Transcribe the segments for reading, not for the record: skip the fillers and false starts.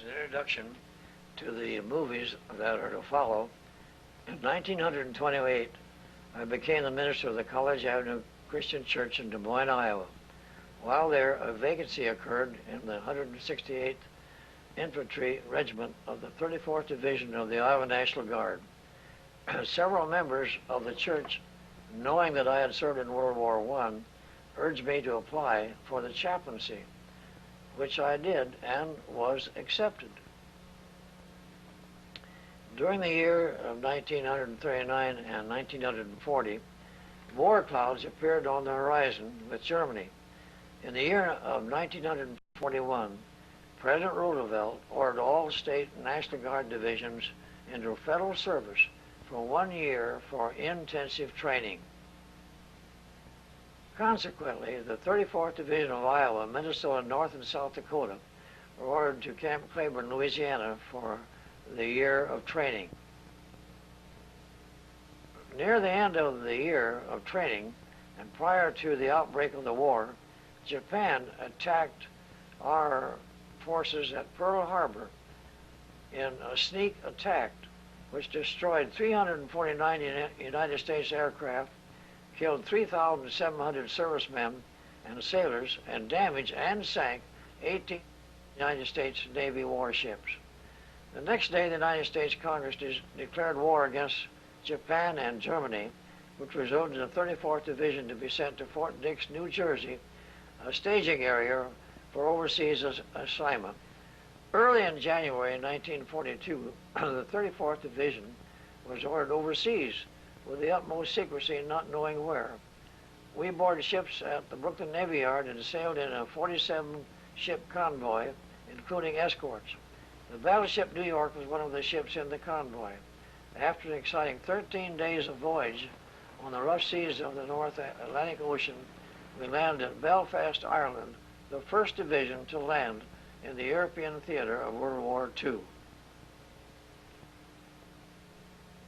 as an introduction to the movies that are to follow, in 1928, I became the minister of the College Avenue Christian Church in Des Moines, Iowa. While there, a vacancy occurred in the 168th Infantry Regiment of the 34th Division of the Iowa National Guard. Several members of the church, knowing that I had served in World War I, urged me to apply for the chaplaincy, which I did and was accepted. During the year of 1939 and 1940, war clouds appeared on the horizon with Germany. In the year of 1941, President Roosevelt ordered all state National Guard divisions into federal service for 1 year for intensive training. Consequently, the 34th Division of Iowa, Minnesota, North and South Dakota were ordered to Camp Claiborne, Louisiana for the year of training. Near the end of the year of training and prior to the outbreak of the war, Japan attacked our forces at Pearl Harbor in a sneak attack which destroyed 349 United States aircraft, killed 3,700 servicemen and sailors, and damaged and sank 18 United States Navy warships. The next day, the United States Congress declared war against Japan and Germany, which resulted in the 34th Division to be sent to Fort Dix, New Jersey, a staging area for overseas assignment. Early in January 1942, the 34th Division was ordered overseas with the utmost secrecy, not knowing where. We boarded ships at the Brooklyn Navy Yard and sailed in a 47-ship convoy, including escorts. The battleship New York was one of the ships in the convoy. After an exciting 13 days of voyage on the rough seas of the North Atlantic Ocean, we landed at Belfast, Ireland, the first division to land in the European theater of World War II.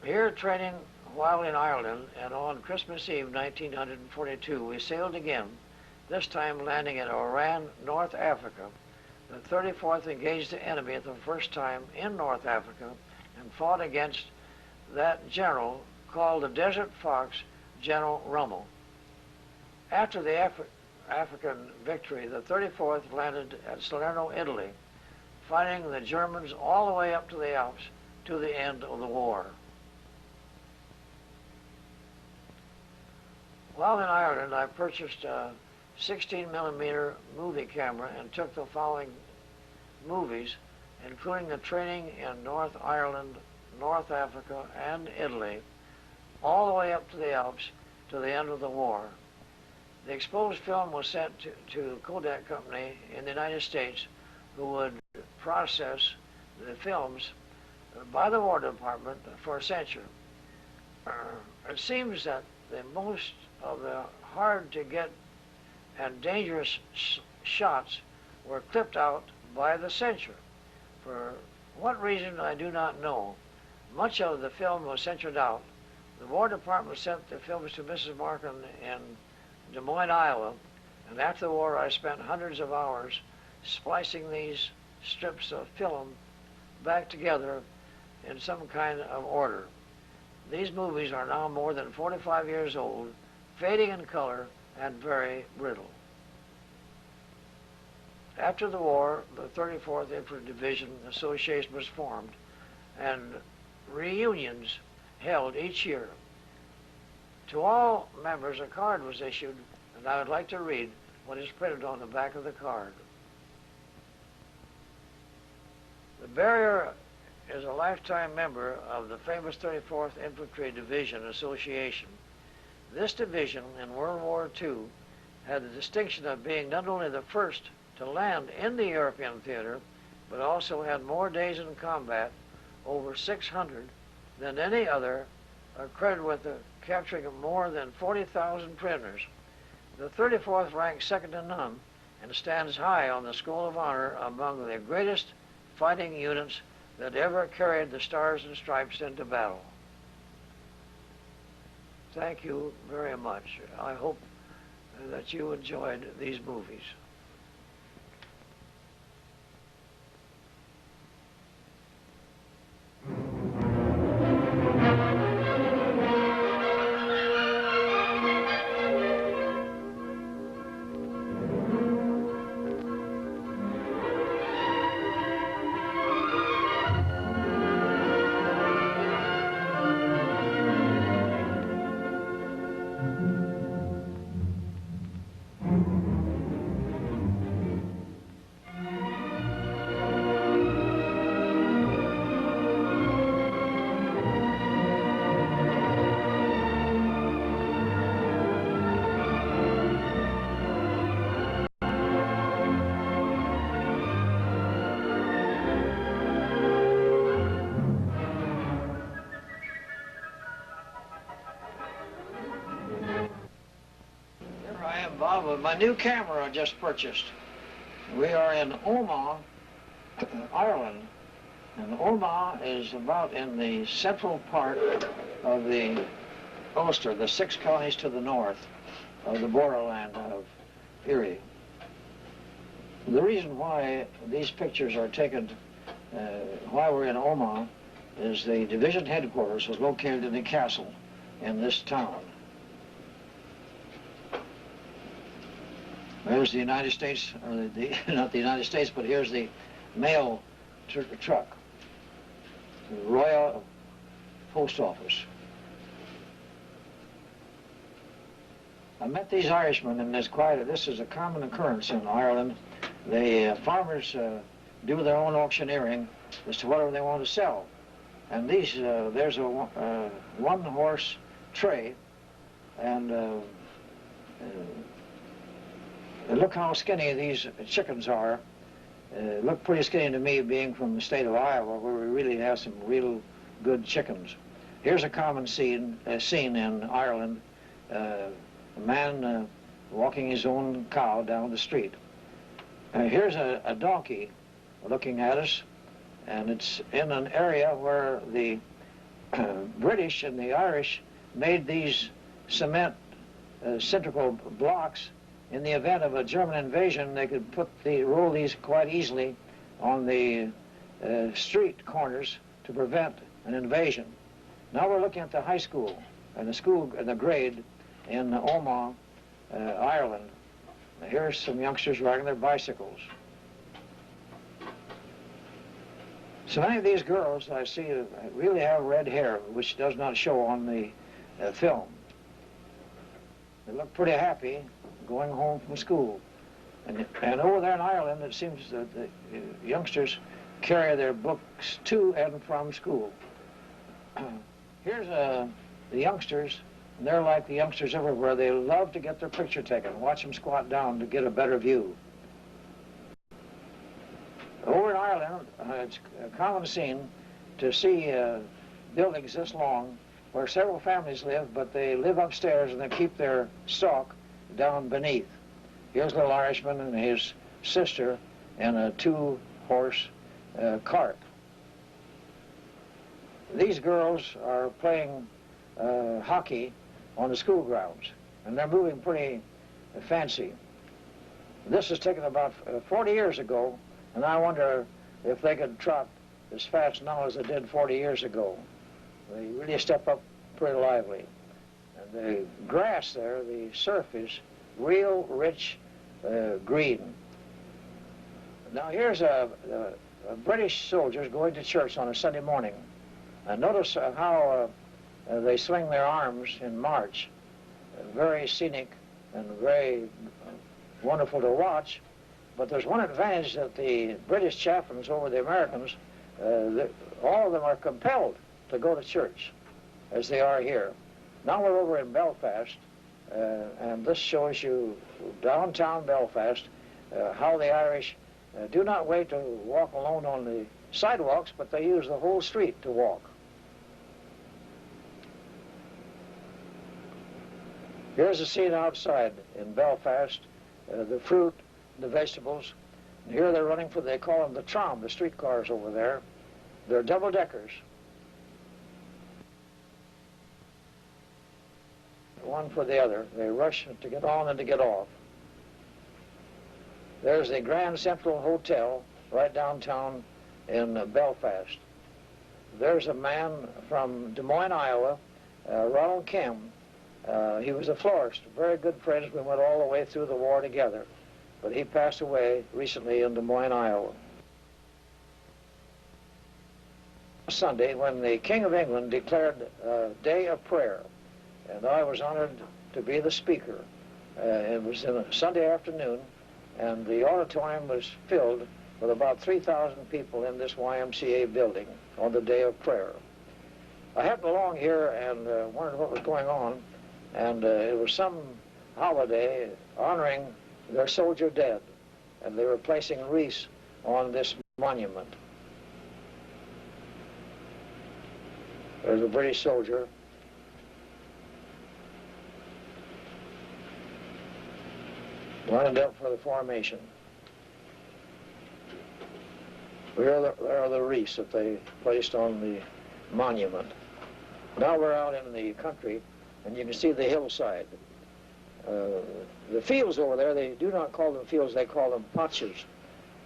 Here training while in Ireland, and on Christmas Eve 1942, we sailed again, this time landing in Oran, North Africa. The 34th engaged the enemy at the first time in North Africa and fought against that general called the Desert Fox, General Rommel. After the African victory, the 34th landed at Salerno, Italy, fighting the Germans all the way up to the Alps to the end of the war. While in Ireland, I purchased a 16mm movie camera and took the following movies, including the training in North Ireland, North Africa, and Italy, all the way up to the Alps to the end of the war. The exposed film was sent to Kodak Company in the United States, who would process the films by the War Department for censure. It seems that the most of the hard-to-get and dangerous shots were clipped out by the censor. For what reason, I do not know. Much of the film was censored out. The War Department sent the films to Mrs. Marken in Des Moines, Iowa, and after the war I spent hundreds of hours splicing these strips of film back together in some kind of order. These movies are now more than 45 years old, fading in color, and very brittle. After the war, the 34th Infantry Division Association was formed, and reunions held each year. To all members, a card was issued, and I would like to read what is printed on the back of the card. The bearer is a lifetime member of the famous 34th Infantry Division Association. This division in World War II had the distinction of being not only the first to land in the European theater, but also had more days in combat, over 600, than any other, credited with the capturing of more than 40,000 prisoners. The 34th ranks second to none and stands high on the Scroll of Honor among the greatest fighting units that ever carried the Stars and Stripes into battle. Thank you very much. I hope that you enjoyed these movies. Bob, my new camera I just purchased. We are in Omagh, Ireland. And Omagh is about in the central part of the Ulster, the 6 counties to the north of the borderland of Erie. The reason why these pictures are taken while we're in Omagh is the division headquarters was located in a castle in this town. There's the United States, or not the United States, but here's the mail truck, the Royal Post Office. I met these Irishmen, and this is a common occurrence in Ireland. The farmers do their own auctioneering as to whatever they want to sell. And these, there's a one-horse tray, and look how skinny these chickens are. Look pretty skinny to me, being from the state of Iowa, where we really have some real good chickens. Here's a common scene in Ireland. A man walking his own cow down the street. Here's a donkey looking at us, and it's in an area where the British and the Irish made these cement cylindrical blocks. In the event of a German invasion, they could roll these quite easily on the street corners to prevent an invasion. Now we're looking at the high school and the grade in Omagh, Ireland. Now here's some youngsters riding their bicycles. So many of these girls I see really have red hair, which does not show on the film. They look pretty happy going home from school. And over there in Ireland, it seems that the youngsters carry their books to and from school. Here's the youngsters, and they're like the youngsters everywhere. They love to get their picture taken. Watch them squat down to get a better view. Over in Ireland, it's a common scene to see buildings this long where several families live, but they live upstairs and they keep their stock down beneath. Here's a little Irishman and his sister in a 2-horse cart. These girls are playing hockey on the school grounds, and they're moving pretty fancy. This was taken about 40 years ago, and I wonder if they could trot as fast now as they did 40 years ago. They really step up pretty lively. And the grass there, the surf is real rich green. Now here's a British soldiers going to church on a Sunday morning. And notice how they swing their arms in march. Very scenic and very wonderful to watch. But there's one advantage that the British chaplains over the Americans, all of them are compelled to go to church, as they are here. Now we're over in Belfast, and this shows you downtown Belfast, how the Irish do not wait to walk alone on the sidewalks, but they use the whole street to walk. Here's a scene outside in Belfast, the fruit, the vegetables. And here they're running for, they call them the tram, the streetcars over there. They're double-deckers. One for the other. They rush to get on and to get off. There's the Grand Central Hotel right downtown in Belfast. There's a man from Des Moines, Iowa, Ronald Kim. He was a florist, very good friends. We went all the way through the war together. But he passed away recently in Des Moines, Iowa. Sunday, when the King of England declared a day of prayer, and I was honored to be the speaker. It was in a Sunday afternoon, and the auditorium was filled with about 3,000 people in this YMCA building on the day of prayer. I happened along here and wondered what was going on, and it was some holiday honoring their soldier dead, and they were placing wreaths on this monument. There's a British soldier. lined up for the formation. There are the wreaths that they placed on the monument. Now we're out in the country, and you can see the hillside. The fields over there, they do not call them fields, they call them patches.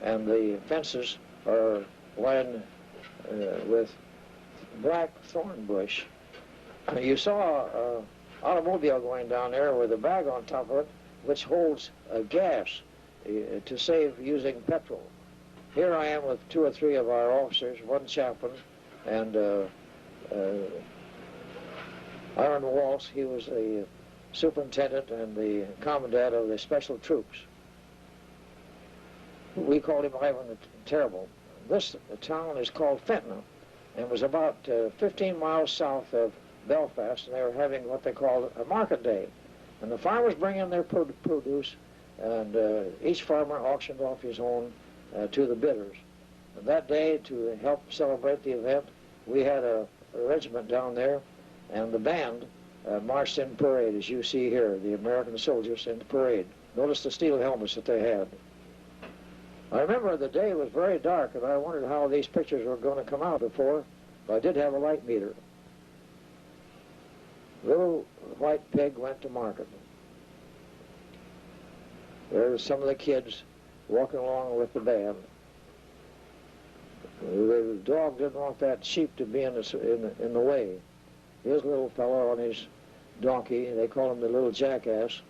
And the fences are lined with black thorn bush. You saw an automobile going down there with a bag on top of it, which holds gas to save using petrol. Here I am with 2 or 3 of our officers, one chaplain, and Aaron Walsh. He was the superintendent and the commandant of the special troops. We called him Ivan the Terrible. This town is called Fentona, and was about 15 miles south of Belfast, and they were having what they called a market day. And the farmers bring in their produce, and each farmer auctioned off his own to the bidders. And that day, to help celebrate the event, we had a regiment down there, and the band marched in parade, as you see here, the American soldiers in the parade. Notice the steel helmets that they had. I remember the day was very dark, and I wondered how these pictures were going to come out before, but I did have a light meter. Little white pig went to market. There's some of the kids walking along with the band. The dog didn't want that sheep to be in the way. His little fellow on his donkey, they call him the little jackass.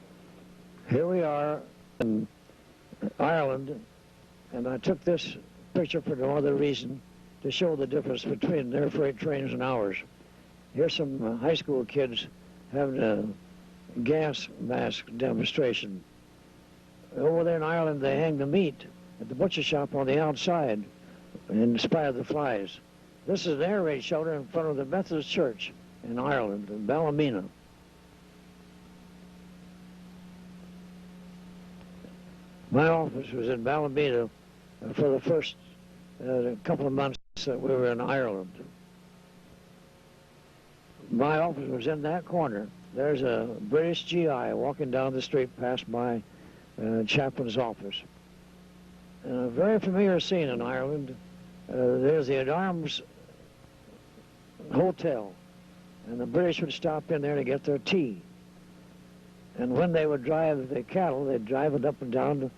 Here we are in Ireland, and I took this picture for no other reason to show the difference between their freight trains and ours. Here's some high school kids having a gas mask demonstration. Over there in Ireland, they hang the meat at the butcher shop on the outside in spite of the flies. This is an air raid shelter in front of the Methodist Church in Ireland, in Ballymena. My office was in Ballymena for the first couple of months that we were in Ireland. My office was in that corner. There's a British GI walking down the street past my chaplain's office. A very familiar scene in Ireland. There's the Arms Hotel, and the British would stop in there to get their tea. And when they would drive the cattle, they'd drive it up and down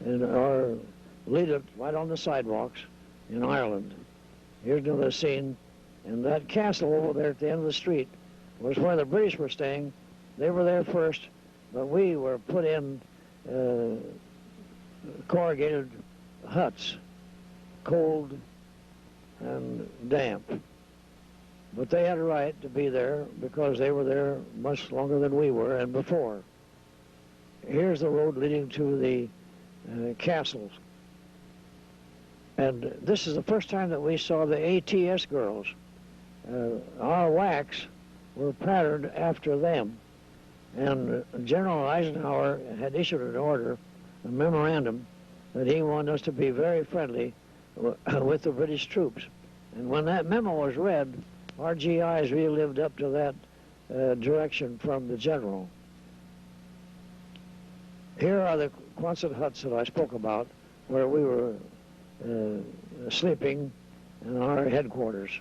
or lead it right on the sidewalks in Ireland. Here's another scene. And that castle over there at the end of the street was where the British were staying. They were there first, but we were put in corrugated huts, cold and damp. But they had a right to be there because they were there much longer than we were and before. Here's the road leading to the castles. And this is the first time that we saw the ATS girls. Our wax were patterned after them. And General Eisenhower had issued an order, a memorandum, that he wanted us to be very friendly with the British troops. And when that memo was read, our GIs really lived up to that direction from the general. Here are the Quonset huts that I spoke about, where we were sleeping in our headquarters.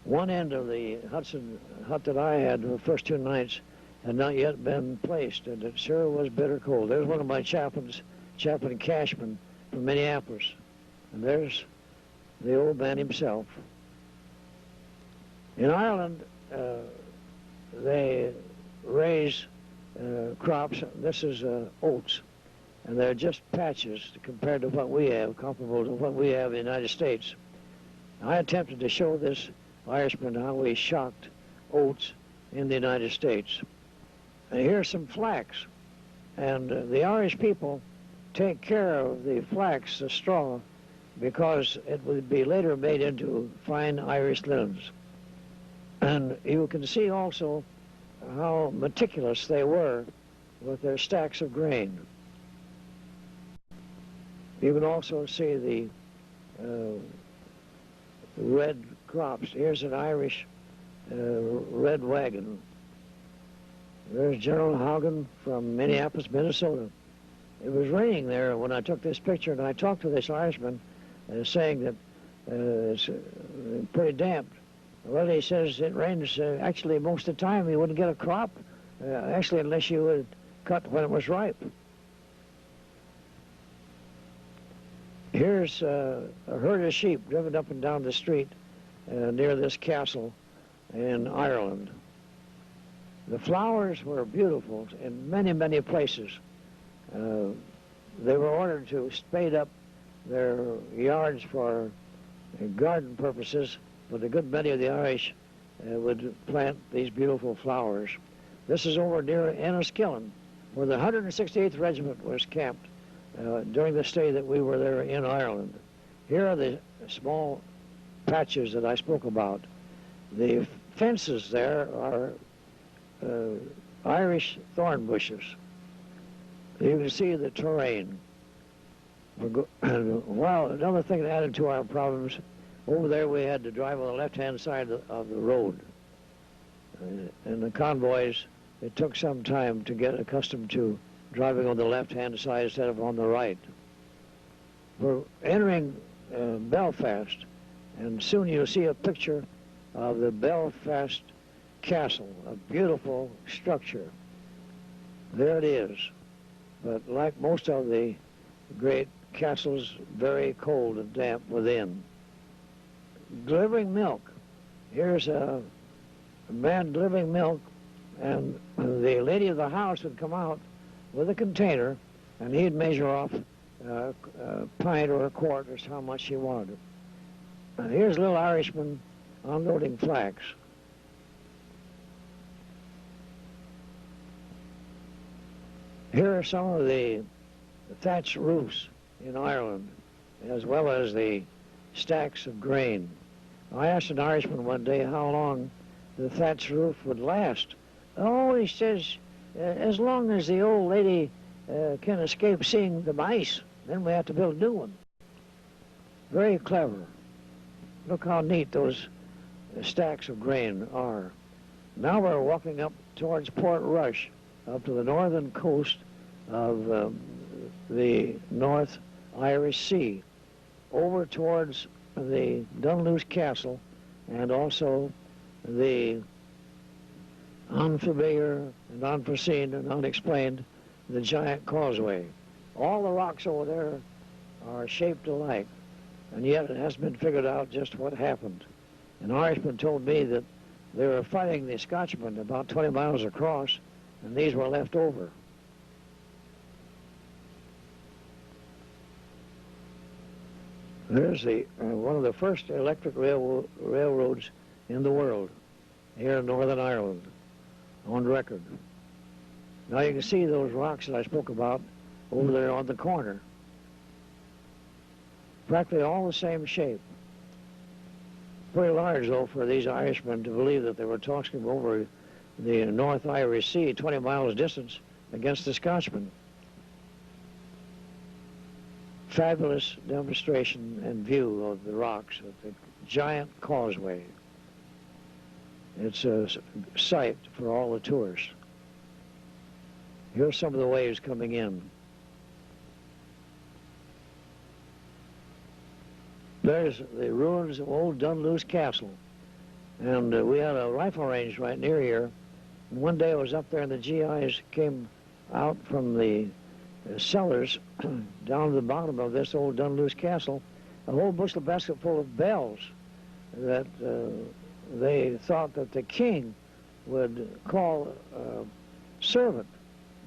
One end of the hut that I had the first 2 nights had not yet been placed, and it sure was bitter cold. There's one of my chaplains, Chaplain Cashman from Minneapolis, and there's the old man himself. In Ireland, they raise crops. This is oats, and they're just patches compared to what we have, comparable to what we have in the United States. I attempted to show this Irishman how we shocked oats in the United States. And here's some flax, and the Irish people take care of the flax, the straw, because it would be later made into fine Irish linens. And you can see also how meticulous they were with their stacks of grain. You can also see the red crops. Here's an Irish red wagon. There's General Haugen from Minneapolis, Minnesota. it was raining there when I took this picture, and I talked to this Irishman saying that it's pretty damp. Well, he says it rains actually most of the time. You wouldn't get a crop, actually, unless you would cut when it was ripe. Here's a herd of sheep driven up and down the street near this castle in Ireland. The flowers were beautiful in many, many places. They were ordered to spade up their yards for garden purposes, but a good many of the Irish would plant these beautiful flowers. This is over near Enniskillen, where the 168th Regiment was camped during the stay that we were there in Ireland. Here are the small patches that I spoke about. The fences there are Irish thorn bushes. You can see the terrain. Well, another thing that added to our problems, over there we had to drive on the left-hand side of the road. And the convoys, it took some time to get accustomed to driving on the left-hand side instead of on the right. We're entering Belfast, and soon you'll see a picture of the Belfast Castle, a beautiful structure. There it is. But like most of the great castles, very cold and damp within. Delivering milk. Here's a man delivering milk, and the lady of the house would come out with a container, and he'd measure off a pint or a quart as to how much she wanted. Here's a little Irishman unloading flax. Here are some of the thatched roofs in Ireland, as well as the stacks of grain. I asked an Irishman one day how long the thatched roof would last. Oh, he says, as long as the old lady can escape seeing the mice, then we have to build a new one. Very clever. Look how neat those stacks of grain are. Now we're walking up towards Port Rush, up to the northern coast of the North Irish Sea, over towards the Donnelly Castle, and also the unfamiliar and unforeseen and unexplained, the giant causeway. All the rocks over there are shaped alike, and yet it hasn't been figured out just what happened. An Irishman told me that they were fighting the Scotchmen about 20 miles across, and these were left over. There's the one of the first electric railroads in the world here in Northern Ireland, on record. Now you can see those rocks that I spoke about over there on the corner. Practically all the same shape. Pretty large, though, for these Irishmen to believe that they were tossing over the North Irish Sea, 20 miles distance, against the Scotchmen. Fabulous demonstration and view of the rocks of the giant causeway. It's a sight for all the tourists. Here's some of the waves coming in. There's the ruins of old Donnelly Castle. And we had a rifle range right near here. And one day I was up there and the GIs came out from the cellars down to the bottom of this old Donnelly Castle, a whole bushel basket full of bells that they thought that the king would call a servant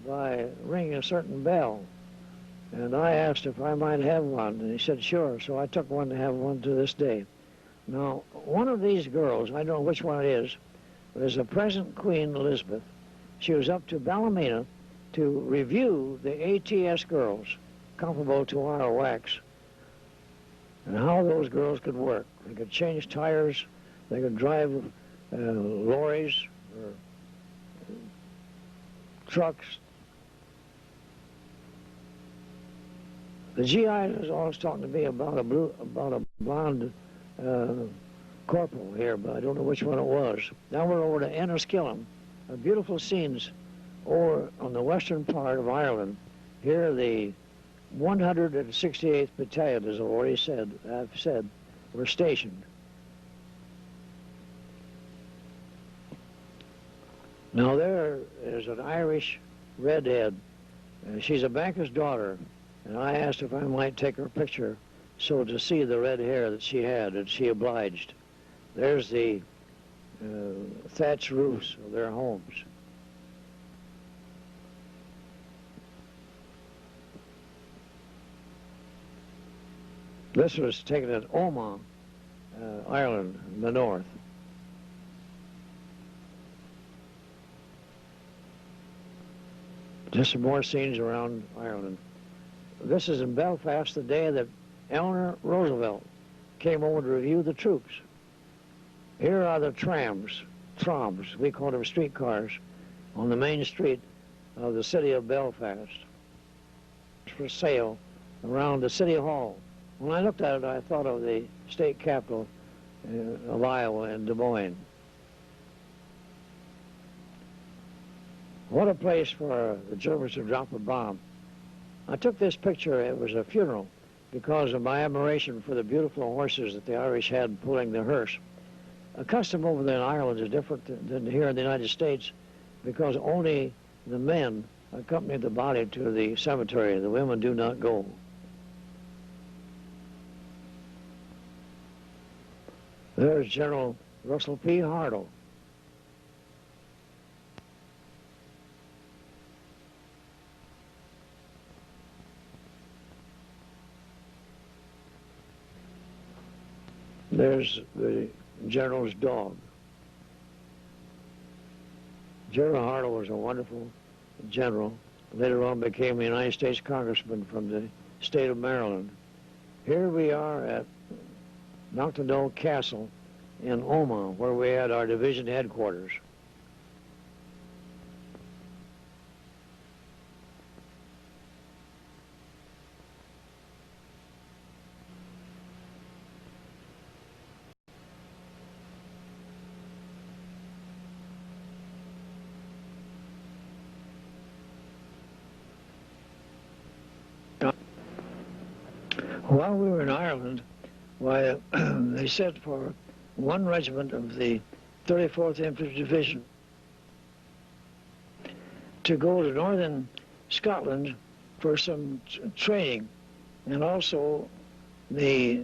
by ringing a certain bell. And I asked if I might have one, and he said, sure. So I took one to have one to this day. Now, one of these girls, I don't know which one it is, but is the present Queen Elizabeth. She was up to Ballymena to review the ATS girls, comparable to our wax, and how those girls could work. They could change tires, they could drive lorries or trucks. The GI was always talking to me about a blonde corporal here, but I don't know which one it was. Now we're over to Enniskillen, beautiful scenes over on the western part of Ireland, Here the 168th Battalion, as I've said, were stationed. Now there is an Irish redhead. She's a banker's daughter, and I asked if I might take her picture so to see the red hair that she had, and she obliged. There's the thatched roofs of their homes. This was taken at Omagh, Ireland, in the north. Just some more scenes around Ireland. This is in Belfast, the day that Eleanor Roosevelt came over to review the troops. Here are the trams, we call them streetcars, on the main street of the city of Belfast for sale around the city hall. When I looked at it, I thought of the state capital of Iowa in Des Moines. What a place for the Germans to drop a bomb. I took this picture, it was a funeral, because of my admiration for the beautiful horses that the Irish had pulling the hearse. A custom over there in Ireland is different than here in the United States, because only the men accompany the body to the cemetery. The women do not go. There's General Russell P. Hartle. There's the general's dog. General Hartle was a wonderful general. Later on became a United States congressman from the state of Maryland. Here we are at Knocknadoe Castle in Omagh, where we had our division headquarters. While we were in Ireland, why, they sent for one regiment of the 34th Infantry Division to go to northern Scotland for some training, and also the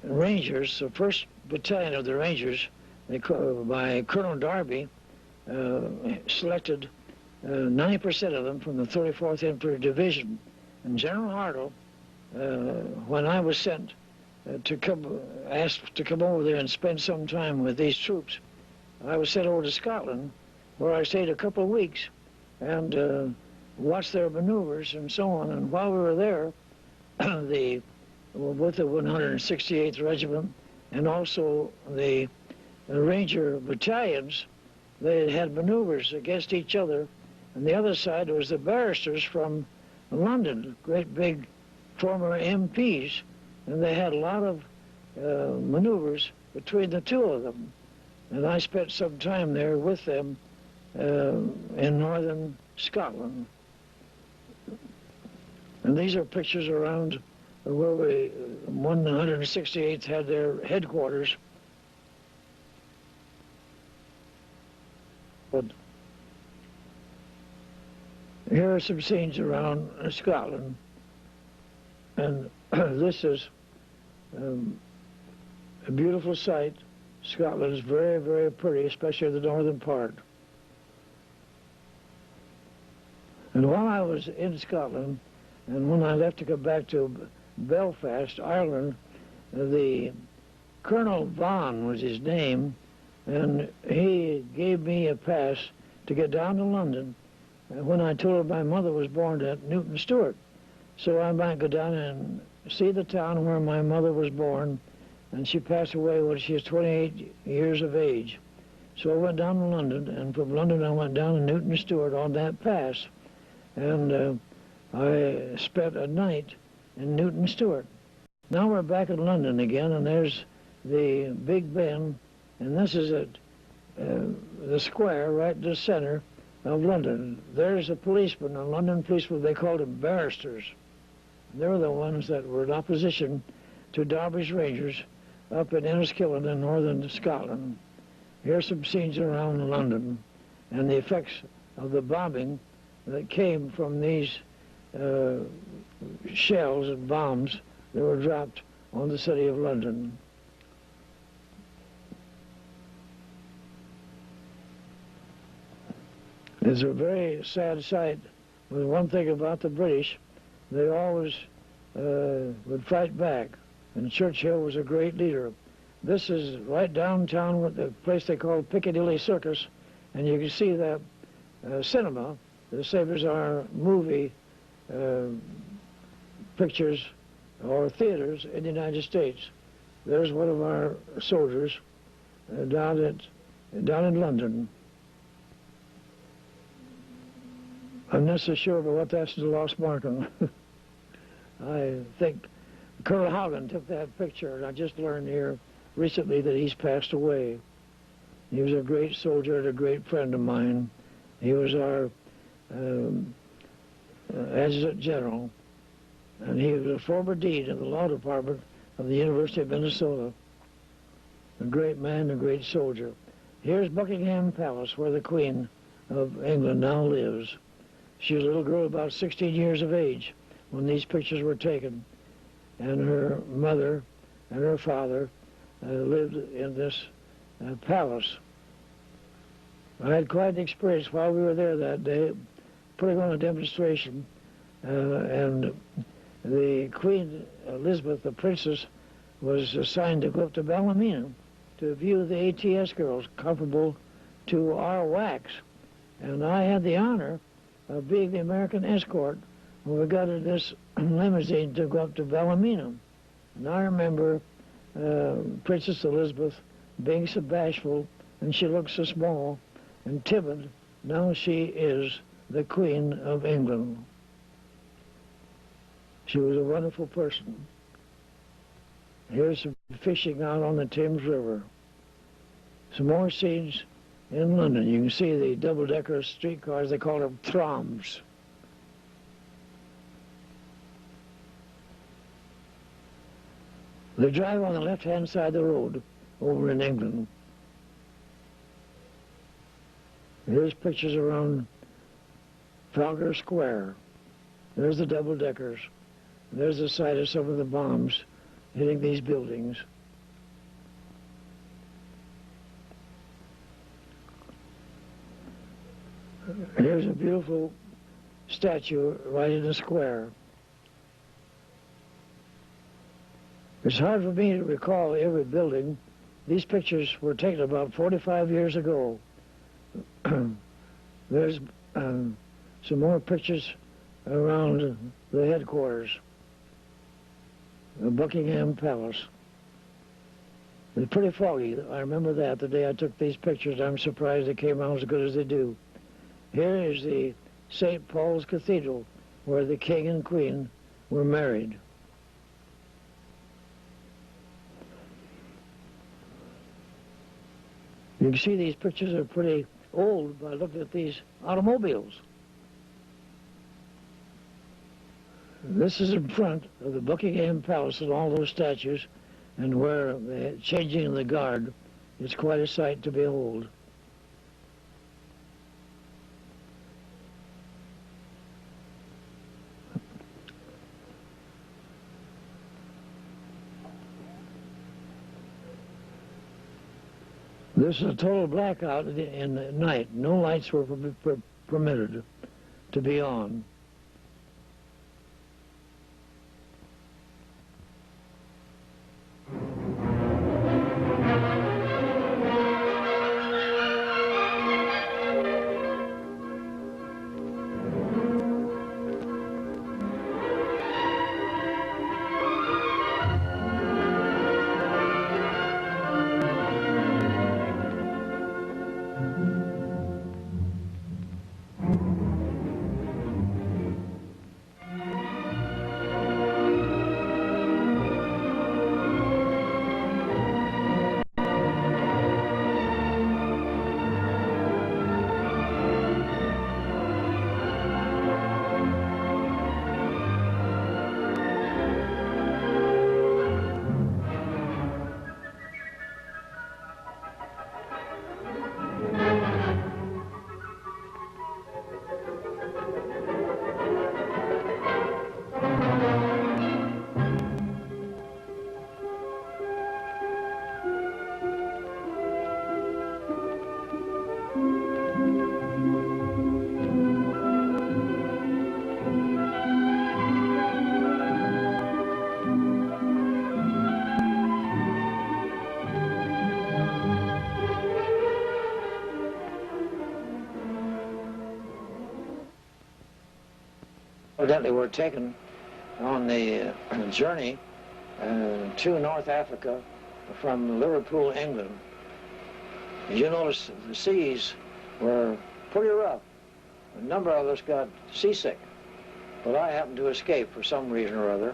Rangers, the 1st Battalion of the Rangers, by Colonel Darby, selected 90% of them from the 34th Infantry Division. And General Hartle, when I was sent asked to come over there and spend some time with these troops, I was sent over to Scotland, where I stayed a couple of weeks and watched their maneuvers and so on. And while we were there, with the 168th Regiment and also the Ranger battalions, they had maneuvers against each other. And the other side was the barristers from London, great big former MPs, and they had a lot of maneuvers between the two of them. And I spent some time there with them in northern Scotland. And these are pictures around where we, 168th had their headquarters. But here are some scenes around Scotland. And this is a beautiful sight. Scotland is very, very pretty, especially the northern part. And while I was in Scotland, and when I left to go back to Belfast, Ireland, the Colonel Vaughan was his name, and he gave me a pass to get down to London when I told her my mother was born at Newton Stewart. So I might go down and see the town where my mother was born, and she passed away when she was 28 years of age. So I went down to London, and from London I went down to Newton Stewart on that pass, and I spent a night in Newton Stewart. Now we're back in London again, and there's the Big Ben, and this is at the square right in the center of London. There's a policeman, a London policeman, they called them barristers. They were the ones that were in opposition to Derby's Rangers up in Enniskillen in northern Scotland. Here's some scenes around London and the effects of the bombing that came from these shells and bombs that were dropped on the city of London. It's a very sad sight. But one thing about the British, they always would fight back, and Churchill was a great leader. This is right downtown with the place they call Piccadilly Circus, and you can see that cinema, the same as our movie pictures or theaters in the United States. There's one of our soldiers down in London. I'm not so sure about what that's DeLoss Marken. I think Colonel Howland took that picture, and I just learned here recently that he's passed away. He was a great soldier and a great friend of mine. He was our adjutant general, and he was a former dean of the law department of the University of Minnesota. A great man, a great soldier. Here's Buckingham Palace, where the Queen of England now lives. She was a little girl about 16 years of age when these pictures were taken, and her mother and her father lived in this palace. I had quite an experience while we were there that day, putting on a demonstration, and the Queen Elizabeth, the princess, was assigned to go up to Ballymena to view the ATS girls comparable to our wax. And I had the honor of being the American escort when we got in this limousine to go up to Ballymena. And I remember Princess Elizabeth being so bashful, and she looked so small and timid. Now she is the Queen of England. She was a wonderful person. Here's some fishing out on the Thames River. Some more scenes in London. You can see the double-decker streetcars, they call them trams. They drive on the left-hand side of the road over in England. Here's pictures around Trafalgar Square. There's the double-deckers. There's the site of some of the bombs hitting these buildings. Here's a beautiful statue right in the square. It's hard for me to recall every building. These pictures were taken about 45 years ago. There's some more pictures around the headquarters, the Buckingham Palace. It's pretty foggy. I remember that the day I took these pictures. I'm surprised they came out as good as they do. Here is the St. Paul's Cathedral, where the King and Queen were married. You can see these pictures are pretty old by looking at these automobiles. This is in front of the Buckingham Palace and all those statues, and where the changing of the guard is quite a sight to behold. This is a total blackout in the night. No lights were permitted to be on. evidently were taken on the journey to North Africa from Liverpool, England. As you notice, the seas were pretty rough. A number of us got seasick, but I happened to escape for some reason or other.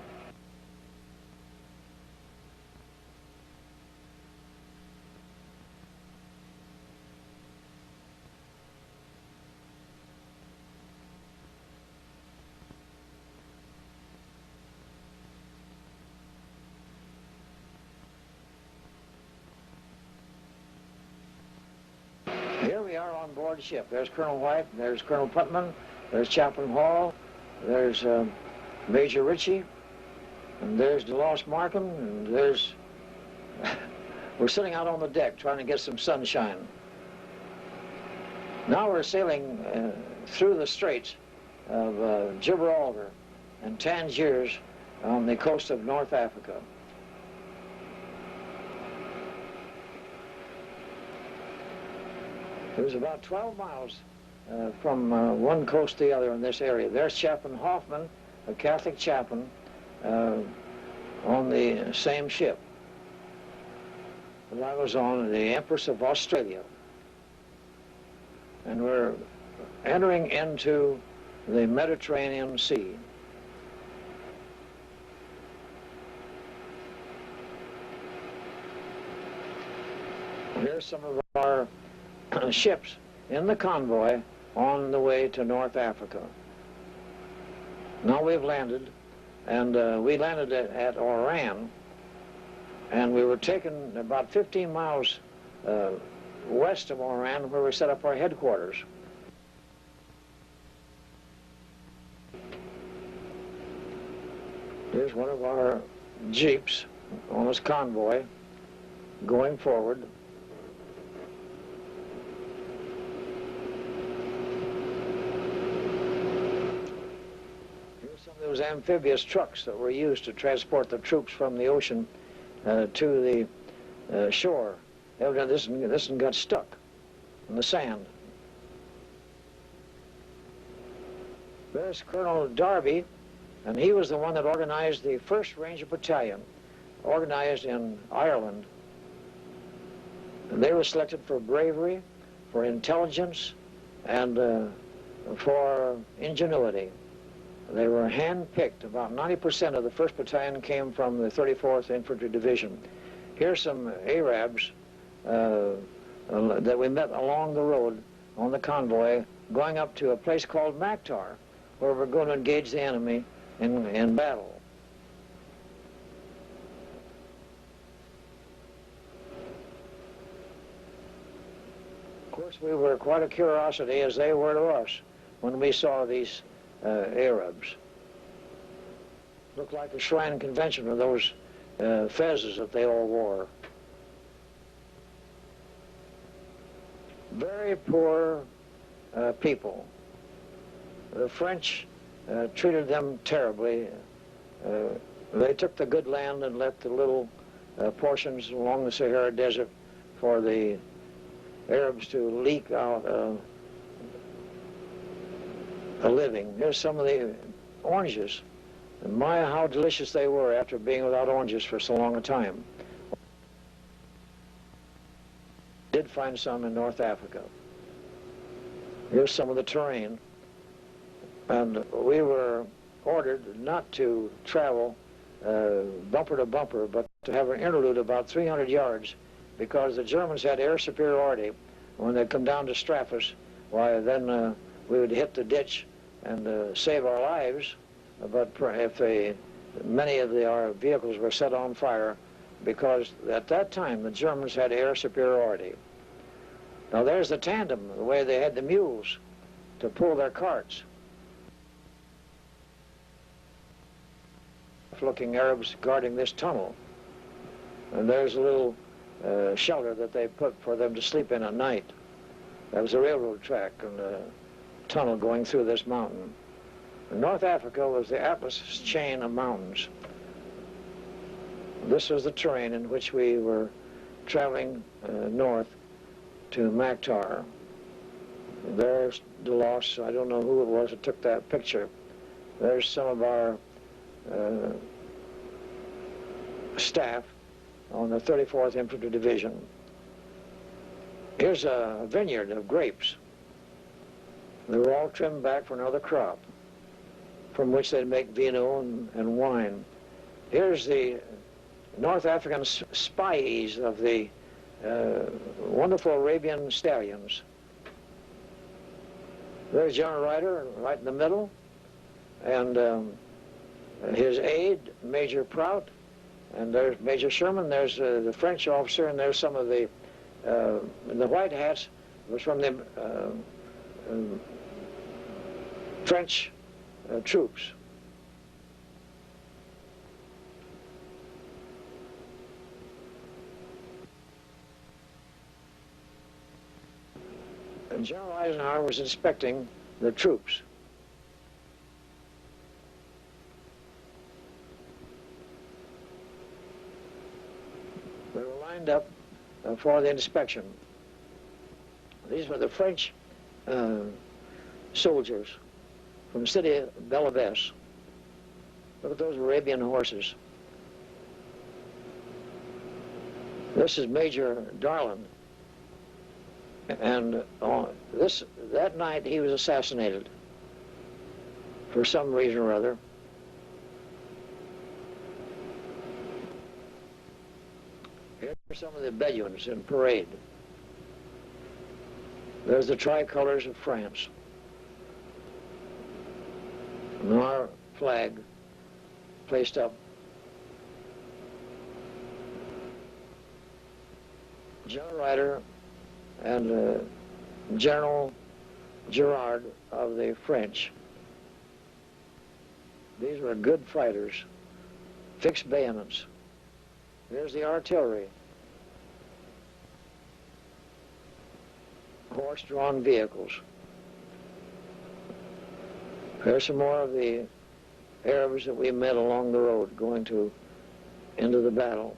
Here we are on board ship. There's Colonel White, there's Colonel Putman, there's Chaplain Hall, there's Major Ritchie, and there's DeLoss Marken, and there's... we're sitting out on the deck trying to get some sunshine. Now we're sailing through the straits of Gibraltar and Tangiers on the coast of North Africa. It was about 12 miles from one coast to the other in this area. There's Chaplain Hoffman, a Catholic chaplain, on the same ship that I was on, the Empress of Australia. And we're entering into the Mediterranean Sea. Here's some of our ships in the convoy on the way to North Africa. Now we've landed, and we landed at Oran, and we were taken about 15 miles west of Oran, where we set up our headquarters. Here's one of our jeeps on this convoy going forward. Those amphibious trucks that were used to transport the troops from the ocean to the shore. Evidently this one got stuck in the sand. There's Colonel Darby, and he was the one that organized the 1st Ranger Battalion, organized in Ireland. And they were selected for bravery, for intelligence, and for ingenuity. They were hand-picked. About 90% of the 1st Battalion came from the 34th Infantry Division. Here's some Arabs that we met along the road on the convoy going up to a place called Maktar, where we're going to engage the enemy in battle. Of course, we were quite a curiosity, as they were to us, when we saw these Arabs. Looked like a shrine convention with those fezzes that they all wore. Very poor people. The French treated them terribly. They took the good land and left the little portions along the Sahara Desert for the Arabs to leak out a living. Here's some of the oranges. And my, how delicious they were after being without oranges for so long a time. Did find some in North Africa. Here's some of the terrain. And we were ordered not to travel bumper to bumper, but to have an interlude about 300 yards, because the Germans had air superiority. When they come down to straf us, why, then we would hit the ditch and save our lives. But if many of our vehicles were set on fire, because at that time the Germans had air superiority. Now there's the tandem, the way they had the mules to pull their carts. Looking Arabs guarding this tunnel. And there's a little shelter that they put for them to sleep in at night. There was a railroad track and a tunnel going through this mountain. And North Africa was the Atlas chain of mountains. This was the terrain in which we were traveling north to Maktar. There's DeLoss. I don't know who it was that took that picture. There's some of our staff on the 34th Infantry Division. Here's a vineyard of grapes. They were all trimmed back for another crop, from which they'd make vino and wine. Here's the North African spies of the wonderful Arabian stallions. There's General Ryder right in the middle, and his aide, Major Prout, and there's Major Sherman, there's the French officer, and there's some of the white hats was from the French troops. And General Eisenhower was inspecting the troops. They were lined up for the inspection. These were the French soldiers from the city of Belaves. Look at those Arabian horses. This is Major Darlan. And that night he was assassinated for some reason or other. Here are some of the Bedouins in parade. There's the tricolors of France. And our flag placed up. General Ryder and General Gerard of the French. These were good fighters, fixed bayonets. There's the artillery, horse-drawn vehicles. There's some more of the Arabs that we met along the road going into the battle.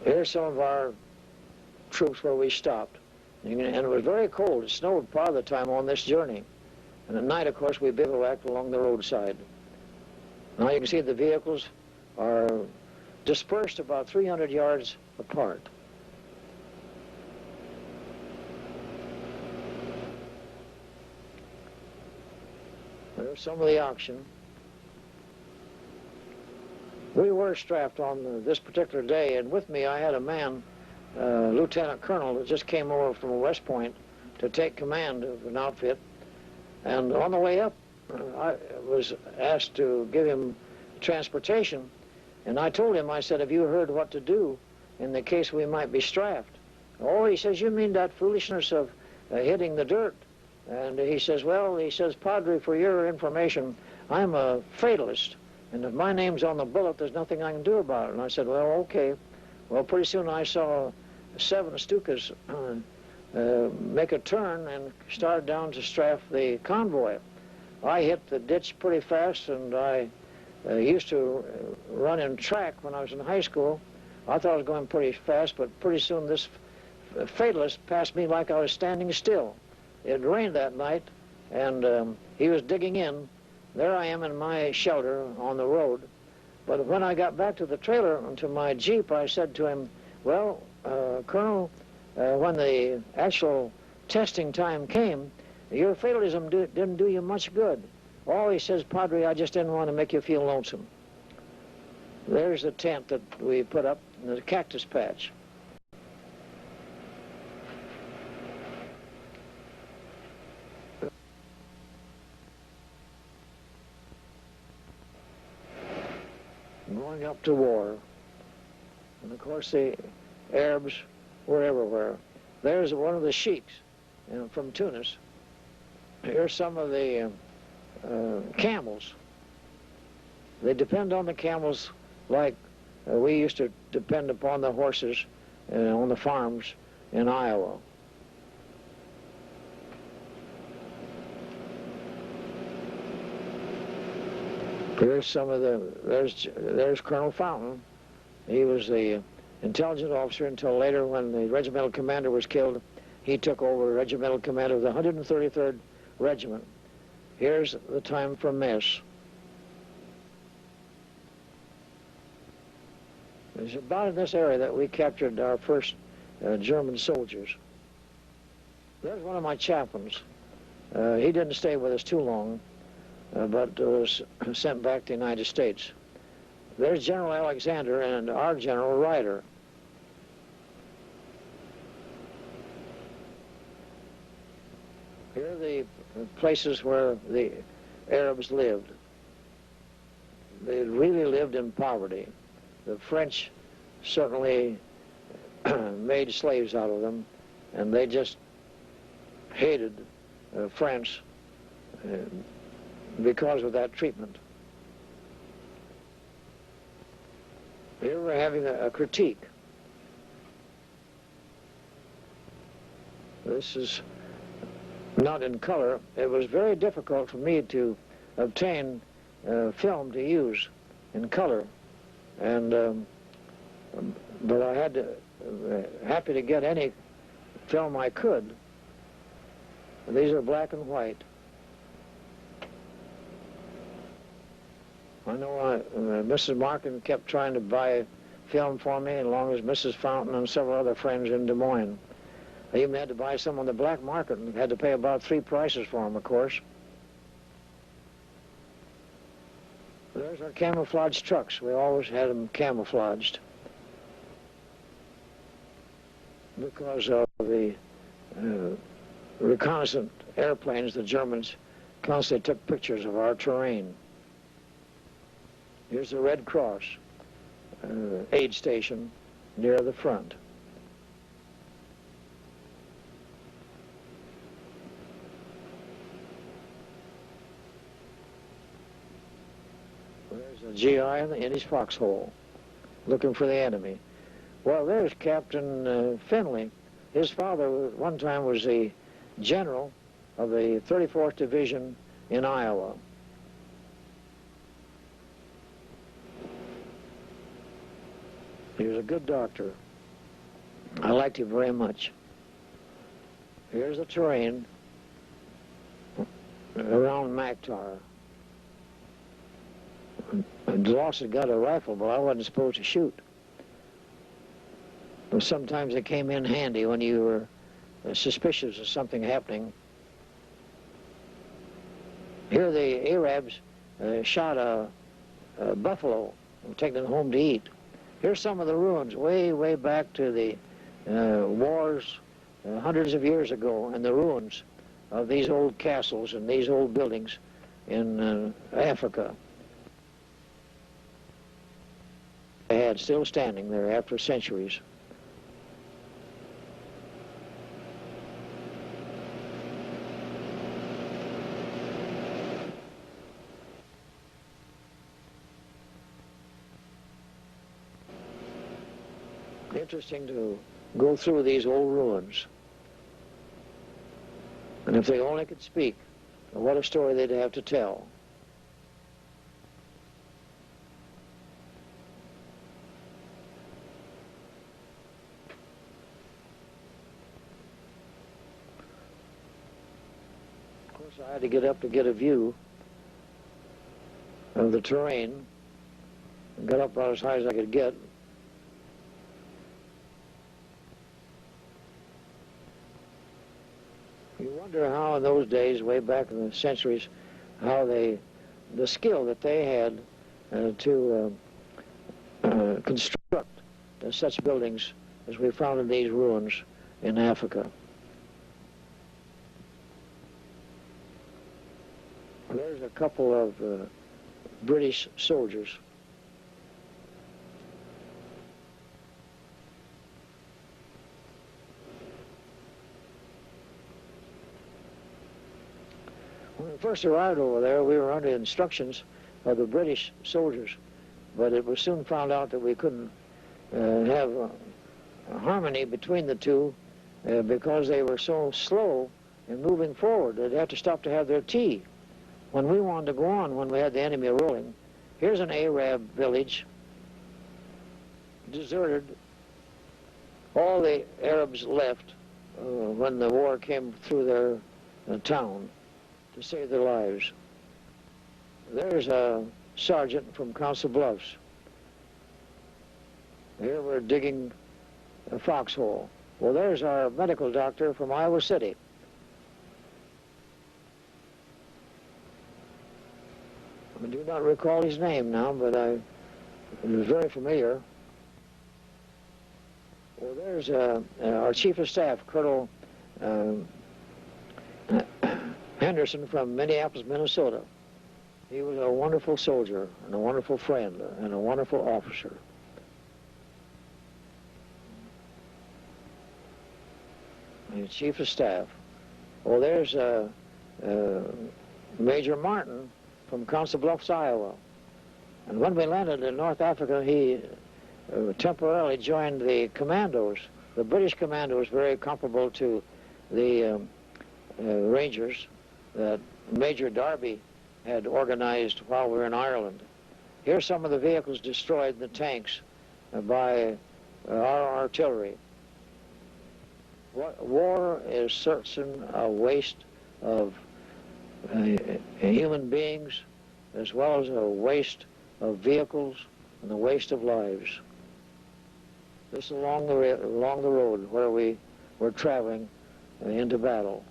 Here's some of our troops where we stopped. And it was very cold. It snowed part of the time on this journey. And at night, of course, we bivouacked along the roadside. Now you can see the vehicles are dispersed about 300 yards apart. There's some of the oxen. We were strapped on this particular day, and with me I had a man, Lieutenant Colonel, that just came over from West Point to take command of an outfit. And on the way up, I was asked to give him transportation, and I told him, I said, have you heard what to do in the case we might be strapped? Oh, he says, you mean that foolishness of hitting the dirt? And he says, well, he says, Padre, for your information, I'm a fatalist, and if my name's on the bullet, there's nothing I can do about it. And I said, well, okay. Well, pretty soon I saw 7 Stukas make a turn and started down to strafe the convoy. I hit the ditch pretty fast, and I used to run in track when I was in high school. I thought I was going pretty fast, but pretty soon this fatalist passed me like I was standing still. It rained that night, and he was digging in. There I am in my shelter on the road. But when I got back to the trailer and to my Jeep, I said to him, well, Colonel, when the actual testing time came, your fatalism didn't do you much good. Oh, he says, Padre, I just didn't want to make you feel lonesome. There's the tent that we put up in the cactus patch. Going up to war. And of course the Arabs were everywhere. There's one of the sheiks from Tunis. Here's some of the camels. They depend on the camels like we used to depend upon the horses on the farms in Iowa. Here's some of there's Colonel Fountain. He was the intelligence officer until later when the regimental commander was killed. He took over regimental command of the 133rd Regiment. Here's the time for mess. It's about in this area that we captured our first German soldiers. There's one of my chaplains. He didn't stay with us too long, but was sent back to the United States. There's General Alexander and our General Ryder. Here are the places where the Arabs lived. They really lived in poverty. The French certainly made slaves out of them, and they just hated France because of that treatment. Here we're having a critique. This is not in color. It was very difficult for me to obtain film to use in color, and but I had to happy to get any film I could. These are black and white. I know Mrs. Marken kept trying to buy film for me, along as Mrs. Fountain and several other friends in Des Moines. I even had to buy some on the black market and had to pay about 3 prices for them, of course. There's our camouflaged trucks. We always had them camouflaged because of the reconnaissance airplanes. The Germans constantly took pictures of our terrain. Here's the Red Cross aid station near the front. There's a GI in his foxhole looking for the enemy. Well, there's Captain Finley. His father one time was the general of the 34th Division in Iowa. He was a good doctor. I liked him very much. Here's the terrain around Mactar. DeLoss had got a rifle, but I wasn't supposed to shoot. But sometimes it came in handy when you were suspicious of something happening. Here the Arabs shot a buffalo and taken it home to eat. Here's some of the ruins way, way back to the wars hundreds of years ago, and the ruins of these old castles and these old buildings in Africa. They had still standing there after centuries. Interesting to go through these old ruins. And if they only could speak, what a story they'd have to tell. Of course, I had to get up to get a view of the terrain. I got up about as high as I could get. You wonder how in those days, way back in the centuries, how the skill that they had to construct such buildings as we found in these ruins in Africa. There's a couple of British soldiers. When we first arrived over there, we were under instructions of the British soldiers, but it was soon found out that we couldn't have a harmony between the two because they were so slow in moving forward. They'd have to stop to have their tea when we wanted to go on, when we had the enemy rolling. Here's an Arab village, deserted. All the Arabs left when the war came through their town to save their lives. There's a sergeant from Council Bluffs. Here we're digging a foxhole. Well, there's our medical doctor from Iowa City. I do not recall his name now, but it was very familiar. Well, there's our Chief of Staff, Colonel Henderson from Minneapolis, Minnesota. He was a wonderful soldier and a wonderful friend and a wonderful officer. And Chief of Staff. Well, there's Major Martin from Council Bluffs, Iowa. And when we landed in North Africa, he temporarily joined the commandos, the British commandos, very comparable to the Rangers that Major Darby had organized while we were in Ireland. Here's some of the vehicles destroyed, the tanks, by our artillery. War is certain a waste of human beings, as well as a waste of vehicles and a waste of lives. This is along the road where we were traveling into battle.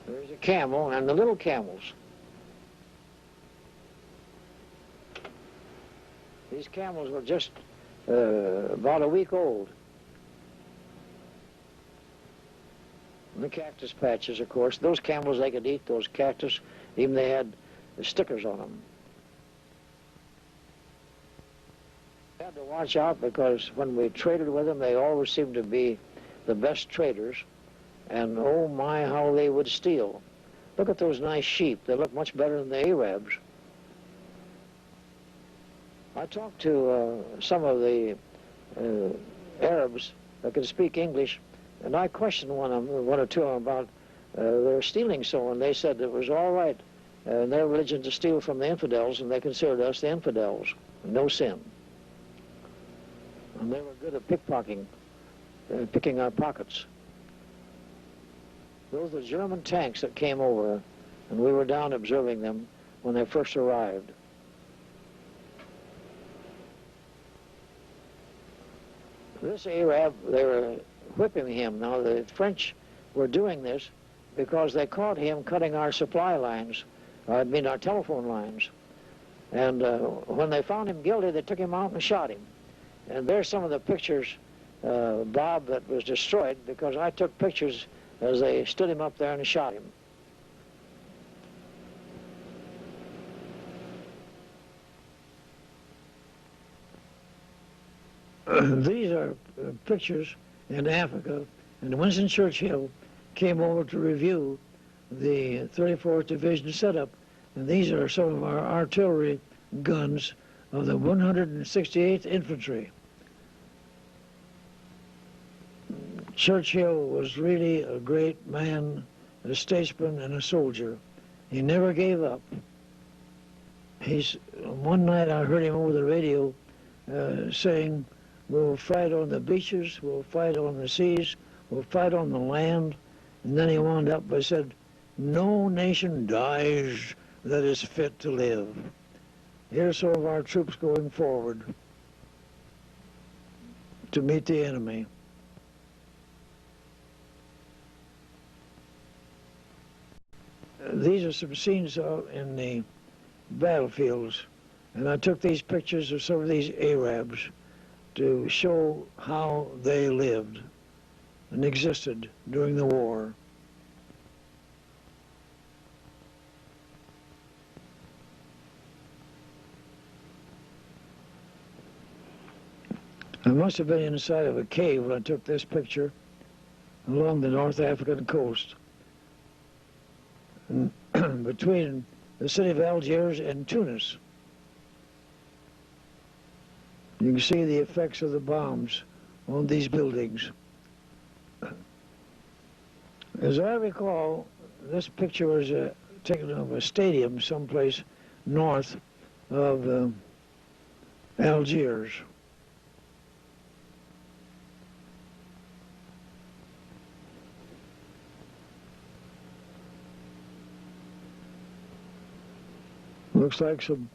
There's a camel and the little camels. These camels were just about a week old. And the cactus patches, of course. Those camels, they could eat those cactus. Even they had stickers on them. We had to watch out because when we traded with them, they always seemed to be the best traders. And oh my, how they would steal. Look at those nice sheep. They look much better than the Arabs. I talked to some of the Arabs that could speak English, and I questioned one or two of them about their stealing so, and they said it was all right in their religion to steal from the infidels, and they considered us the infidels. No sin. And they were good at pickpocketing, picking our pockets. Those were German tanks that came over, and we were down observing them when they first arrived. This Arab, they were whipping him. Now, the French were doing this because they caught him cutting our supply lines, I mean our telephone lines. And when they found him guilty, they took him out and shot him. And there's some of the pictures, Bob, that was destroyed because I took pictures as they stood him up there and shot him. These are pictures in Africa, and Winston Churchill came over to review the 34th Division setup, and these are some of our artillery guns of the 168th Infantry. Churchill was really a great man, a statesman, and a soldier. He never gave up. One night I heard him over the radio saying, "We'll fight on the beaches, we'll fight on the seas, we'll fight on the land." And then he wound up by said, "No nation dies that is fit to live." Here's some of our troops going forward to meet the enemy. These are some scenes in the battlefields, and I took these pictures of some of these Arabs to show how they lived and existed during the war. I must have been inside of a cave when I took this picture along the North African coast, and between the city of Algiers and Tunis. You can see the effects of the bombs on these buildings. As I recall, this picture was taken of a stadium someplace north of Algiers. Looks like some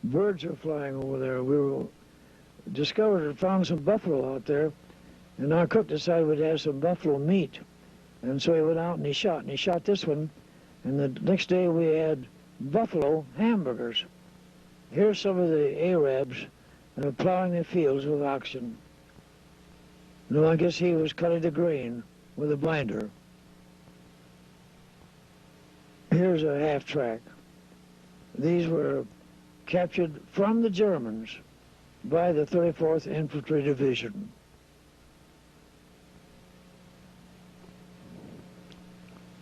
birds are flying over there. We discovered and found some buffalo out there, and our cook decided we'd have some buffalo meat. And so he went out and he shot this one, and the next day we had buffalo hamburgers. Here's some of the Arabs plowing their fields with oxen. No, I guess he was cutting the grain with a binder. Here's a half track. These were captured from the Germans by the 34th Infantry Division.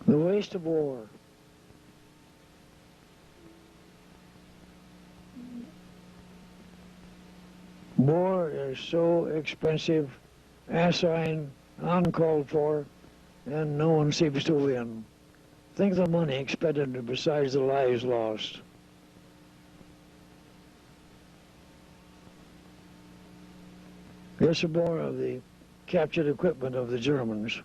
The waste of war. War is so expensive, asinine, uncalled for, and no one seems to win. Think of the money expended besides the lives lost. Here's some more of the captured equipment of the Germans.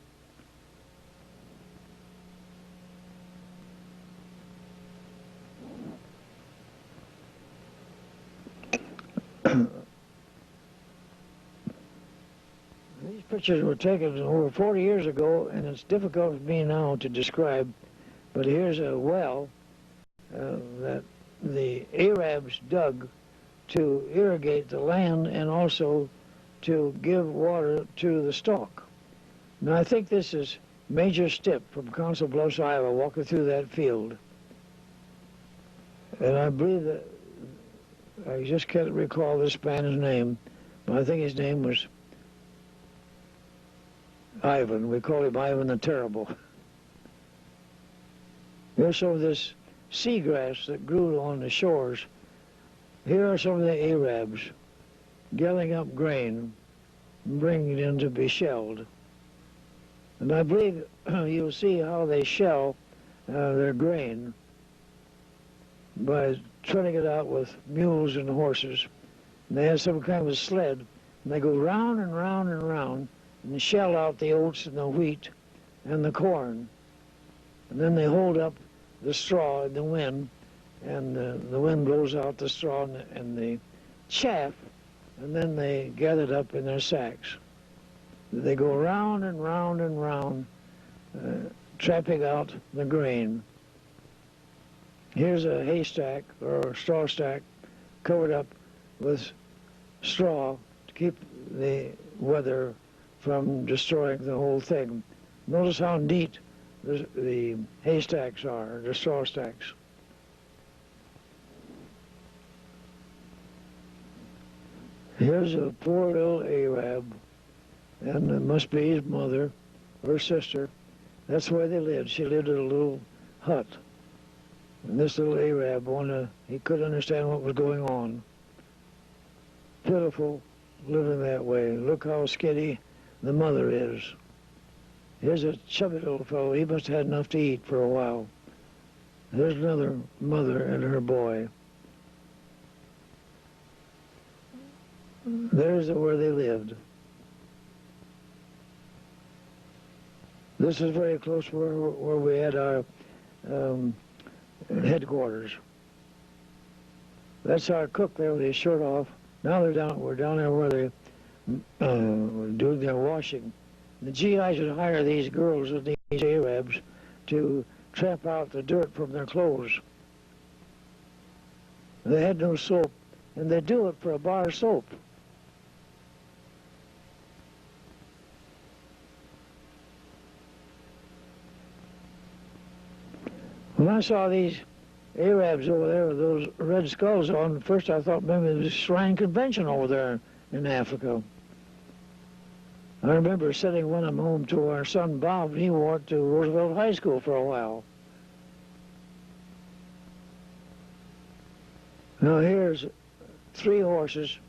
These pictures were taken over 40 years ago, and it's difficult for me now to describe, but here's a well that the Arabs dug to irrigate the land and also to give water to the stock. Now I think this is Major Stipp from Council Bluffs, Iowa, walking through that field. And I believe that, I just can't recall this man's name, but I think his name was Ivan. We call him Ivan the Terrible. Here's some of this seagrass that grew on the shores. Here are some of the Arabs gathering up grain and bringing it in to be shelled. And I believe you'll see how they shell their grain by treading it out with mules and horses. And they have some kind of a sled, and they go round and round and round and shell out the oats and the wheat and the corn. And then they hold up the straw in the wind, and the wind blows out the straw and the chaff, and then they gather it up in their sacks. They go round and round and round, trapping out the grain. Here's a haystack or a straw stack covered up with straw to keep the weather from destroying the whole thing. Notice how neat the haystacks are, the straw stacks. Here's a poor little Arab, and it must be his mother or sister. That's where they lived. She lived in a little hut. And this little Arab, he couldn't understand what was going on. Pitiful living that way. Look how skinny the mother is. Here's a chubby little fellow. He must have had enough to eat for a while. There's another mother and her boy. There's where they lived. This is very close where we had our headquarters. That's our cook there with his shirt off. Now we're down there where they're doing their washing. The GIs would hire these girls and these Arabs to tramp out the dirt from their clothes. They had no soap, and they do it for a bar of soap. When I saw these Arabs over there with those red skulls on, first I thought maybe it was a shrine convention over there in Africa. I remember sending one of them home to our son Bob, and he wore it to Roosevelt High School for a while. Now here's 3 horses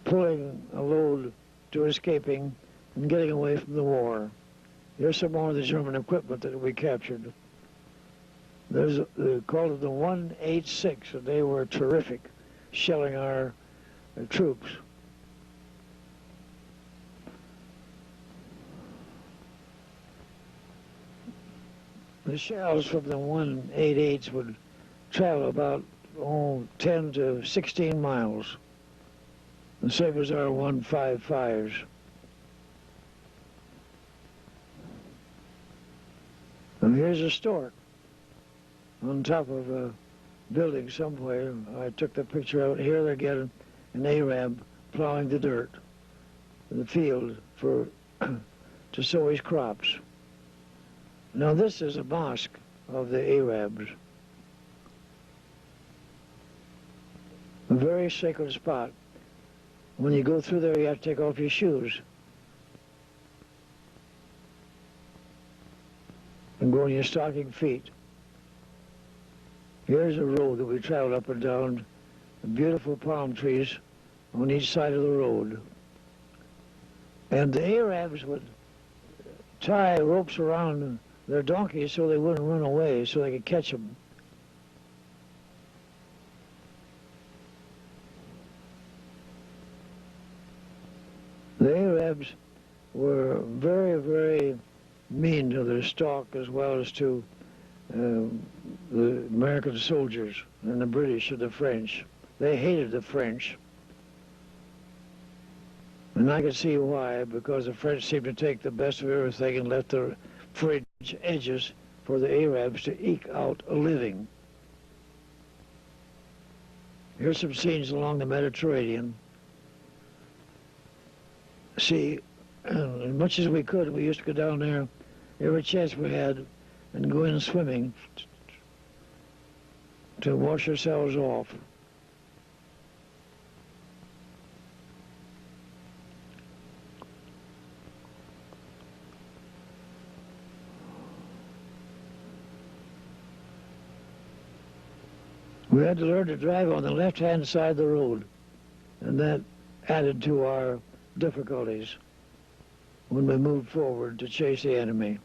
pulling a load to escaping and getting away from the war. Here's some more of the German equipment that we captured. They called it the 186, and they were terrific. shelling our troops. The shells from the 188s would travel about 10 to 16 miles, the same as our 155s. And here's a stork on top of a building somewhere. I took the picture out. Here they're getting an Arab plowing the dirt in the field for to sow his crops. Now this is a mosque of the Arabs. A very sacred spot. When you go through there, you have to take off your shoes and go in your stocking feet. Here's a road that we traveled up and down, beautiful palm trees on each side of the road. And the Arabs would tie ropes around their donkeys so they wouldn't run away, so they could catch them. The Arabs were very, very mean to their stock as well as to the American soldiers and the British and the French. They hated the French. And I could see why, because the French seemed to take the best of everything and left the fringe edges for the Arabs to eke out a living. Here's some scenes along the Mediterranean. See, as much as we could, we used to go down there every chance we had and go in swimming to wash ourselves off. We had to learn to drive on the left-hand side of the road, and that added to our difficulties when we moved forward to chase the enemy.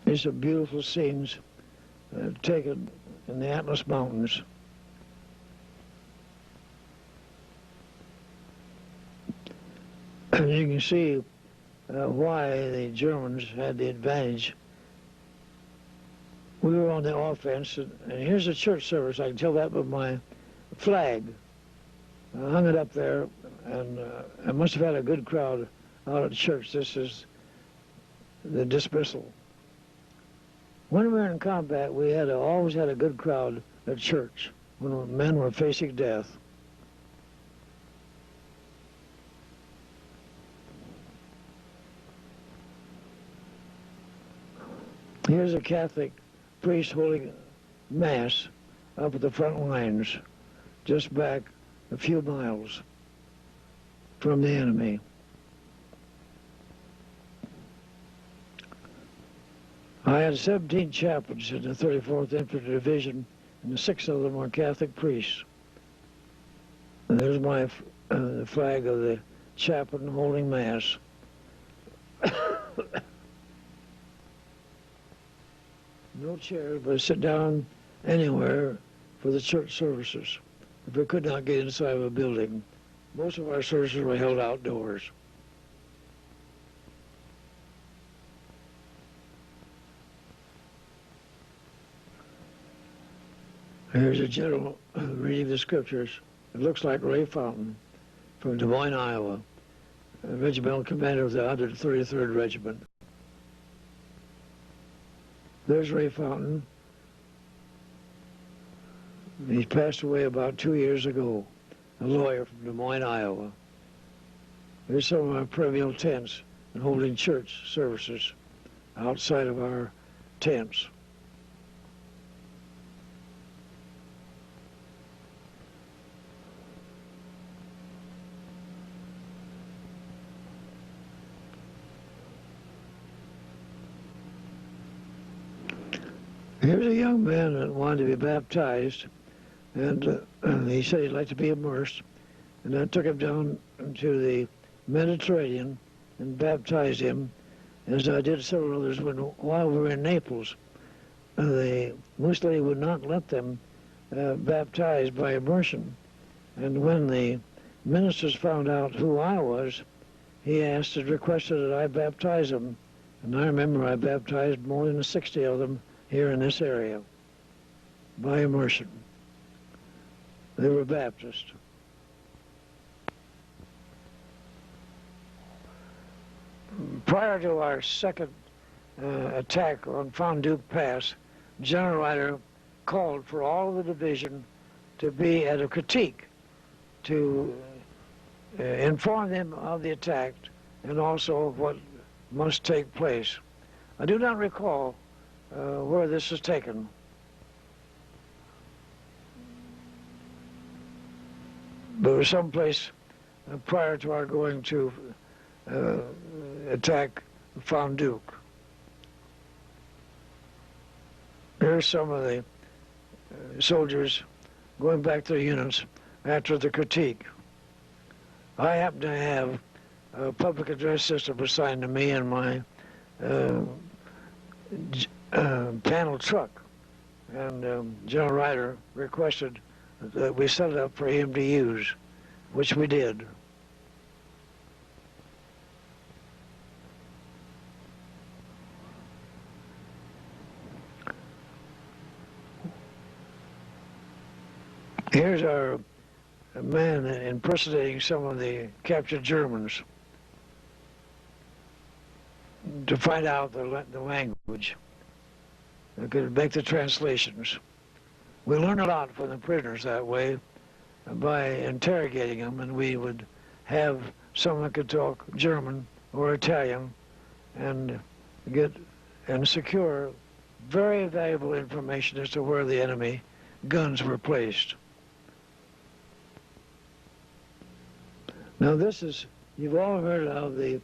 These are beautiful scenes taken in the Atlas Mountains. And you can see why the Germans had the advantage. We were on the offense, and here's a church service. I can tell that with my flag. I hung it up there, and I must have had a good crowd out at church. This is the dismissal. When we were in combat, we always had a good crowd at church when men were facing death. Here's a Catholic priest holding Mass up at the front lines, just back a few miles from the enemy. I had 17 chaplains in the 34th Infantry Division, and 6 of them were Catholic priests. And there's my the flag of the chaplain holding Mass. No chairs, but sit down anywhere for the church services if we could not get inside of a building. Most of our services were held outdoors. Here's a general reading the scriptures. It looks like Ray Fountain from Des Moines, Iowa, a regimental commander of the 133rd Regiment. There's Ray Fountain. He passed away about 2 years ago, a lawyer from Des Moines, Iowa. Here's some of our perennial tents and holding church services outside of our tents. Here's a young man that wanted to be baptized, and he said he'd like to be immersed, and I took him down to the Mediterranean and baptized him, as I did several others while we were in Naples. Mussolini would not let them baptize by immersion. And when the ministers found out who I was, he requested that I baptize them. And I remember I baptized more than 60 of them here in this area by immersion. They were Baptist. Prior to our second attack on Fondue Pass, General Ryder called for all of the division to be at a critique to inform them of the attack and also of what must take place. I do not recall where this was taken. But it was someplace prior to our going to attack Fondue. Here's some of the soldiers going back to their units after the critique. I happen to have a public address system assigned to me in my panel truck, and General Ryder requested that we set it up for him to use, which we did. Here's our man impersonating some of the captured Germans to find out the language. We could make the translations. We learned a lot from the prisoners that way by interrogating them, and we would have someone that could talk German or Italian and get and secure very valuable information as to where the enemy guns were placed. Now this is, you've all heard of the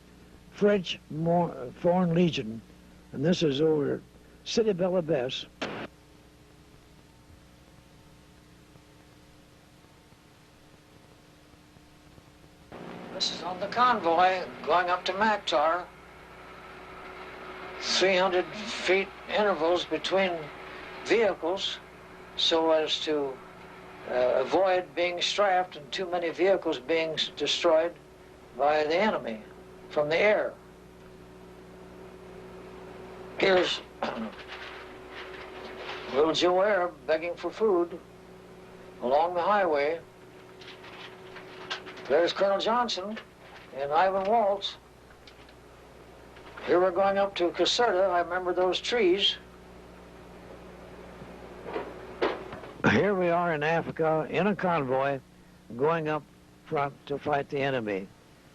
French Foreign Legion, and this is over at Cité Bellabès. This is on the convoy going up to Maktar. 300 feet intervals between vehicles so as to avoid being strafed and too many vehicles being destroyed by the enemy from the air. Here's little Joe Arab begging for food along the highway. There's Colonel Johnson and Ivan Waltz. Here we're going up to Caserta. I remember those trees. Here we are in Africa in a convoy going up front to fight the enemy.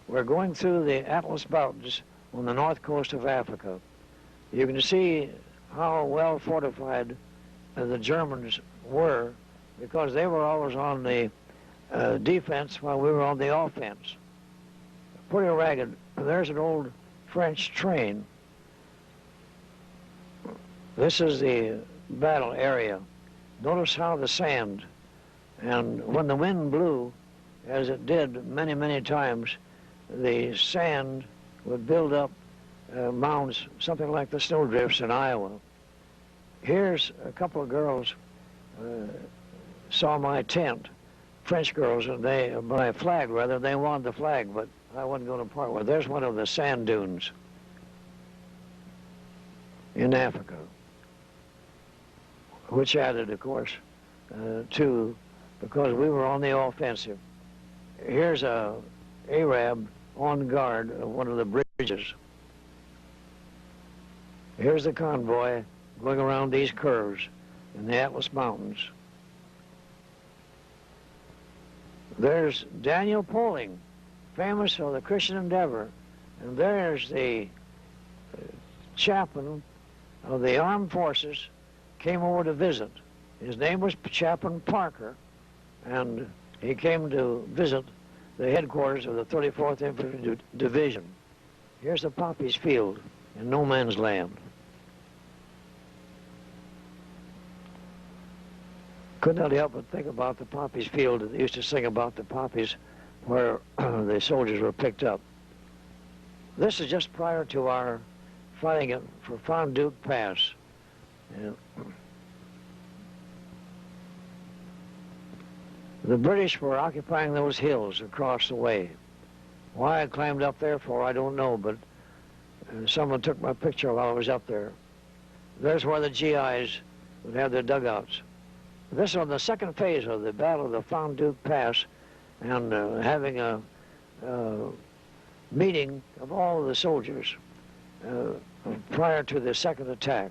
We're going through the Atlas Mountains on the north coast of Africa. You can see how well fortified the Germans were because they were always on the defense while we were on the offense. Pretty ragged. There's an old French train. This is the battle area. Notice how the sand, and when the wind blew, as it did many, many times, the sand would build up mounds, something like the snowdrifts in Iowa. Here's a couple of girls saw my tent, French girls, and my flag rather, they wanted the flag, but I wasn't going to part with it. There's one of the sand dunes in Africa, which added, of course, to, because we were on the offensive. Here's a Arab on guard of one of the bridges. Here's the convoy going around these curves in the Atlas Mountains. There's Daniel Poling, famous for the Christian Endeavor, and there's the chaplain of the armed forces came over to visit. His name was Chaplain Parker, and he came to visit the headquarters of the 34th Infantry Division. Here's the poppies field in no man's land. Could not help but think about the poppies field that they used to sing about, the poppies where the soldiers were picked up. This is just prior to our fighting it for Fondue Pass. And the British were occupying those hills across the way. Why I climbed up there for, I don't know, but someone took my picture while I was up there. There's where the GIs would have their dugouts. This was the second phase of the Battle of the Fondue Pass, and having a meeting of all the soldiers prior to the second attack.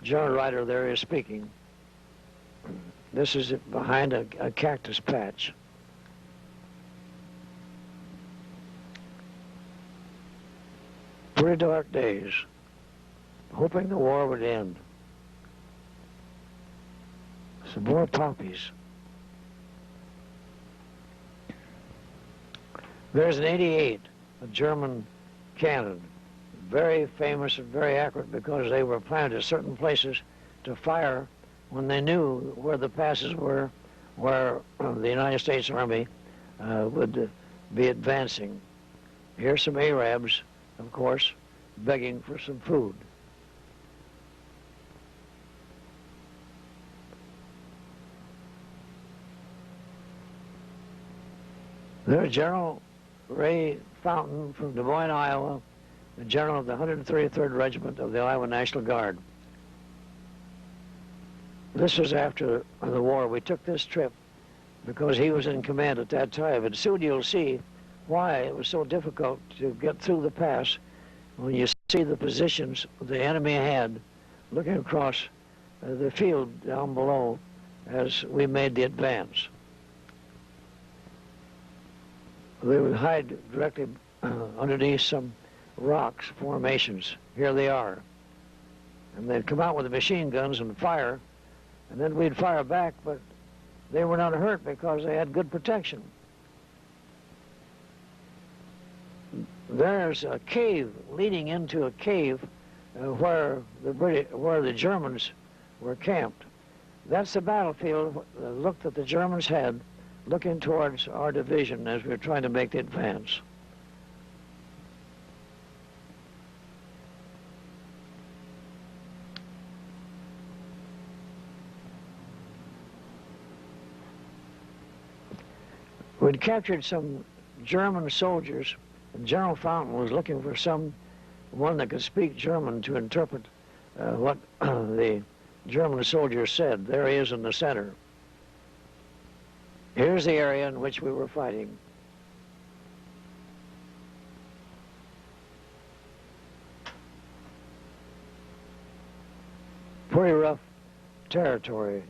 General Ryder there is speaking. This is behind a cactus patch. Pretty dark days, hoping the war would end. Some more poppies. There's an 88, a German cannon, very famous and very accurate because they were planted at certain places to fire when they knew where the passes were, where the United States Army would be advancing. Here's some Arabs, of course, begging for some food. There's General Ray Fountain from Des Moines, Iowa, the general of the 133rd Regiment of the Iowa National Guard. This was after the war. We took this trip because he was in command at that time. And soon you'll see why it was so difficult to get through the pass when you see the positions the enemy had looking across the field down below as we made the advance. They would hide directly underneath some rocks, formations. Here they are. And they'd come out with the machine guns and fire, and then we'd fire back, but they were not hurt because they had good protection. There's a cave leading into a cave where the Germans were camped. That's the battlefield, the look that the Germans had looking towards our division as we were trying to make the advance. We'd captured some German soldiers, and General Fountain was looking for someone that could speak German to interpret what the German soldiers said. There he is in the center. Here's the area in which we were fighting. Pretty rough territory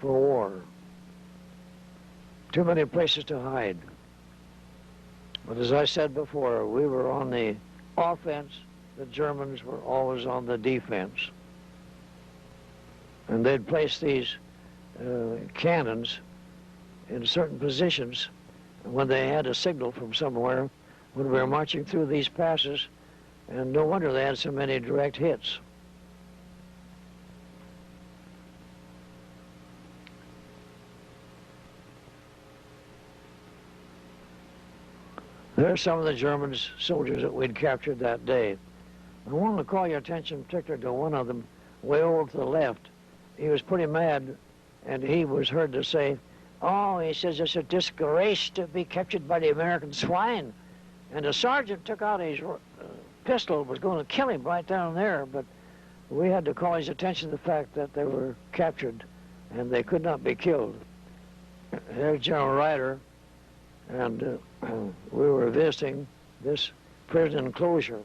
for war. Too many places to hide. But as I said before, we were on the offense. The Germans were always on the defense. And they'd place these cannons in certain positions when they had a signal from somewhere when we were marching through these passes, and no wonder they had so many direct hits. There's some of the German soldiers that we'd captured that day. I wanted to call your attention in particular to one of them way over to the left. He was pretty mad, and he was heard to say, "Oh," he says, "it's a disgrace to be captured by the American swine." And the sergeant took out his pistol, was going to kill him right down there, but we had to call his attention to the fact that they were captured and they could not be killed. There's General Ryder, and we were visiting this prison enclosure.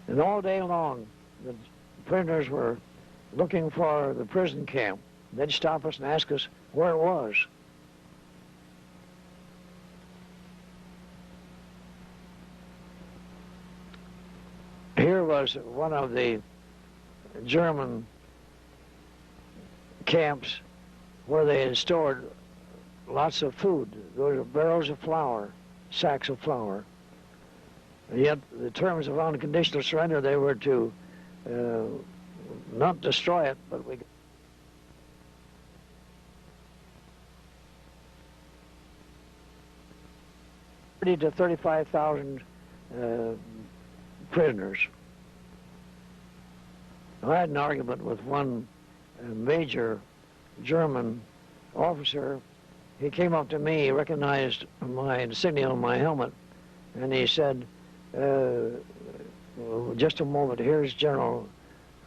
And all day long, the prisoners were looking for the prison camp. They'd stop us and ask us where it was. Here was one of the German camps where they had stored lots of food. Those are barrels of flour, sacks of flour. And yet, the terms of unconditional surrender, they were to not destroy it, but we 30 to 35,000 prisoners. I had an argument with one major German officer. He came up to me, he recognized my insignia on my helmet, and he said, well, just a moment, here's General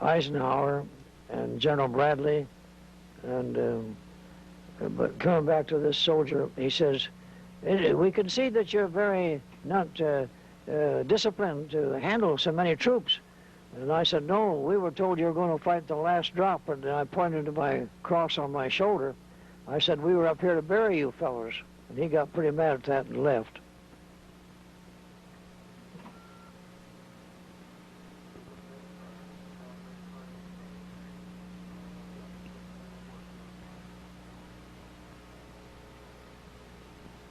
Eisenhower and General Bradley, and but coming back to this soldier, he says, we can see that you're very not disciplined to handle so many troops. And I said, no, we were told you were going to fight the last drop. And I pointed to my cross on my shoulder. I said, we were up here to bury you fellows. And he got pretty mad at that and left.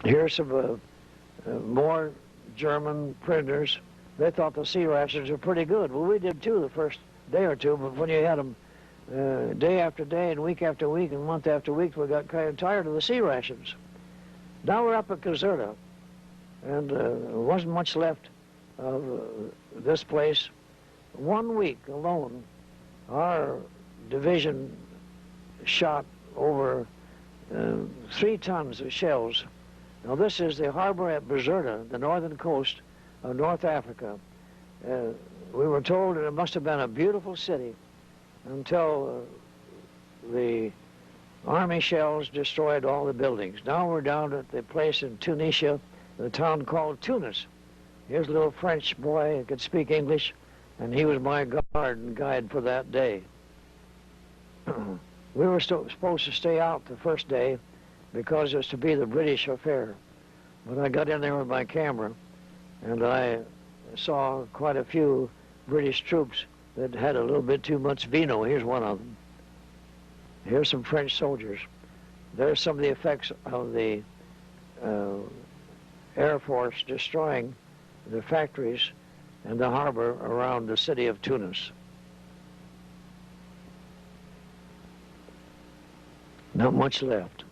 Here's some more German prisoners. They thought the sea rations were pretty good. Well, we did too the first day or two, but when you had them day after day and week after week and month after week, we got kind of tired of the sea rations. Now we're up at Caserta, and there wasn't much left of this place. 1 week alone, our division shot over 3 tons of shells. Now this is the harbor at Caserta, the northern coast of North Africa. We were told that it must have been a beautiful city until the army shells destroyed all the buildings. Now we're down at the place in Tunisia, the town called Tunis. Here's a little French boy who could speak English, and he was my guard and guide for that day. We were supposed to stay out the first day because it was to be the British affair. But I got in there with my camera, and I saw quite a few British troops that had a little bit too much vino. Here's one of them. Here's some French soldiers. There's some of the effects of the Air Force destroying the factories and the harbor around the city of Tunis. Not much left,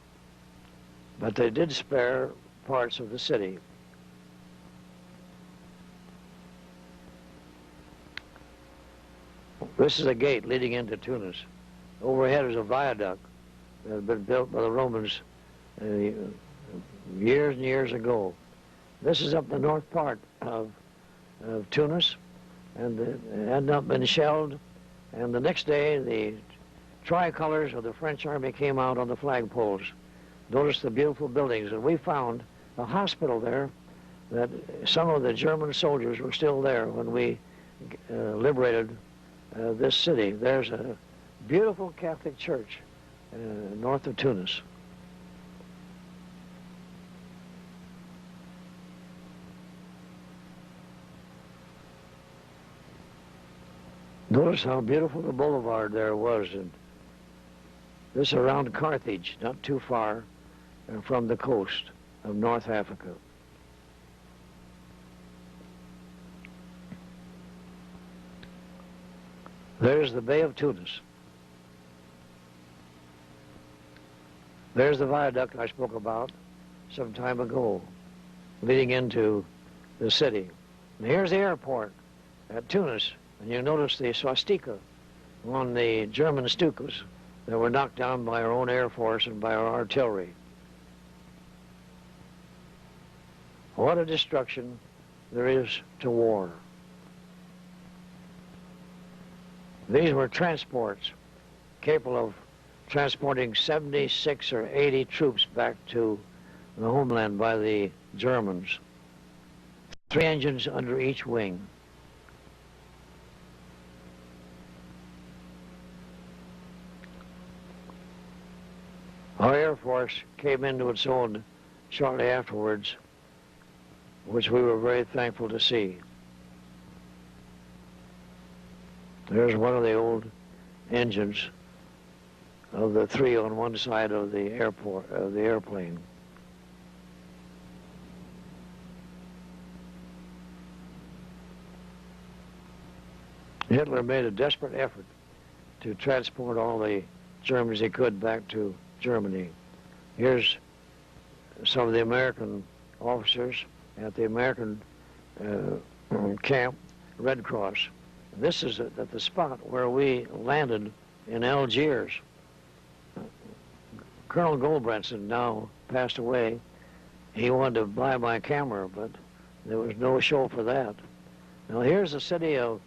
but they did spare parts of the city. This is a gate leading into Tunis. Overhead is a viaduct that had been built by the Romans years and years ago. This is up the north part of Tunis, and it had not been shelled. And the next day, the tricolors of the French army came out on the flagpoles. Notice the beautiful buildings, and we found a hospital there that some of the German soldiers were still there when we liberated this city. There's a beautiful Catholic church north of Tunis. Notice how beautiful the boulevard there was. And this is around Carthage, not too far from the coast of North Africa. There's the Bay of Tunis. There's the viaduct I spoke about some time ago, leading into the city. And here's the airport at Tunis. And you notice the swastika on the German Stukas that were knocked down by our own Air Force and by our artillery. What a destruction there is to war. These were transports capable of transporting 76 or 80 troops back to the homeland by the Germans. 3 engines under each wing. Our Air Force came into its own shortly afterwards, which we were very thankful to see. There's one of the old engines of the 3 on one side of the airplane. Hitler made a desperate effort to transport all the Germans he could back to Germany. Here's some of the American officers at the American camp, Red Cross. This is at the spot where we landed in Algiers. Colonel Goldbranson now passed away. He wanted to buy my camera, but there was no show for that. Now here's the city of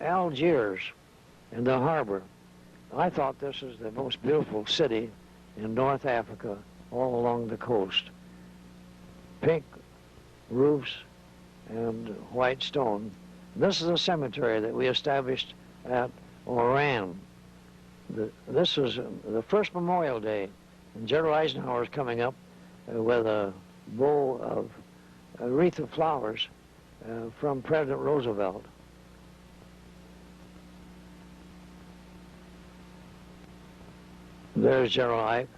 Algiers in the harbor. I thought this was the most beautiful city in North Africa, all along the coast. Pink roofs and white stone. This is a cemetery that we established at Oran. This was the first Memorial Day, and General Eisenhower is coming up with a bow of a wreath of flowers from President Roosevelt. There's General Ike.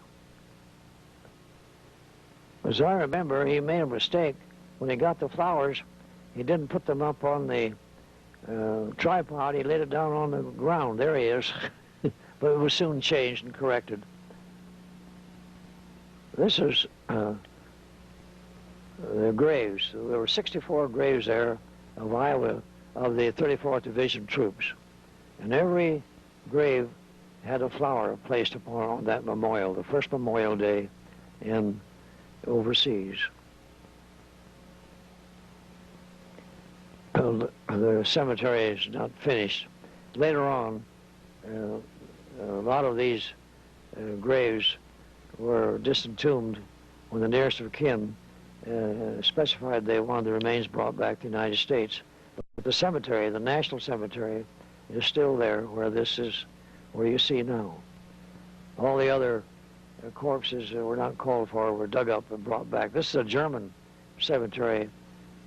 As I remember, he made a mistake. When he got the flowers, he didn't put them up on the tripod. He laid it down on the ground. There he is. But it was soon changed and corrected. This is the graves. There were 64 graves there of Iowa, of the 34th Division troops. And every grave had a flower placed upon that memorial, the first Memorial Day in overseas. The cemetery is not finished. Later on, a lot of these graves were disentombed when the nearest of kin specified they wanted the remains brought back to the United States. But the cemetery, the National Cemetery, is still there where this is, where you see now. All the other corpses that were not called for were dug up and brought back. This is a German cemetery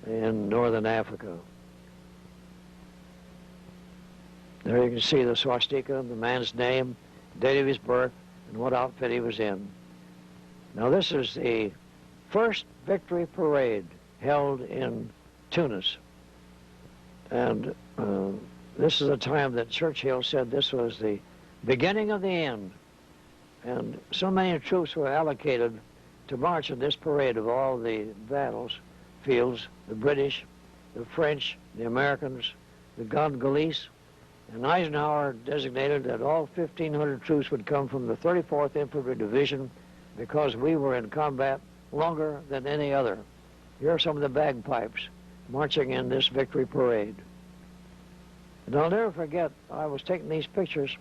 in northern Africa. There you can see the swastika, the man's name, date of his birth, and what outfit he was in. Now this is the first victory parade held in Tunis. And this is a time that Churchill said this was the beginning of the end. And so many troops were allocated to march in this parade of all the battles fields, the British, the French, the Americans, the Congolese. And Eisenhower designated that all 1,500 troops would come from the 34th Infantry Division because we were in combat longer than any other. Here are some of the bagpipes marching in this victory parade. And I'll never forget, I was taking these pictures,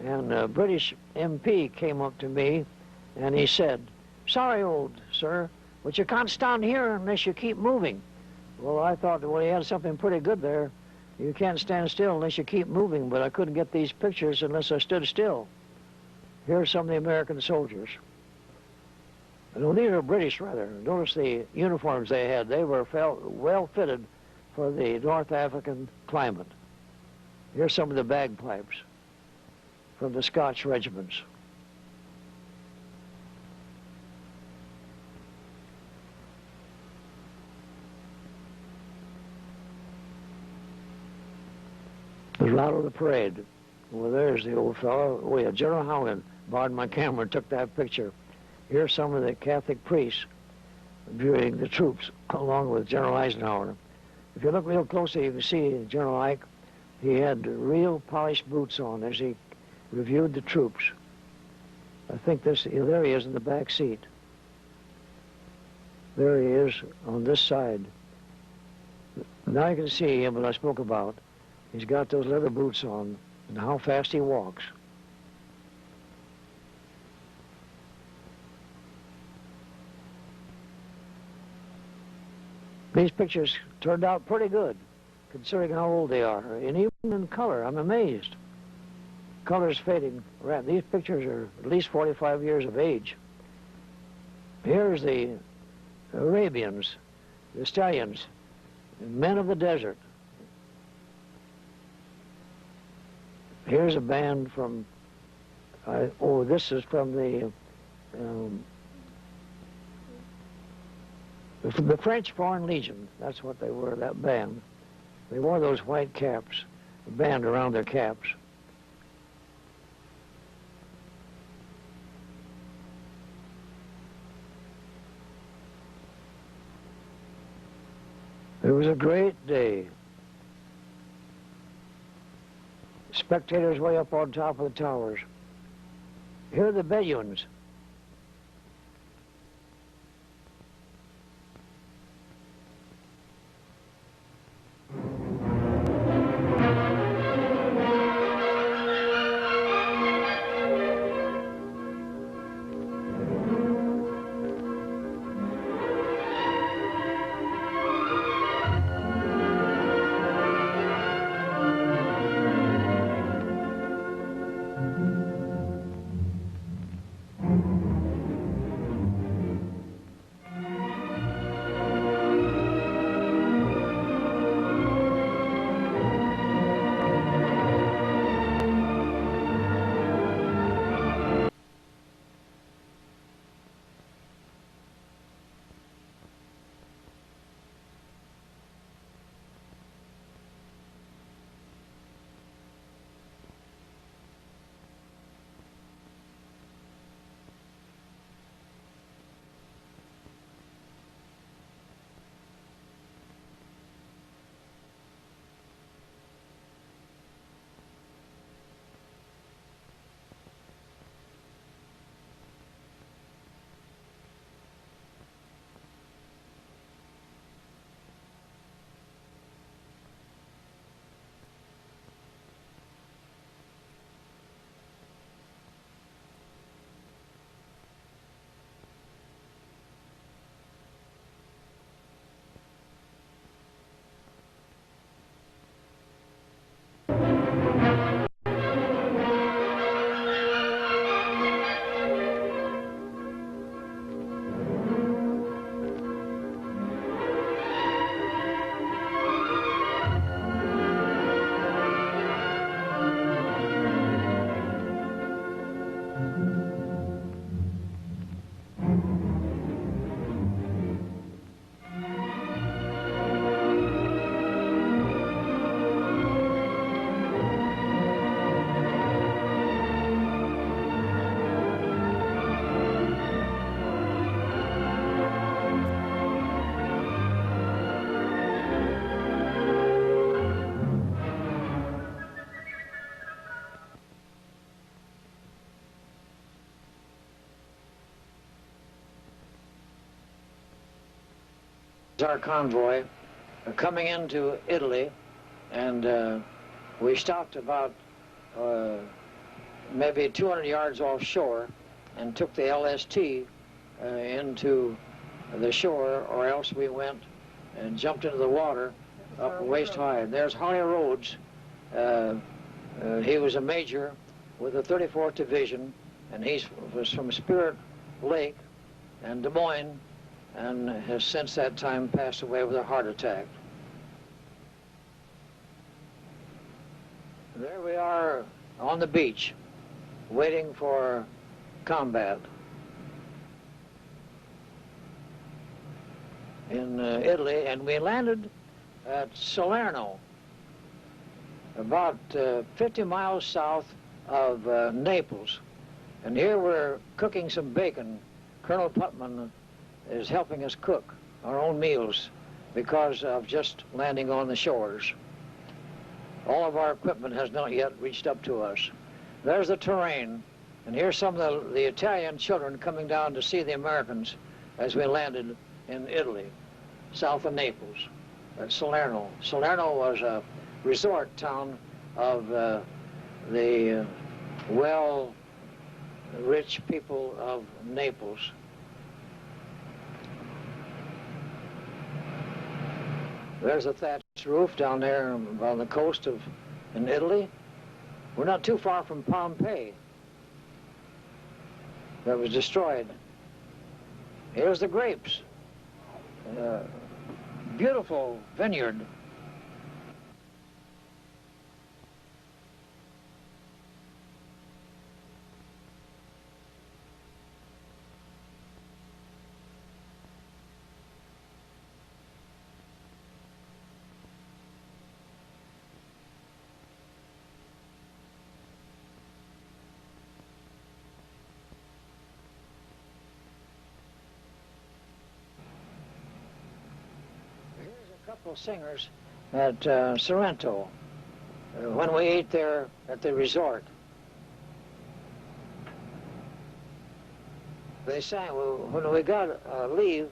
and a British MP came up to me, and he said, "Sorry, old sir, but you can't stand here unless you keep moving." Well, I thought, well, he had something pretty good there. You can't stand still unless you keep moving, but I couldn't get these pictures unless I stood still. Here are some of the American soldiers. No, these are British, rather. Notice the uniforms they had. They were well fitted for the North African climate. Here's some of the bagpipes from the Scotch regiments. The route of the parade. Well, there's the old fellow. Oh, yeah, General Howland borrowed my camera and took that picture. Here's some of the Catholic priests viewing the troops along with General Eisenhower. If you look real closely, you can see General Ike. He had real polished boots on as he reviewed the troops. I think there he is in the back seat. There he is on this side. Now you can see him, what I spoke about. He's got those leather boots on, and how fast he walks. These pictures turned out pretty good, considering how old they are, and even in color, I'm amazed. Color's fading. These pictures are at least 45 years of age. Here's the Arabians, the stallions, men of the desert. Here's a band from, this is from the French Foreign Legion. That's what they were, that band. They wore those white caps, a band around their caps. It was a great day. Spectators way up on top of the towers. Here are the Beduins. Our convoy coming into Italy, and we stopped about maybe 200 yards offshore and took the LST into the shore, or else we went and jumped into the water up waist high. And there's Harley Rhodes. He was a major with the 34th Division, and he was from Spirit Lake and Des Moines, and has since that time passed away with a heart attack. There we are on the beach, waiting for combat in Italy, and we landed at Salerno, about 50 miles south of Naples. And here we're cooking some bacon. Colonel Putman is helping us cook our own meals because of just landing on the shores. All of our equipment has not yet reached up to us. There's the terrain, and here's some of the Italian children coming down to see the Americans as we landed in Italy, south of Naples, at Salerno. Salerno was a resort town of the rich people of Naples. There's a thatched roof down there on the coast in Italy. We're not too far from Pompeii that was destroyed. Here's the grapes. Beautiful vineyard. Couple of singers at Sorrento. when we ate there at the resort. They sang, when we got leave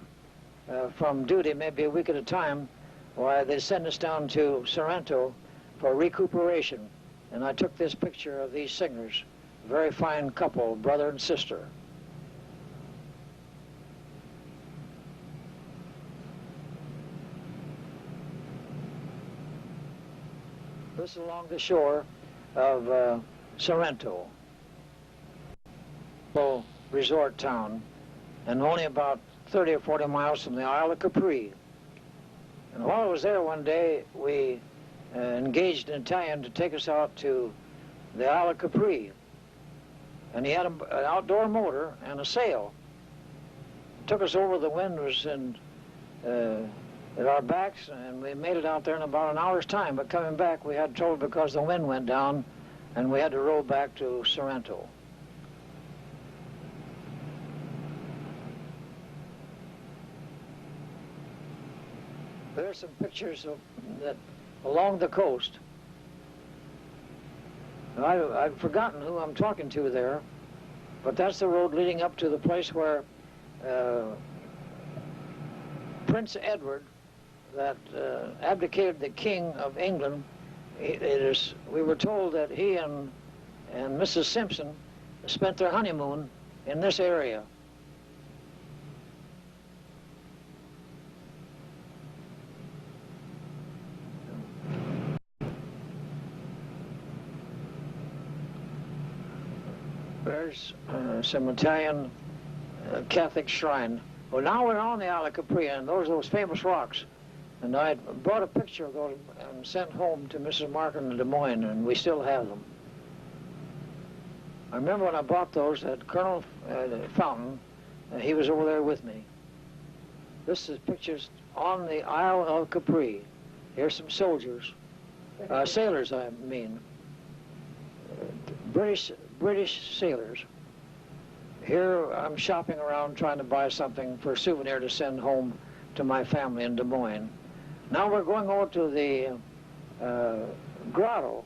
from duty, maybe a week at a time, why, they'd send us down to Sorrento for recuperation. And I took this picture of these singers, a very fine couple, brother and sister. This is along the shore of Sorrento, a resort town, and only about 30 or 40 miles from the Isle of Capri. And while I was there one day, we engaged an Italian to take us out to the Isle of Capri. And he had an outdoor motor and a sail. Took us over, the wind was at our backs, and we made it out there in about an hour's time. But coming back, we had trouble because the wind went down, and we had to row back to Sorrento. There's some pictures of that along the coast. I've forgotten who I'm talking to there, but that's the road leading up to the place where Prince Edward, that abdicated the King of England, we were told that he and Mrs. Simpson spent their honeymoon in this area. There's some Italian Catholic shrine. Well, now we're on the Isle of Capri, and those famous rocks. And I brought a picture of those and sent home to Mrs. Marken in Des Moines, and we still have them. I remember when I bought those that Colonel Fountain, he was over there with me. This is pictures on the Isle of Capri. Here's some soldiers, sailors I mean, British sailors. Here I'm shopping around trying to buy something for a souvenir to send home to my family in Des Moines. Now we're going over to the grotto,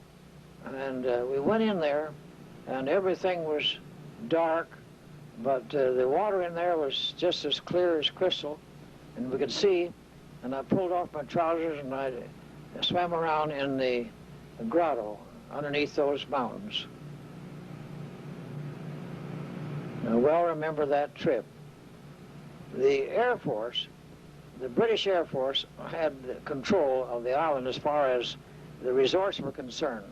and we went in there, and everything was dark, but the water in there was just as clear as crystal, and we could see. And I pulled off my trousers, and I swam around in the grotto underneath those mountains. I well remember that trip. The Air Force, the British Air Force, had control of the island as far as the resorts were concerned.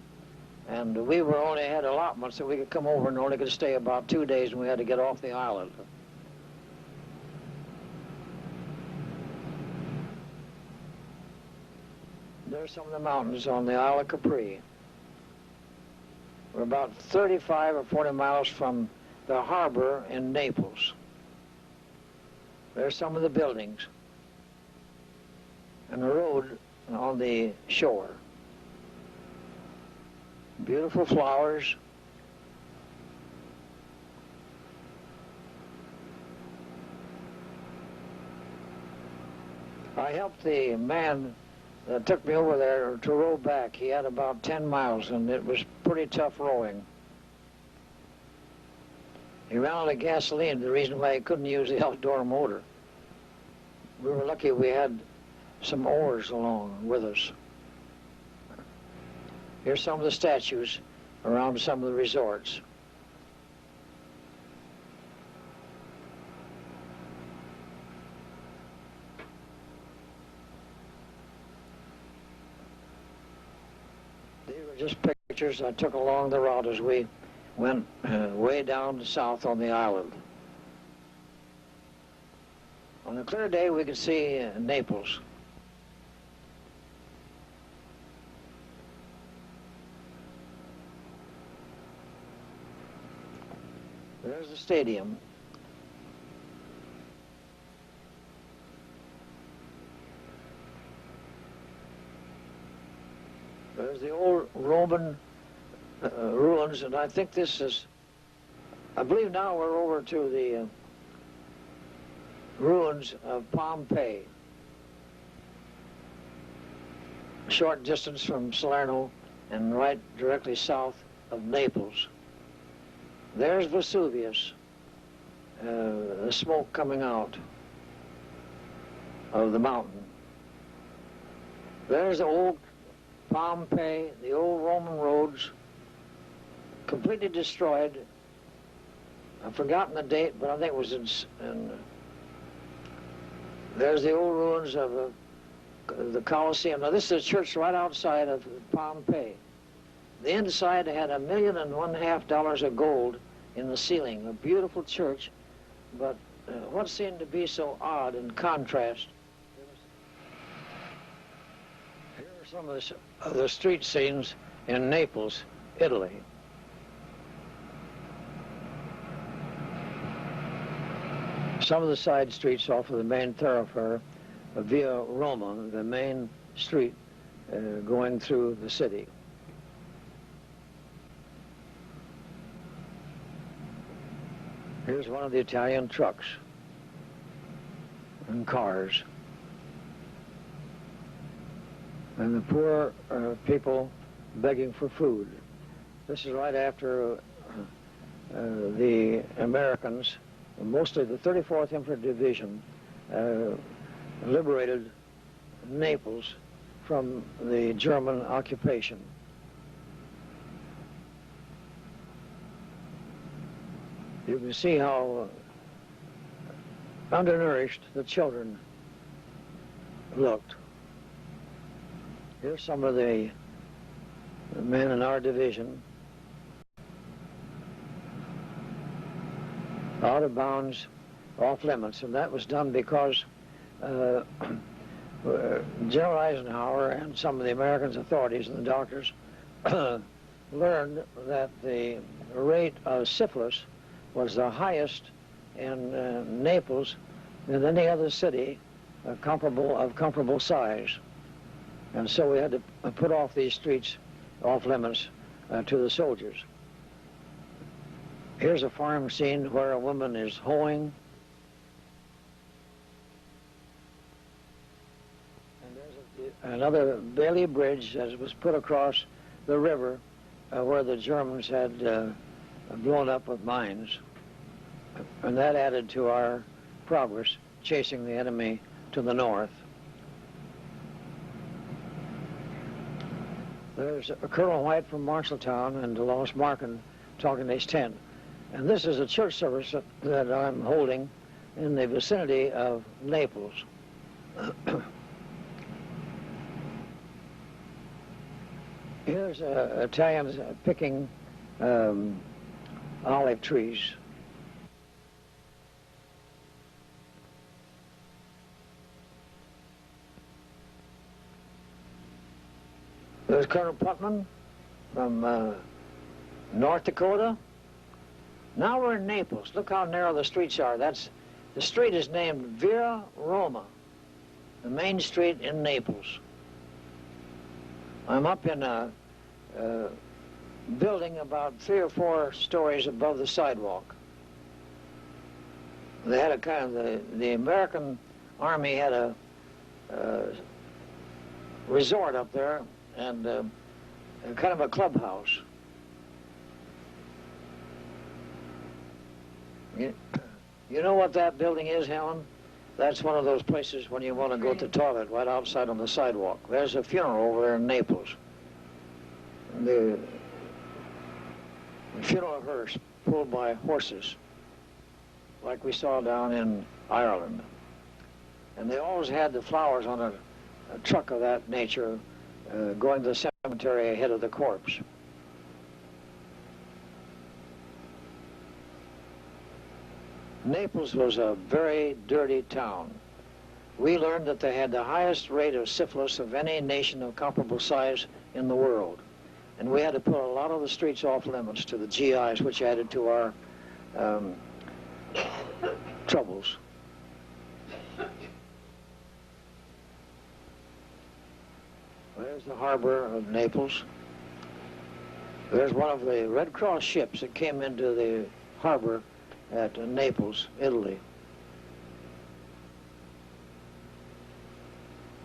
And we were only had allotments that we could come over and only could stay about 2 days, and we had to get off the island. There's some of the mountains on the Isle of Capri. We're about 35 or 40 miles from the harbor in Naples. There's some of the buildings and the road on the shore. Beautiful flowers. I helped the man that took me over there to row back. He had about 10 miles, and it was pretty tough rowing. He ran out of gasoline, the reason why he couldn't use the outdoor motor. We were lucky we had some oars along with us. Here's some of the statues around some of the resorts. These were just pictures I took along the route as we went way down south on the island. On a clear day, we could see Naples. There's the stadium. There's the old Roman ruins, and I think this is, I believe now we're over to the ruins of Pompeii. A short distance from Salerno and right directly south of Naples. There's Vesuvius, the smoke coming out of the mountain. There's the old Pompeii, the old Roman roads, completely destroyed. I've forgotten the date, but I think it was in there's the old ruins of the Colosseum. Now, this is a church right outside of Pompeii. The inside had $1.5 million of gold in the ceiling. A beautiful church, but what seemed to be so odd in contrast. Here are some of the street scenes in Naples, Italy. Some of the side streets off of the main thoroughfare, Via Roma, the main street going through the city. Here's one of the Italian trucks and cars. And the poor people begging for food. This is right after the Americans, mostly the 34th Infantry Division, liberated Naples from the German occupation. You can see how undernourished the children looked. Here's some of the men in our division. Out of bounds, off limits, and that was done because General Eisenhower and some of the American authorities and the doctors learned that the rate of syphilis was the highest in Naples than any other city of comparable size. And so we had to put off these streets off limits to the soldiers. Here's a farm scene where a woman is hoeing. And there's another Bailey Bridge that was put across the river where the Germans had blown up with mines. And that added to our progress, chasing the enemy to the north. There's Colonel White from Marshalltown and DeLoss Marken talking to his tent. And this is a church service that I'm holding in the vicinity of Naples. Here's Italians picking olive trees. There's Colonel Putman from North Dakota. Now we're in Naples. Look how narrow the streets are. The street is named Via Roma, the main street in Naples. I'm up in a building about 3 or 4 stories above the sidewalk. They had a kind of, the American Army had a resort up there, and kind of a clubhouse. You know what that building is, Helen? That's one of those places when you want to go to the toilet, right outside on the sidewalk. There's a funeral over there in Naples. The funeral hearse pulled by horses, like we saw down in Ireland. And they always had the flowers on a truck of that nature going to the cemetery ahead of the corpse. Naples was a very dirty town. We learned that they had the highest rate of syphilis of any nation of comparable size in the world. And we had to put a lot of the streets off limits to the GIs, which added to our troubles. There's the harbor of Naples. There's one of the Red Cross ships that came into the harbor at Naples, Italy.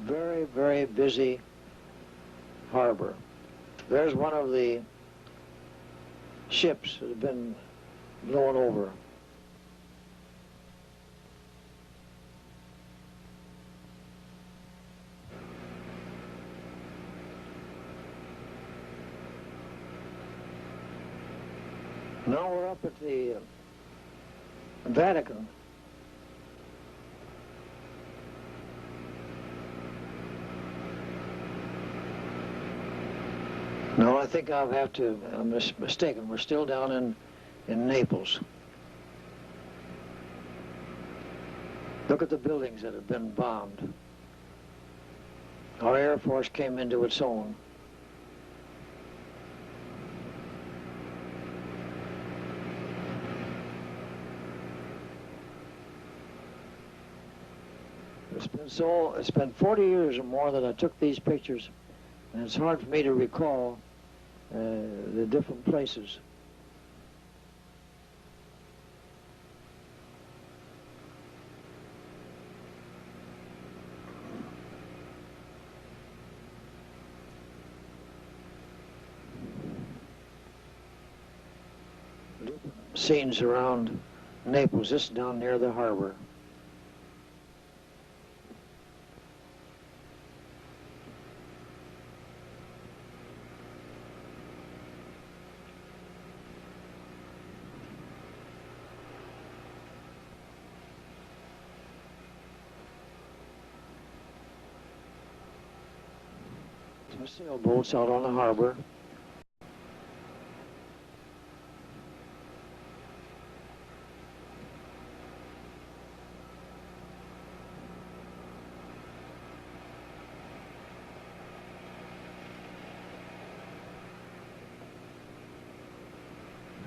Very, very busy harbor. There's one of the ships that have been blown over. Now we're up at the Vatican. No, I think I'll have to, I'm mistaken. We're still down in Naples. Look at the buildings that have been bombed. Our Air Force came into its own. It's been 40 years or more that I took these pictures, and it's hard for me to recall the different places. Different scenes around Naples, this is down near the harbor. Sailboats out on the harbor.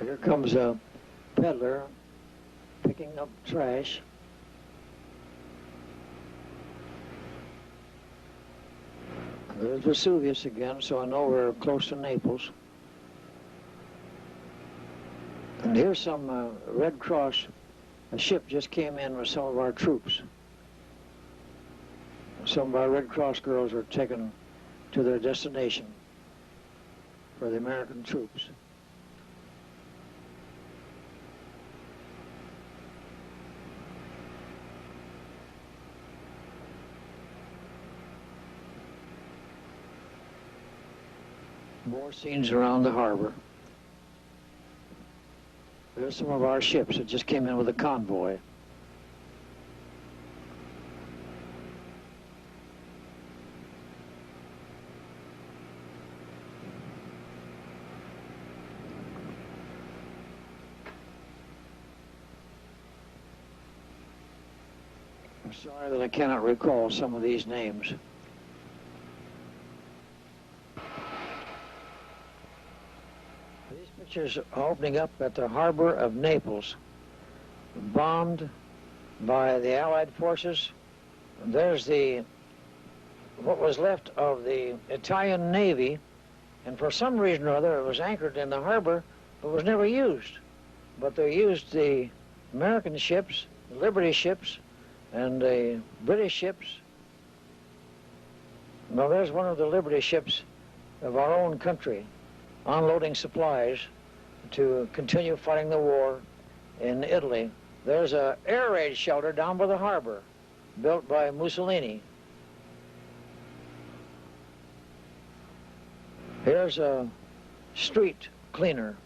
Here comes a peddler picking up trash. There's Vesuvius again, so I know we're close to Naples. And here's some Red Cross. A ship just came in with some of our troops. Some of our Red Cross girls are taken to their destination for the American troops. More scenes around the harbor. There's some of our ships that just came in with a convoy. I'm sorry that I cannot recall some of these names. Pictures opening up at the harbor of Naples, bombed by the Allied forces. There's what was left of the Italian Navy, and for some reason or other it was anchored in the harbor, but was never used. But they used the American ships, the Liberty ships, and the British ships. Now there's one of the Liberty ships of our own country, unloading supplies to continue fighting the war in Italy. There's an air raid shelter down by the harbor, built by Mussolini. Here's a street cleaner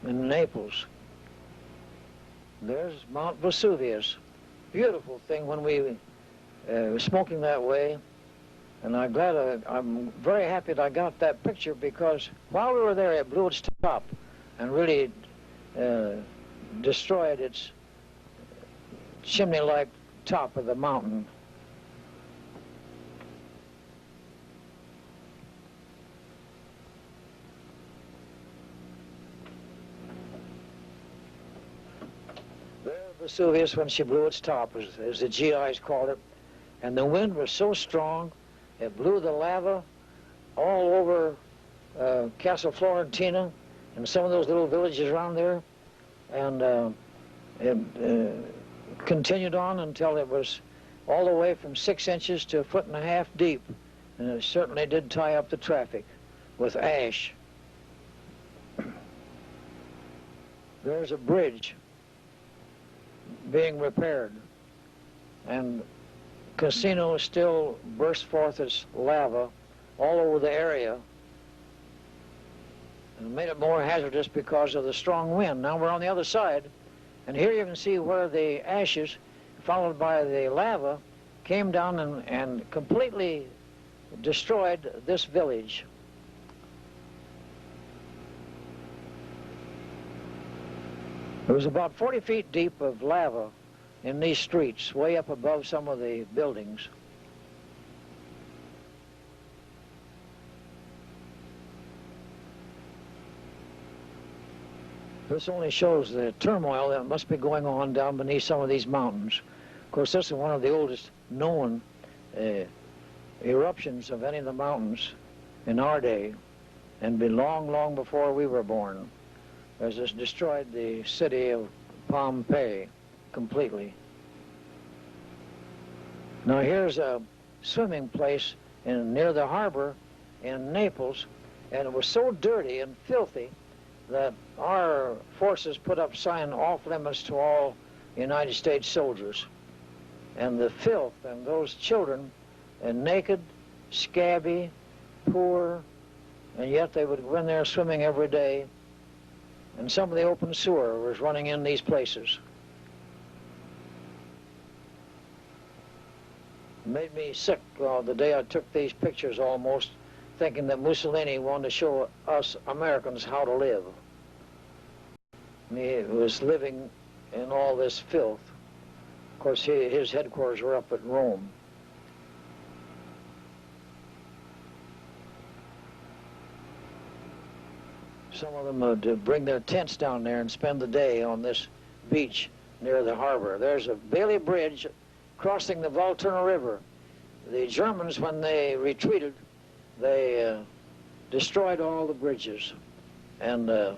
in Naples. There's Mount Vesuvius. Beautiful thing when we were smoking that way. And I'm very happy that I got that picture, because while we were there, it blew its top and really destroyed its chimney-like top of the mountain. There, Vesuvius, when she blew its top, as the GIs called it, and the wind was so strong, it blew the lava all over Castle Florentina and some of those little villages around there, and it continued on until it was all the way from 6 inches to 1.5 feet deep, and it certainly did tie up the traffic. with ash. There's a bridge being repaired, and Casino still bursts forth its lava all over the area, and made it more hazardous because of the strong wind. Now we're on the other side, and here you can see where the ashes, followed by the lava, came down and completely destroyed this village. It was about 40 feet deep of lava in these streets, way up above some of the buildings. This only shows the turmoil that must be going on down beneath some of these mountains. Of course, this is one of the oldest known eruptions of any of the mountains in our day, and been long, long before we were born, as this destroyed the city of Pompeii completely. Now here's a swimming place near the harbor in Naples, and it was so dirty and filthy that our forces put up sign off limits to all United States soldiers. And the filth, and those children, naked, scabby, poor, and yet they would go in there swimming every day, and some of the open sewer was running in these places. It made me sick the day I took these pictures, almost thinking that Mussolini wanted to show us Americans how to live. He was living in all this filth. Of course, his headquarters were up at Rome. Some of them would bring their tents down there and spend the day on this beach near the harbor. There's a Bailey Bridge crossing the Volturno River. The Germans, when they retreated, they destroyed all the bridges. And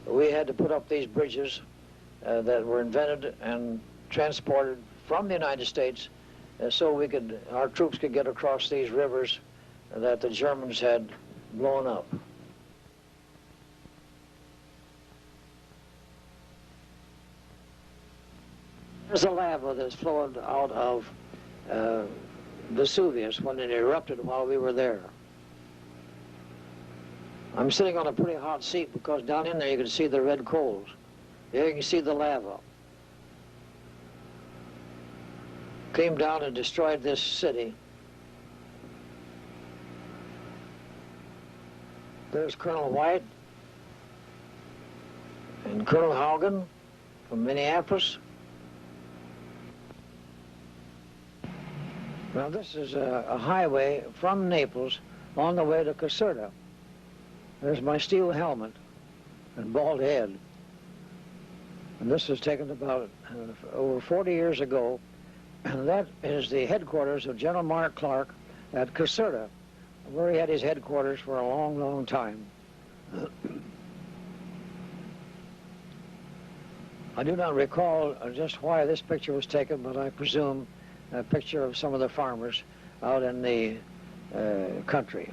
we had to put up these bridges that were invented and transported from the United States so our troops could get across these rivers that the Germans had blown up. There's a lava that's flowed out of Vesuvius when it erupted while we were there. I'm sitting on a pretty hot seat because down in there you can see the red coals. There you can see the lava. Came down and destroyed this city. There's Colonel White and Colonel Haugen from Minneapolis. Now this is a highway from Naples on the way to Caserta. There's my steel helmet and bald head. And this was taken about over 40 years ago. And that is the headquarters of General Mark Clark at Caserta, where he had his headquarters for a long, long time. I do not recall just why this picture was taken, but I presume a picture of some of the farmers out in the country.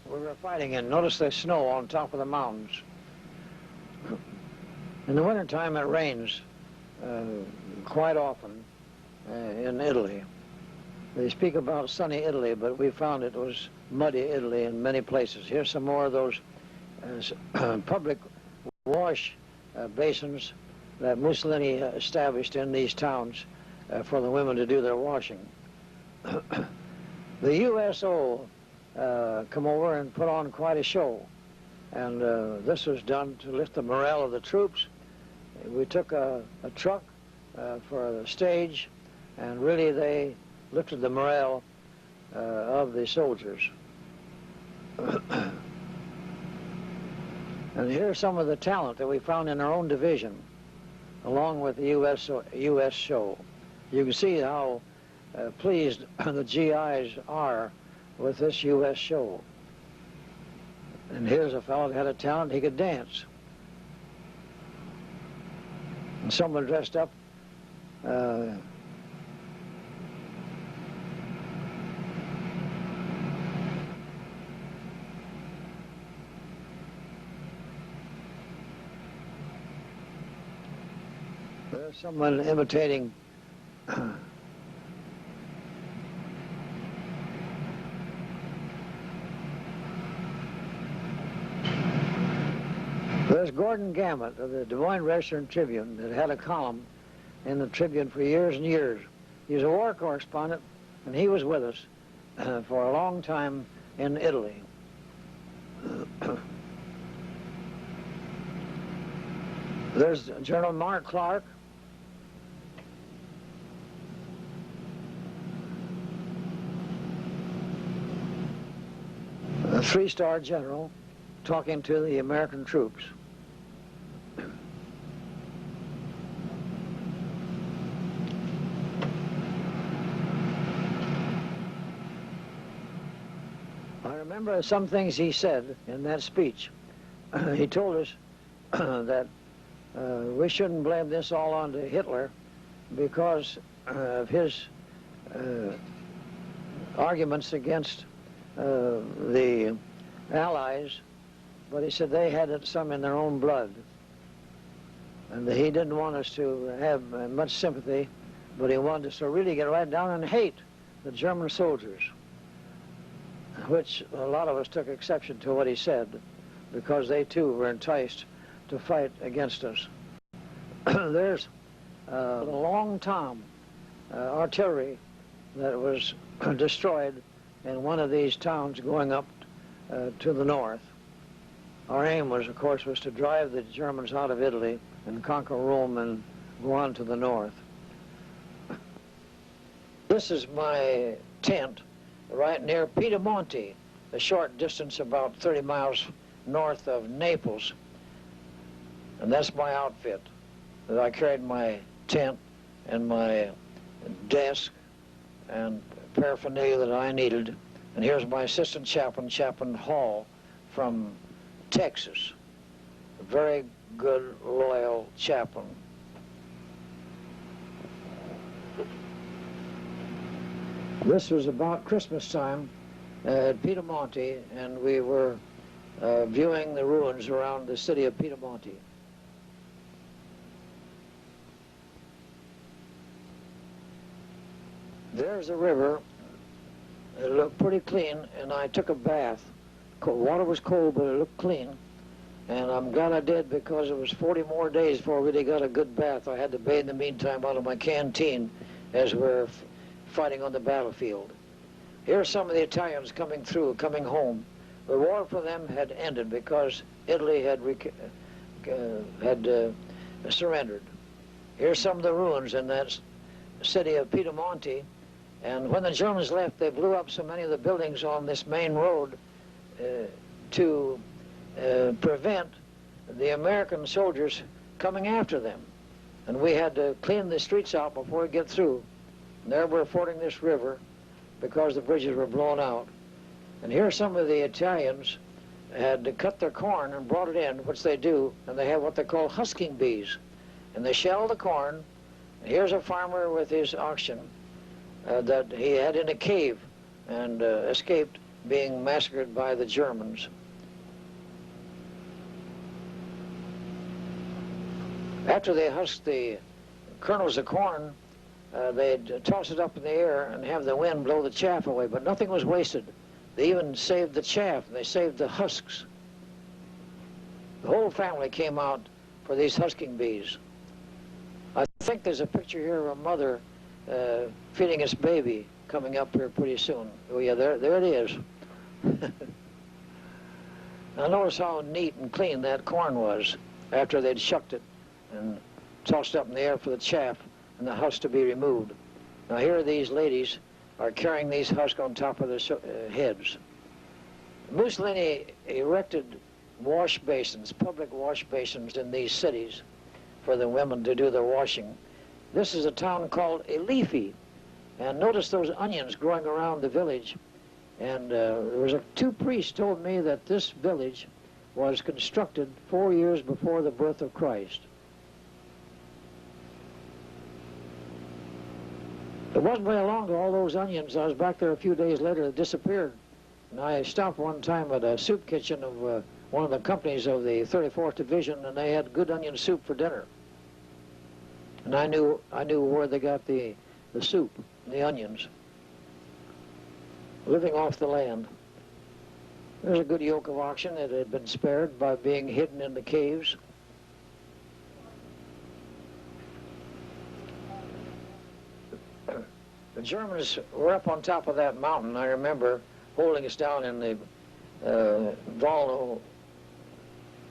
We were fighting, and notice the snow on top of the mountains. In the wintertime it rains quite often in Italy. They speak about sunny Italy, but we found it was muddy Italy in many places. Here's some more of those public wash basins that Mussolini established in these towns for the women to do their washing. The USO come over and put on quite a show, and this was done to lift the morale of the troops. We took a truck for the stage, and really they lifted the morale of the soldiers. And here's some of the talent that we found in our own division, along with the U.S. show. You can see how pleased the GIs are with this U.S. show. And here's a fellow that had a talent, he could dance. someone dressed up there's someone imitating there's Gordon Gammett of the Des Moines Register Tribune that had a column in the Tribune for years and years. He was a war correspondent, and he was with us for a long time in Italy. There's General Mark Clark. A three-star general talking to the American troops. I remember some things he said in that speech. He told us that we shouldn't blame this all on to Hitler because of his arguments against the Allies, but he said they had some in their own blood. And he didn't want us to have much sympathy, but he wanted us to really get right down and hate the German soldiers, which a lot of us took exception to what he said, because they too were enticed to fight against us. There's the Long Tom artillery that was destroyed in one of these towns going up to the north. Our aim was, of course, was to drive the Germans out of Italy and conquer Rome and go on to the north. This is my tent right near Piedimonte, a short distance about 30 miles north of Naples. And that's my outfit. I carried my tent and my desk and paraphernalia that I needed. And here's my assistant chaplain, Chaplain Hall, from Texas. A very good, loyal chaplain. This was about Christmas time at Piedimonte, and we were viewing the ruins around the city of Piedimonte. There's a river. It looked pretty clean, and I took a bath. Water was cold, but it looked clean. And I'm glad I did, because it was 40 more days before I really got a good bath. I had to bathe in the meantime out of my canteen as we're fighting on the battlefield. Here's some of the Italians coming through, coming home. The war for them had ended because Italy had surrendered. Here's some of the ruins in that city of Piedimonte. And when the Germans left, they blew up so many of the buildings on this main road to prevent the American soldiers coming after them. And we had to clean the streets out before we get through. And there we're fording this river because the bridges were blown out. And here some of the Italians had cut their corn and brought it in, which they do, and they have what they call husking bees. And they shell the corn. And here's a farmer with his oxen that he had in a cave and escaped being massacred by the Germans. After they husked the kernels of corn, they'd toss it up in the air and have the wind blow the chaff away, but nothing was wasted. They even saved the chaff, and they saved the husks. The whole family came out for these husking bees. I think there's a picture here of a mother feeding its baby coming up here pretty soon. Oh yeah, there it is. Now notice how neat and clean that corn was after they'd shucked it and tossed up in the air for the chaff and the husk to be removed. Now here these ladies are carrying these husks on top of their heads. Mussolini erected wash basins, public wash basins in these cities for the women to do their washing. This is a town called Elifi, and notice those onions growing around the village. And there was two priests told me that this village was constructed 4 years before the birth of Christ. It wasn't very long ago, all those onions, I was back there a few days later, they disappeared. And I stopped one time at a soup kitchen of one of the companies of the 34th Division, and they had good onion soup for dinner. And I knew where they got the soup, the onions, living off the land. There's a good yoke of oxen that had been spared by being hidden in the caves. The Germans were up on top of that mountain, I remember, holding us down in the Volno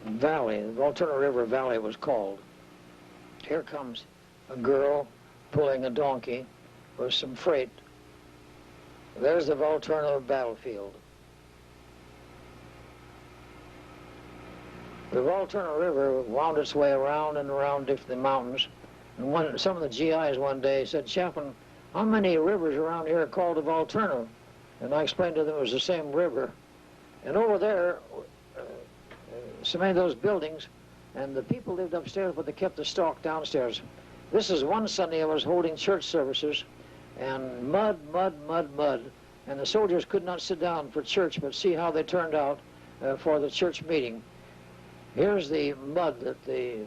Valley. The Volturno River Valley was called. Here comes a girl pulling a donkey with some freight. There's the Volturno battlefield. The Volturno River wound its way around and around the mountains. And some of the GIs one day said, "Chaplain, how many rivers around here are called the Volturno?" And I explained to them it was the same river. And over there, so many of those buildings, and the people lived upstairs, but they kept the stock downstairs. This is one Sunday I was holding church services, and mud, mud, mud, mud. And the soldiers could not sit down for church, but see how they turned out for the church meeting. Here's the mud that the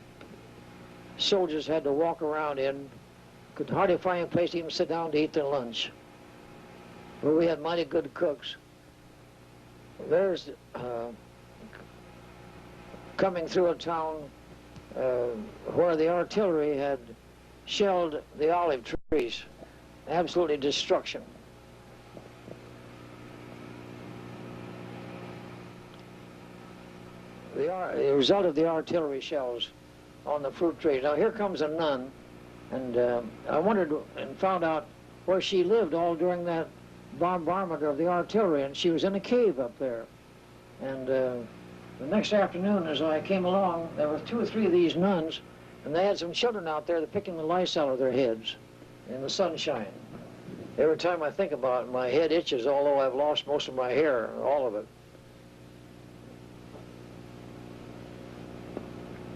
soldiers had to walk around in. Could hardly find a place to even sit down to eat their lunch. But we had mighty good cooks. There's coming through a town where the artillery had shelled the olive trees. Absolutely destruction. The result of the artillery shells on the fruit trees. Now here comes a nun, and I wondered and found out where she lived all during that bombardment of the artillery, and she was in a cave up there. And the next afternoon as I came along, there were 2 or 3 of these nuns, and they had some children out there picking the lice out of their heads in the sunshine. Every time I think about it, my head itches, although I've lost most of my hair, all of it.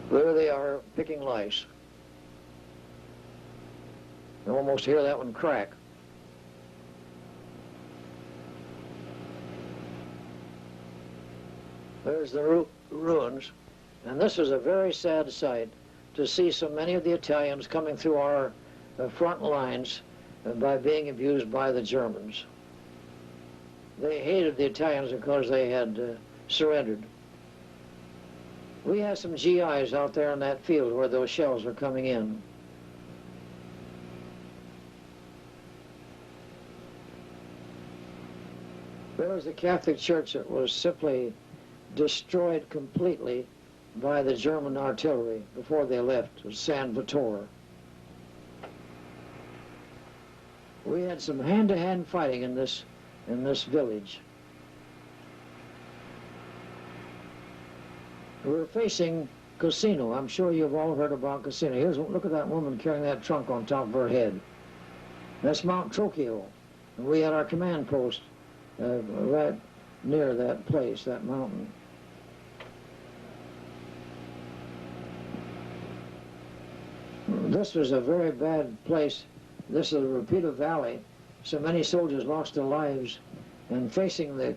There they are, picking lice. You almost hear that one crack. There's the ruins, and this is a very sad sight to see so many of the Italians coming through our front lines by being abused by the Germans. They hated the Italians because they had surrendered. We had some GIs out there in that field where those shells were coming in. There was the Catholic Church that was simply destroyed completely by the German artillery before they left, San Vittore. We had some hand-to-hand fighting in this village. We were facing Cassino. I'm sure you've all heard about Cassino. Look at that woman carrying that trunk on top of her head. That's Mount Trocchio. And we had our command post right near that place, that mountain. This was a very bad place. This is the Rapido Valley. So many soldiers lost their lives, and facing the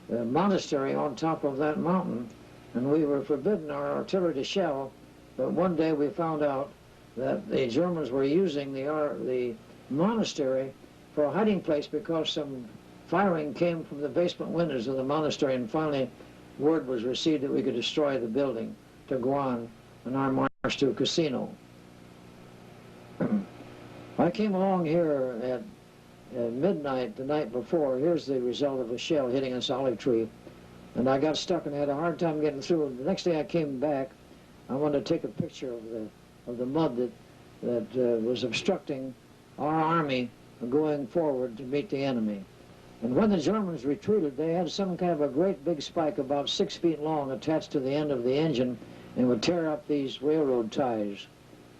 monastery on top of that mountain. And we were forbidden our artillery to shell, but one day we found out that the Germans were using the monastery for a hiding place because some firing came from the basement windows of the monastery, and finally word was received that we could destroy the building to go on our march to Cassino. I came along here at midnight the night before. Here's the result of a shell hitting this olive tree. And I got stuck and had a hard time getting through. The next day I came back, I wanted to take a picture of the mud that was obstructing our army going forward to meet the enemy. And when the Germans retreated, they had some kind of a great big spike about 6 feet long attached to the end of the engine and would tear up these railroad ties.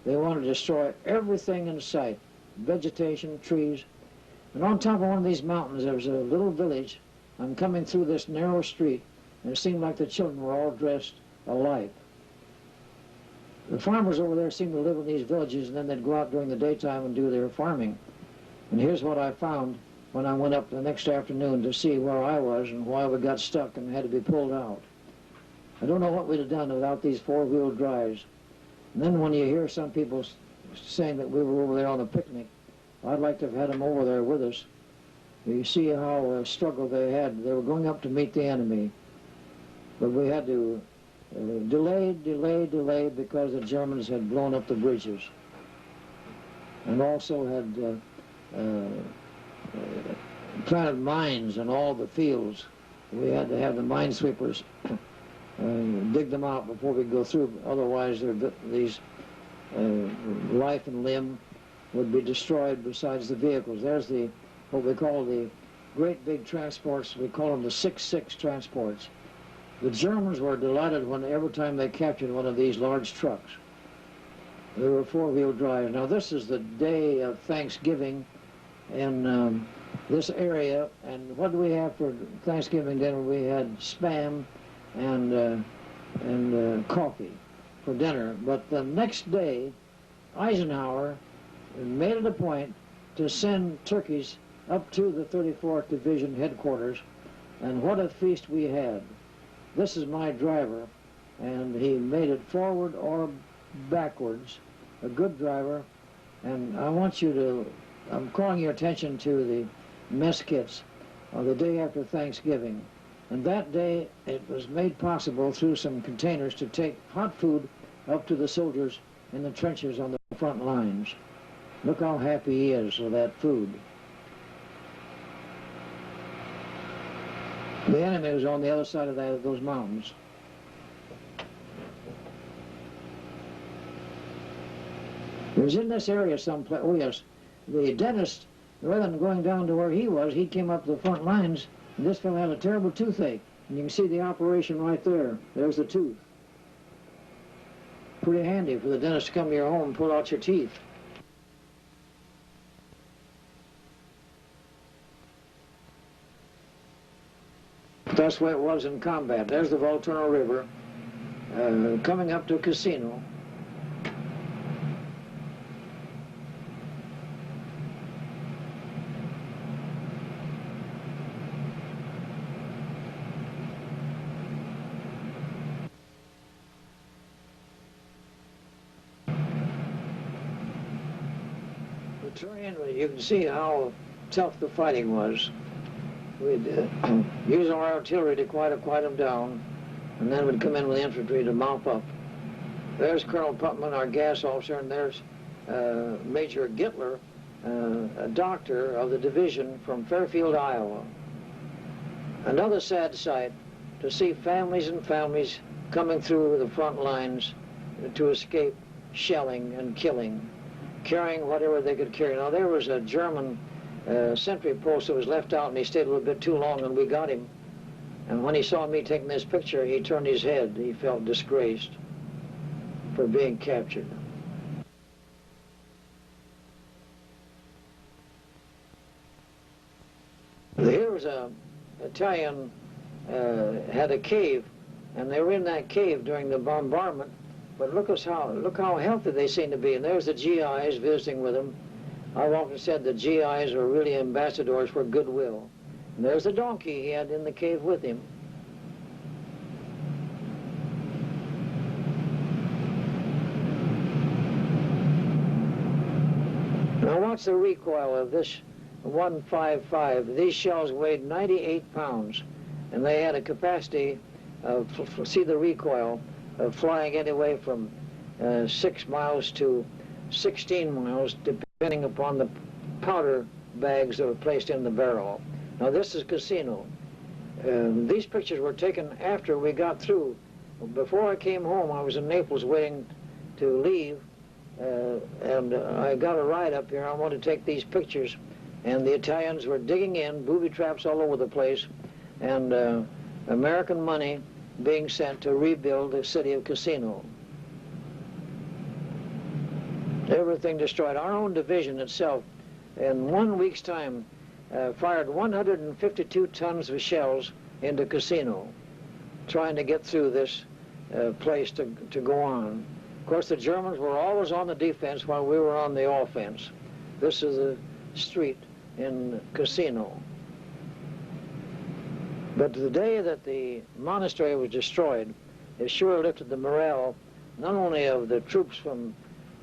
They wanted to destroy everything in sight, vegetation, trees. And on top of one of these mountains, there was a little village. I'm coming through this narrow street, and it seemed like the children were all dressed alike. The farmers over there seemed to live in these villages, and then they'd go out during the daytime and do their farming. And here's what I found when I went up the next afternoon to see where I was and why we got stuck and had to be pulled out. I don't know what we'd have done without these four-wheel drives. And then when you hear some people saying that we were over there on a picnic, I'd like to have had them over there with us. You see how struggle they had. They were going up to meet the enemy. But we had to delay because the Germans had blown up the bridges. And also had planted mines in all the fields. We had to have the minesweepers dig them out before we go through. Otherwise, these life and limb would be destroyed besides the vehicles. There's what we call the great big transports. We call them the 6-6 transports. The Germans were delighted every time they captured one of these large trucks. They were four-wheel drive. Now, this is the day of Thanksgiving in this area. And what do we have for Thanksgiving dinner? We had Spam and coffee for dinner. But the next day, Eisenhower made it a point to send turkeys up to the 34th Division headquarters. And what a feast we had. This is my driver, and he made it forward or backwards, a good driver. And I want you to, I'm calling your attention to the mess kits the day after Thanksgiving. And that day, it was made possible through some containers to take hot food up to the soldiers in the trenches on the front lines. Look how happy he is with that food. The enemy was on the other side of those mountains. It was in this area someplace. Oh yes, the dentist, rather than going down to where he was, he came up to the front lines, and this fellow had a terrible toothache. And you can see the operation right there. There's the tooth. Pretty handy for the dentist to come to your home and pull out your teeth. That's the way it was in combat. There's the Volturno River coming up to a casino. The terrain, you can see how tough the fighting was. We'd use our artillery to quiet them down, and then we'd come in with infantry to mop up. There's Colonel Putman, our gas officer, and there's Major Gittler, a doctor of the division from Fairfield, Iowa. Another sad sight to see families and families coming through the front lines to escape shelling and killing, carrying whatever they could carry. Now, there was a German sentry post that was left out, and he stayed a little bit too long, and we got him. And when he saw me taking this picture, he turned his head. He felt disgraced for being captured. Here was an Italian had a cave, and they were in that cave during the bombardment. But look how healthy they seem to be. And there's the GIs visiting with them. I've often said the GIs are really ambassadors for goodwill. And there's the donkey he had in the cave with him. Now watch the recoil of this 155. These shells weighed 98 pounds, and they had a capacity of, see the recoil, of flying anywhere from 6 miles to 16 miles, depending upon the powder bags that were placed in the barrel. Now this is casino. These pictures were taken after we got through. Before I came home, I was in Naples waiting to leave, and I got a ride up here. I wanted to take these pictures, and the Italians were digging in, booby traps all over the place, and American money being sent to rebuild the city of Casino. Everything destroyed. Our own division itself, in 1 week's time, fired 152 tons of shells into Casino, trying to get through this place to go on. Of course, the Germans were always on the defense while we were on the offense. This is street in Casino. But the day that the monastery was destroyed, it sure lifted the morale not only of the troops from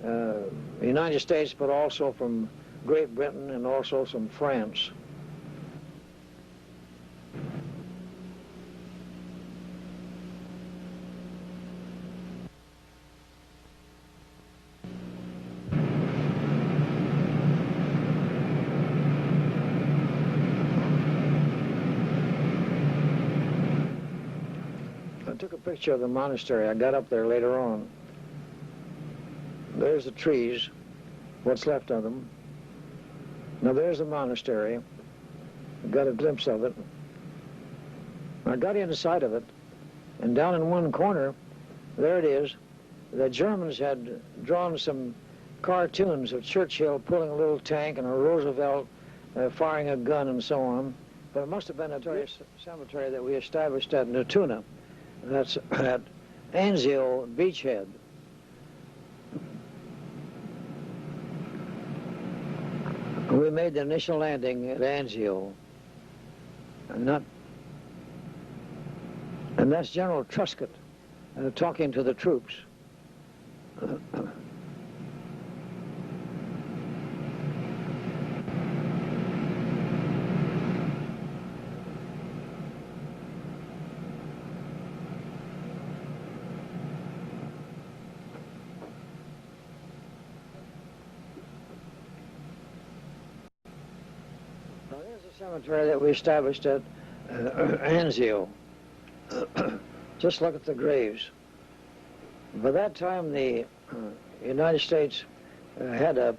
the United States, but also from Great Britain and also from France. I took a picture of the monastery. I got up there later on. There's the trees, what's left of them. Now there's the monastery. I got a glimpse of it. I got inside of it, and down in one corner, there it is. The Germans had drawn some cartoons of Churchill pulling a little tank and a Roosevelt firing a gun and so on. But it must have been a cemetery that we established at Natuna. That's at Anzio Beachhead. We made the initial landing at Anzio. And that's General Truscott talking to the troops. Cemetery that we established at Anzio. Just look at the graves. By that time, the United States had a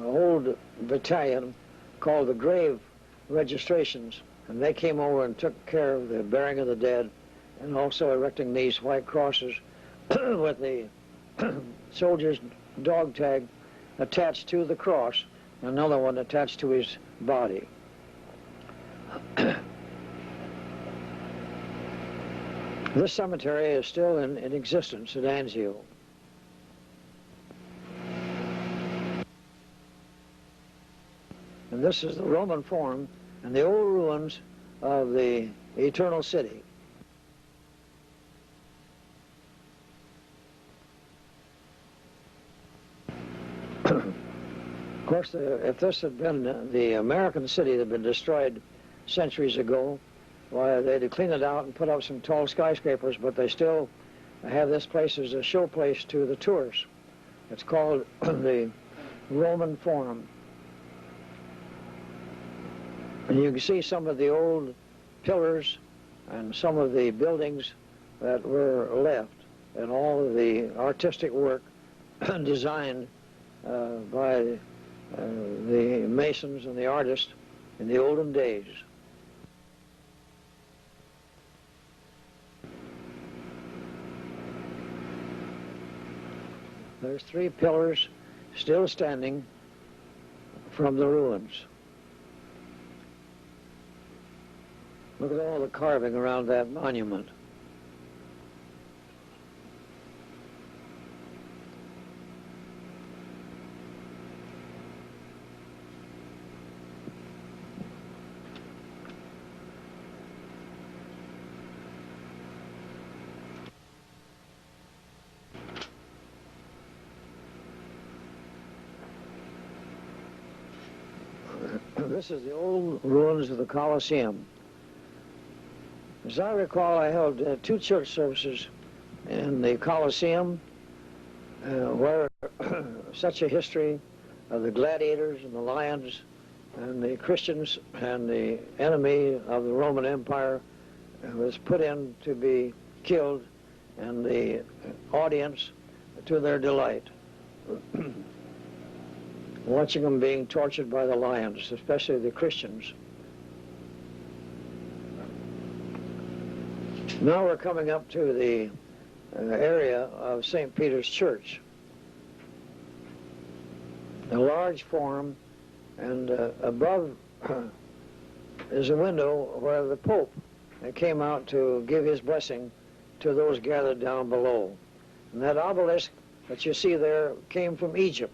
old battalion called the Grave Registrations, and they came over and took care of the burying of the dead and also erecting these white crosses with the soldier's dog tag attached to the cross, and another one attached to his body. This cemetery is still in existence at Anzio. And this is the Roman Forum and the old ruins of the Eternal City. Of course, if this had been the American city that had been destroyed centuries ago, why, they'd have cleaned it out and put up some tall skyscrapers, but they still have this place as a show place to the tourists. It's called the Roman Forum. And you can see some of the old pillars and some of the buildings that were left, and all of the artistic work designed by the masons and the artists in the olden days. There's 3 pillars still standing from the ruins. Look at all the carving around that monument. This is the old ruins of the Colosseum. As I recall, I held 2 church services in the Colosseum where such a history of the gladiators and the lions and the Christians and the enemy of the Roman Empire was put in to be killed, and the audience to their delight. Watching them being tortured by the lions, especially the Christians. Now we're coming up to the area of St. Peter's Church. A large forum, and above is a window where the Pope came out to give his blessing to those gathered down below. And that obelisk that you see there came from Egypt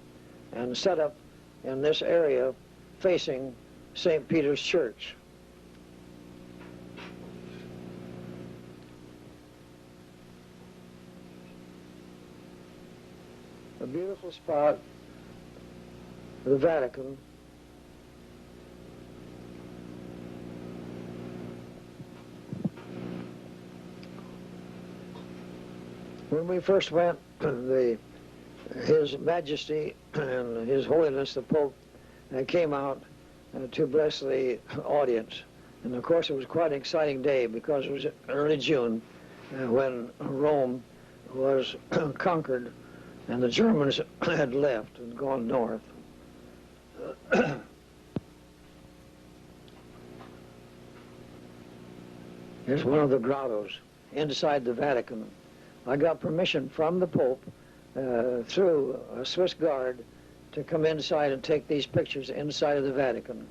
and set up in this area facing St. Peter's Church. A beautiful spot, the Vatican. When we first went, His Majesty and His Holiness the Pope came out to bless the audience. And of course it was quite an exciting day because it was early June when Rome was conquered and the Germans had left and gone north. Here's one of the grottos inside the Vatican. I got permission from the Pope through a Swiss guard to come inside and take these pictures inside of the Vatican.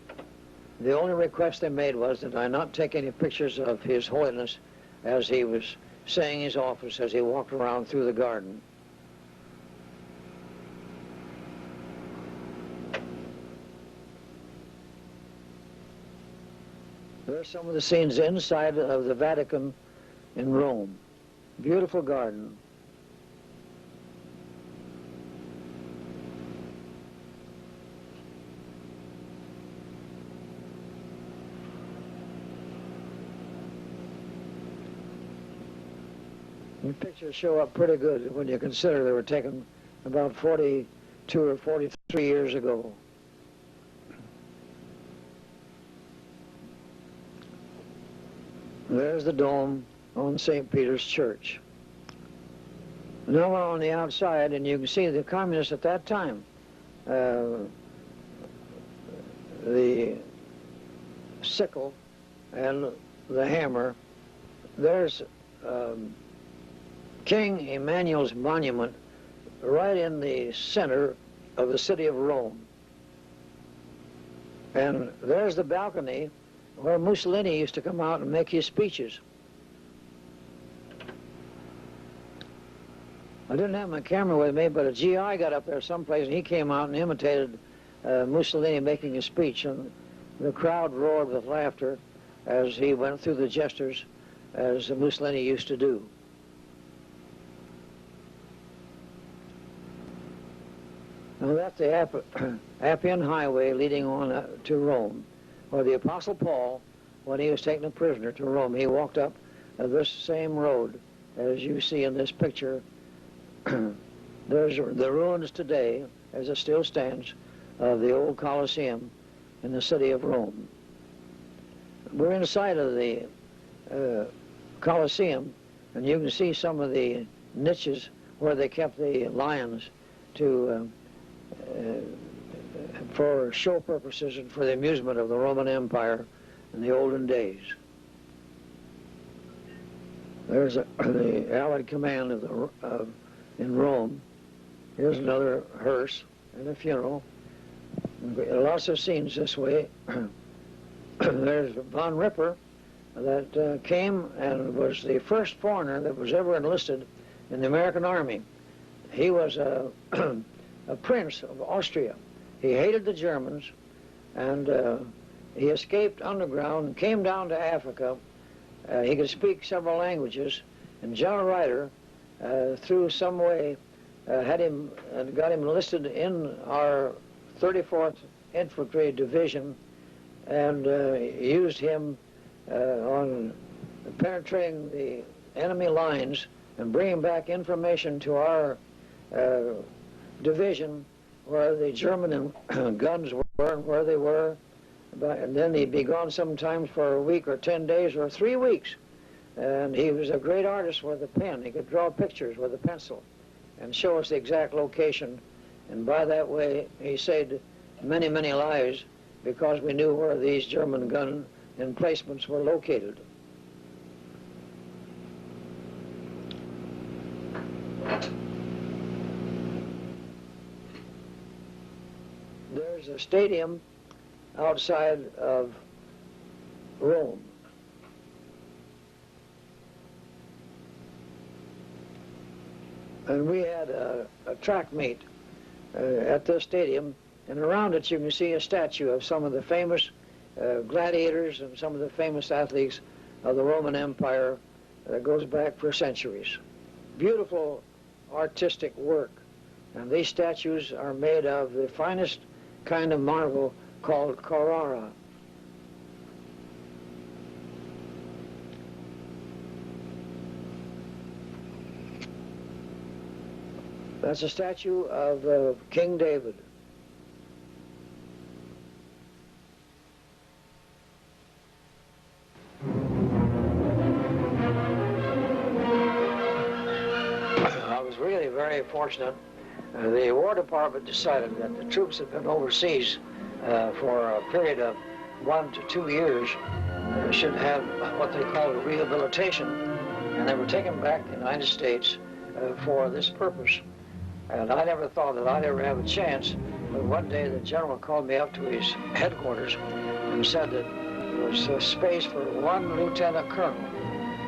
The only request they made was that I not take any pictures of His Holiness as he was saying his office as he walked around through the garden. There's some of the scenes inside of the Vatican in Rome. Beautiful garden. The pictures show up pretty good when you consider they were taken about 42 or 43 years ago. There's the dome on St. Peter's Church. Now we're on the outside, and you can see the communists at that time. The sickle and the hammer. There's King Emmanuel's monument right in the center of the city of Rome. And there's the balcony where Mussolini used to come out and make his speeches. I didn't have my camera with me, but a GI got up there someplace and he came out and imitated Mussolini making a speech, and the crowd roared with laughter as he went through the gestures as Mussolini used to do. Now that's the Appian Highway leading on to Rome, where the Apostle Paul, when he was taken a prisoner to Rome, he walked up this same road as you see in this picture. There's the ruins today, as it still stands, of the old Colosseum in the city of Rome. We're inside of the Colosseum, and you can see some of the niches where they kept the lions to for show purposes and for the amusement of the Roman Empire in the olden days. There's the Allied command of in Rome. Here's another hearse and a funeral. Lots of scenes this way. There's von Ripper that came and was the first foreigner that was ever enlisted in the American Army. He was a prince of Austria. He hated the Germans, and he escaped underground and came down to Africa. He could speak several languages, and General Ryder, through some way, got him enlisted in our 34th Infantry Division, and used him on penetrating the enemy lines and bringing back information to our division where the German guns were and where they were. And then he'd be gone sometimes for a week or 10 days or 3 weeks. And he was a great artist with a pen. He could draw pictures with a pencil and show us the exact location. And by that way, he saved many, many lives because we knew where these German gun emplacements were located. There's a stadium outside of Rome. And we had a track meet at this stadium And around it you can see a statue of some of the famous gladiators and some of the famous athletes of the Roman Empire that goes back for centuries. Beautiful artistic work. And these statues are made of the finest kind of marble called Carrara. That's a statue of King David. I was really very fortunate. The War Department decided that the troops had been overseas for a period of 1 to 2 years should have what they called rehabilitation, and they were taken back to the United States for this purpose. And I never thought that I'd ever have a chance, but one day the general called me up to his headquarters and said that there was space for 1 lieutenant colonel,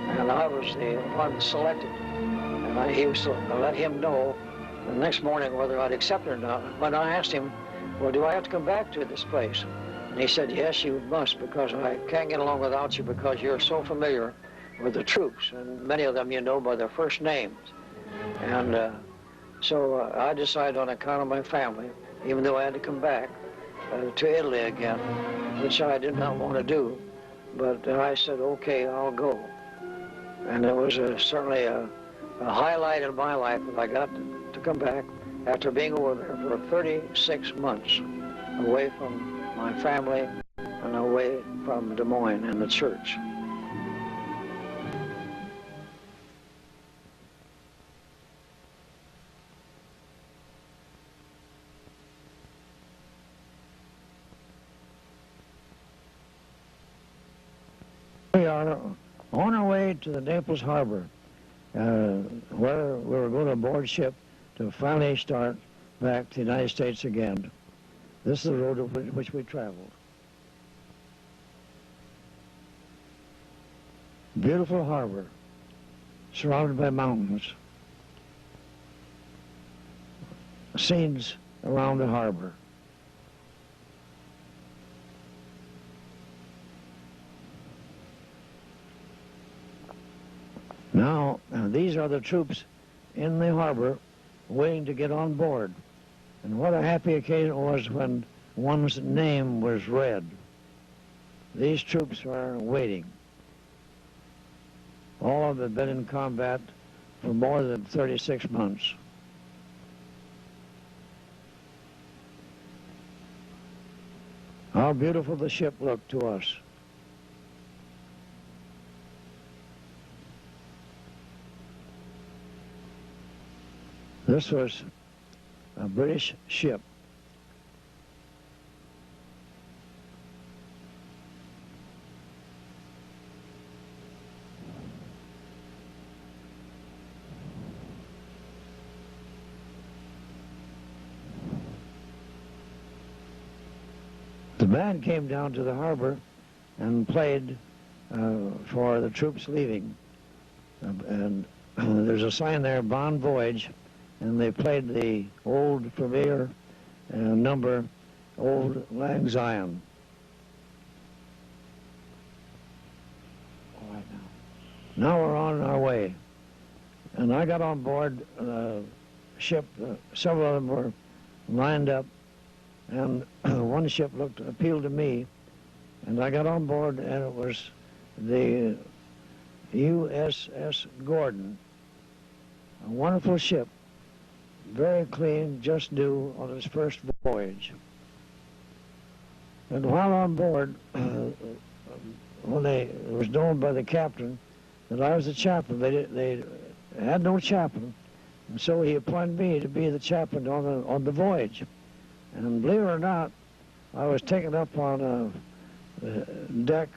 and I was the one selected. And he was to let him know the next morning whether I'd accept it or not. When I asked him, well, do I have to come back to this place? And he said, yes, you must, because I can't get along without you because you're so familiar with the troops, and many of them you know by their first names. And so I decided on account of my family, even though I had to come back to Italy again, which I did not want to do, but I said, okay, I'll go. And it was certainly a highlight in my life that I got to come back after being over there for 36 months, away from my family and away from Des Moines and the church. We are on our way to the Naples harbor, where we were going to board ship to finally start back to the United States again. This is the road which we traveled. Beautiful harbor, surrounded by mountains. Scenes around the harbor. Now, these are the troops in the harbor waiting to get on board. And what a happy occasion it was when one's name was read. These troops are waiting. All of them have been in combat for more than 36 months. How beautiful the ship looked to us. This was a British ship. The band came down to the harbor and played for the troops leaving. And there's a sign there, Bon Voyage. And they played the old familiar number, Old Lang Syne. All right, now we're on our way. And I got on board a ship. Several of them were lined up. And one ship appealed to me. And I got on board, and it was the USS Gordon, a wonderful ship. Very clean, just new on its first voyage. And while on board, when it was known by the captain that I was the chaplain, they had no chaplain, and so he appointed me to be the chaplain on the voyage. And believe it or not, I was taken up on a deck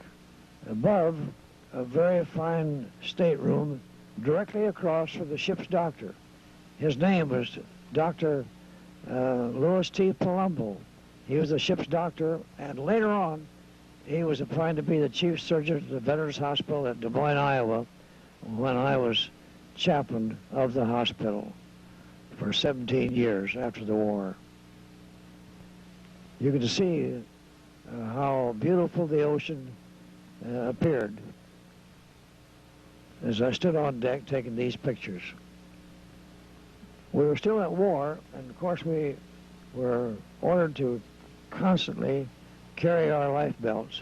above a very fine stateroom directly across from the ship's doctor. His name was Dr. Louis T. Palumbo. He was the ship's doctor, and later on, he was appointed to be the chief surgeon at the Veterans Hospital at Des Moines, Iowa, when I was chaplain of the hospital for 17 years after the war. you could see how beautiful the ocean appeared as I stood on deck taking these pictures. We were still at war, and of course we were ordered to constantly carry our life belts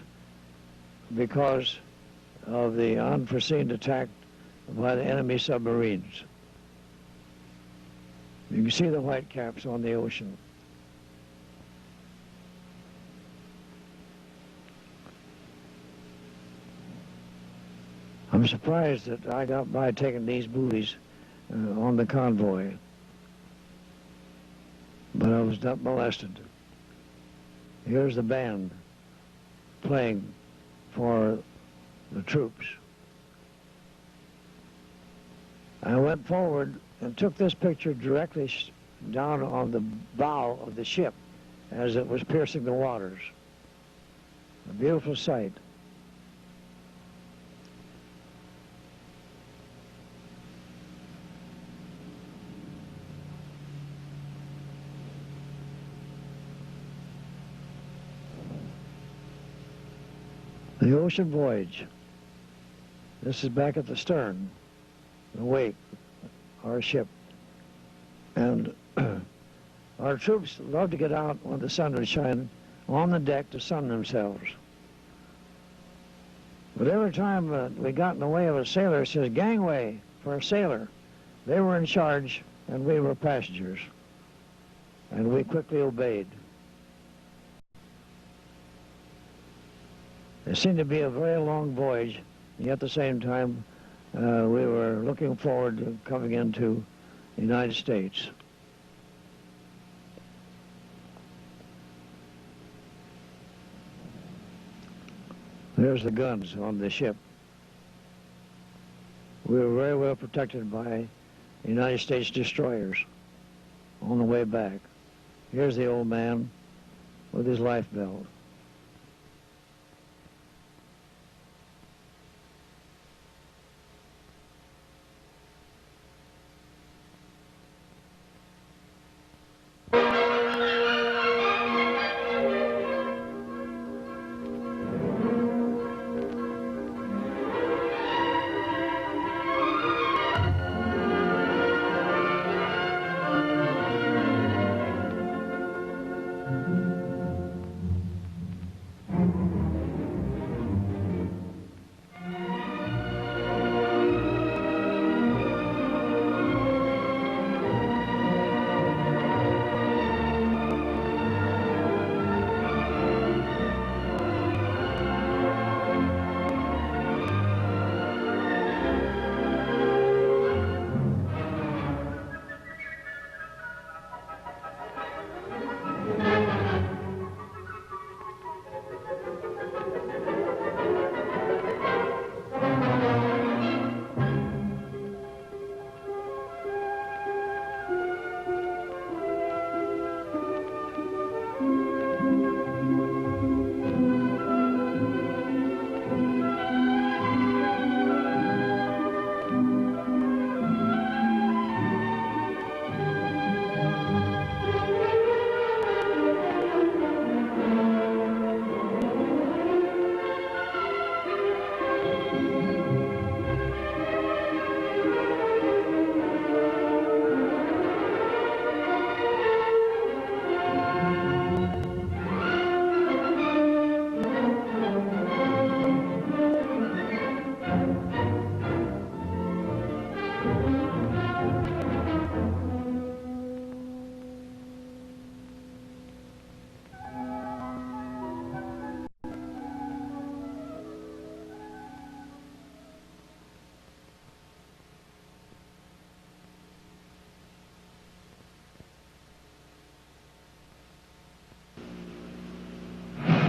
because of the unforeseen attack by the enemy submarines. You can see the white caps on the ocean. I'm surprised that I got by taking these movies on the convoy, but I was not molested. Here's the band playing for the troops. I went forward and took this picture directly down on the bow of the ship as it was piercing the waters. A beautiful sight. The ocean voyage. This is back at the stern, the wake, our ship. And our troops love to get out when the sun would shine on the deck to sun themselves. But every time we got in the way of a sailor, it says, "Gangway for a sailor." They were in charge and we were passengers. And we quickly obeyed. It seemed to be a very long voyage, and yet at the same time, we were looking forward to coming into the United States. There's the guns on the ship. We were very well protected by United States destroyers on the way back. Here's the old man with his life belt.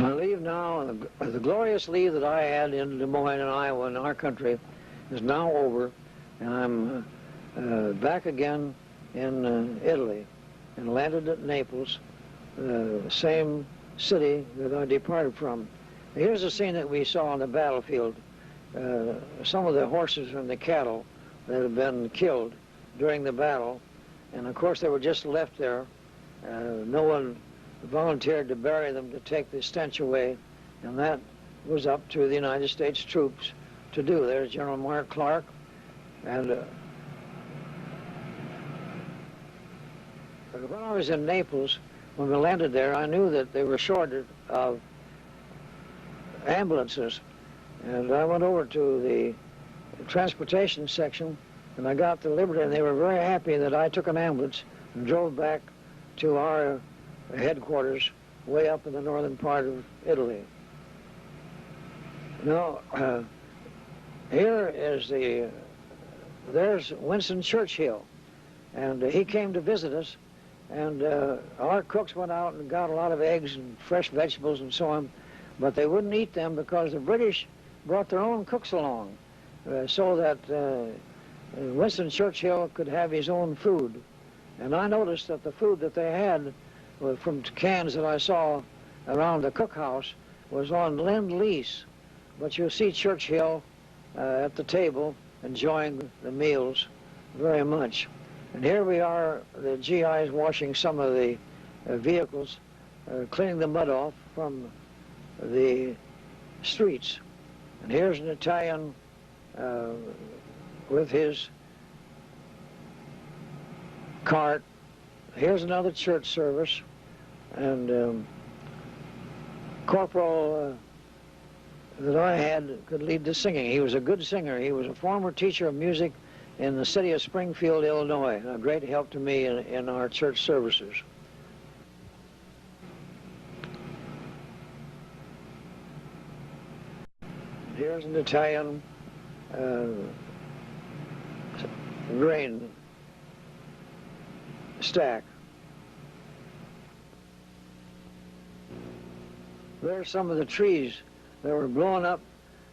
My leave now, the glorious leave that I had in Des Moines and Iowa in our country is now over, and I'm back again in Italy and landed at Naples, the same city that I departed from. Here's a scene that we saw on the battlefield. Some of the horses and the cattle that had been killed during the battle, and of course they were just left there. No one volunteered to bury them to take the stench away, and that was up to the United States troops to do. There's General Mark Clark, and when I was in Naples, when we landed there, I knew that they were short of ambulances, and I went over to the transportation section, and I got the Liberty, and they were very happy that I took an ambulance and drove back to our headquarters way up in the northern part of Italy. Now, here is there's Winston Churchill, and he came to visit us, and our cooks went out and got a lot of eggs and fresh vegetables and so on, but they wouldn't eat them because the British brought their own cooks along, so that Winston Churchill could have his own food. And I noticed that the food that they had from cans that I saw around the cookhouse was on Lend-Lease. But you'll see Churchill at the table enjoying the meals very much. And here we are, the GIs washing some of the vehicles, cleaning the mud off from the streets. And here's an Italian with his cart. Here's another church service, and Corporal that I had could lead the singing. He was a good singer. He was a former teacher of music in the city of Springfield, Illinois, and a great help to me in our church services. Here's an Italian grain stack. There's some of the trees that were blown up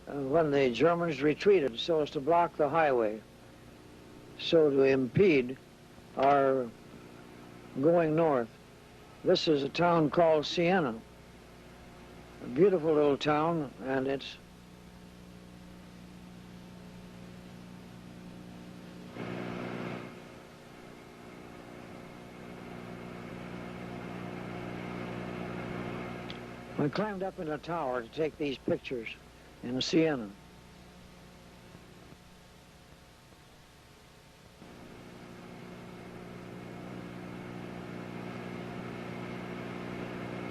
when the Germans retreated so as to block the highway, so to impede our going north. This is a town called Siena, a beautiful little town, and it's I climbed up in a tower to take these pictures in Siena.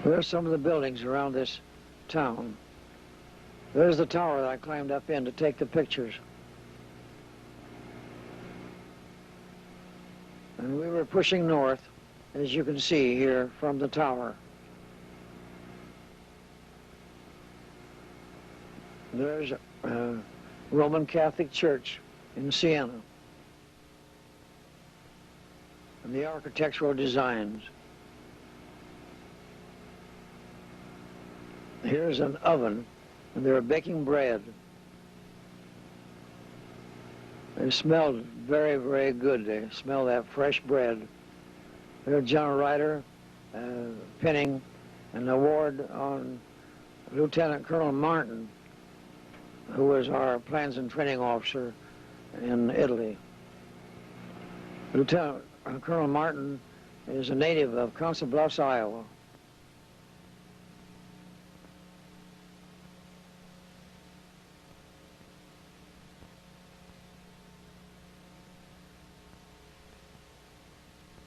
There's some of the buildings around this town. There's the tower that I climbed up in to take the pictures. And we were pushing north, as you can see here from the tower. There's a Roman Catholic Church in Siena, and the architectural designs. Here's an oven, and they're baking bread. They smelled very, very good. They smell that fresh bread. There's General Ryder pinning an award on Lieutenant Colonel Marten, who was our plans and training officer in Italy. Lieutenant Colonel Marten is a native of Council Bluffs, Iowa.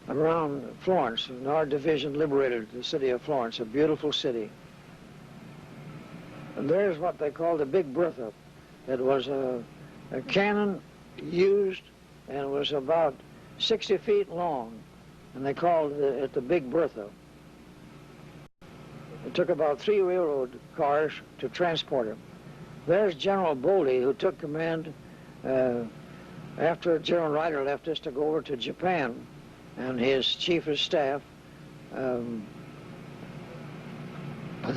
Around Florence, and our division liberated the city of Florence, a beautiful city. And there's what they call the Big Bertha. It was a cannon used, and it was about 60 feet long, and they called it the Big Bertha. It took about 3 railroad cars to transport it. There's General Boldy, who took command after General Ryder left us to go over to Japan, and his chief of staff that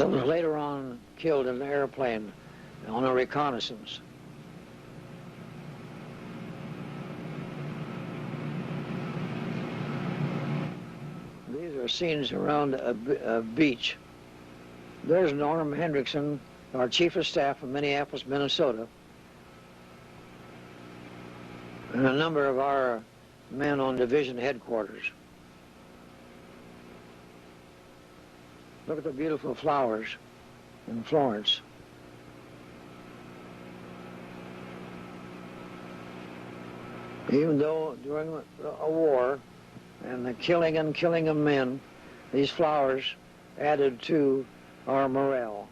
was later on killed in an airplane on a reconnaissance. These are scenes around a beach. There's Norm Hendrickson, our chief of staff from Minneapolis, Minnesota, and a number of our men on division headquarters. Look at the beautiful flowers in Florence. Even though during a war and the killing of men, these flowers added to our morale.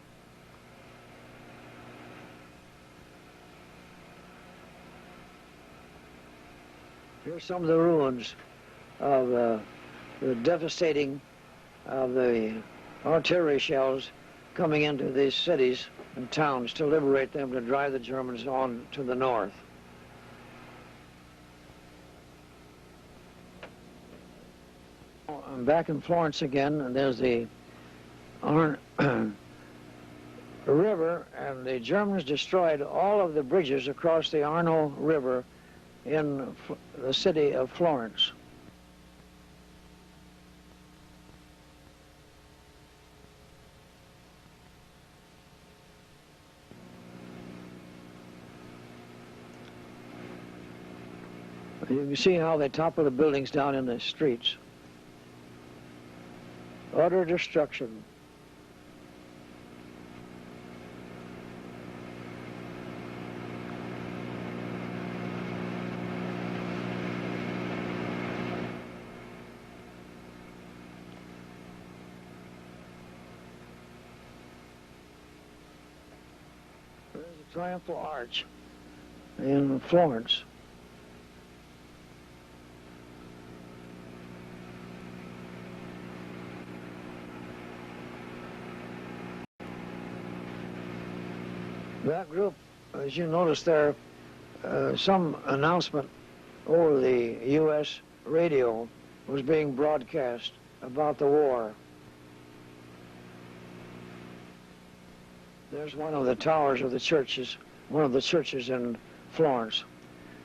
Here's some of the ruins of the devastating of the artillery shells coming into these cities and towns to liberate them, to drive the Germans on to the north. I'm back in Florence again, and there's the river, and the Germans destroyed all of the bridges across the Arno River in the city of Florence. You can see how they topple the buildings down in the streets. Utter destruction. There's a triumphal arch in Florence. That group, as you notice there, some announcement over the U.S. radio was being broadcast about the war. There's one of the towers of the churches, one of the churches in Florence.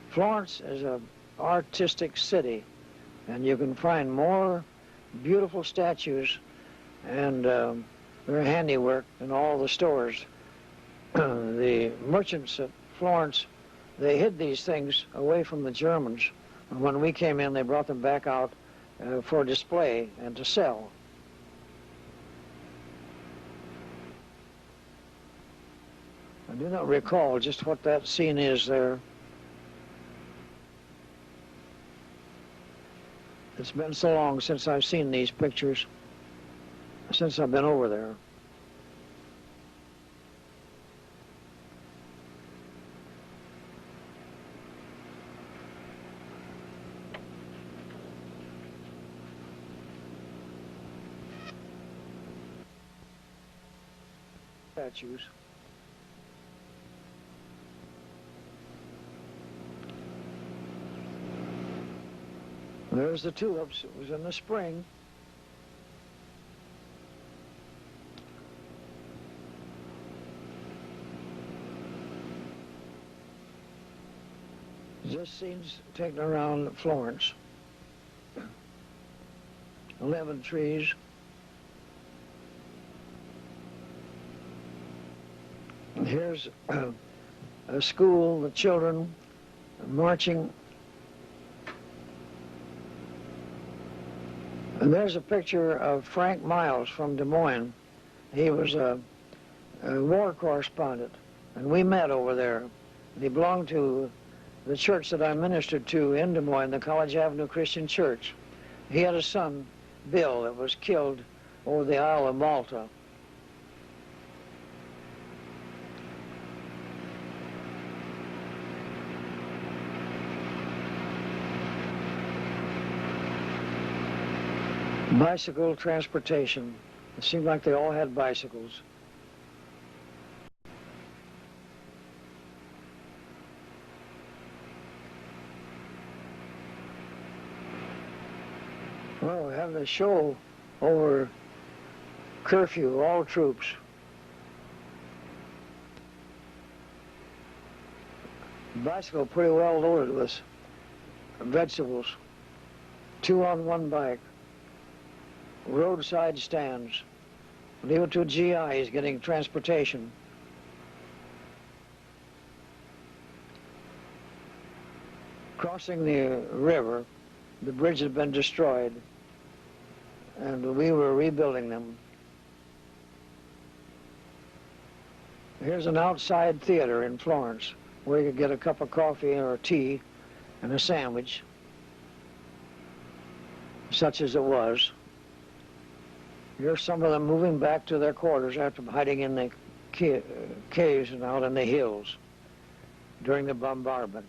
Florence is an artistic city, and you can find more beautiful statues and their handiwork in all the stores. The merchants at Florence, they hid these things away from the Germans. And when we came in, they brought them back out for display and to sell. I do not recall just what that scene is there. It's been so long since I've seen these pictures, since I've been over there. Statues. There's the tulips. It was in the spring. This scene's taken around Florence. 11 trees. And here's a school, the children marching. And there's a picture of Frank Miles from Des Moines. He was a war correspondent, and we met over there. He belonged to the church that I ministered to in Des Moines, the College Avenue Christian Church. He had a son, Bill, that was killed over the Isle of Malta. Bicycle transportation. It seemed like they all had bicycles. Well, we have a show over curfew, all troops. Bicycle pretty well loaded with vegetables. 2 on 1 bike. Roadside stands. Leave it to a GI, he's getting transportation. Crossing the river, the bridge had been destroyed, and we were rebuilding them. Here's an outside theater in Florence where you could get a cup of coffee or tea and a sandwich, such as it was. Here's some of them moving back to their quarters after hiding in the caves and out in the hills during the bombardment.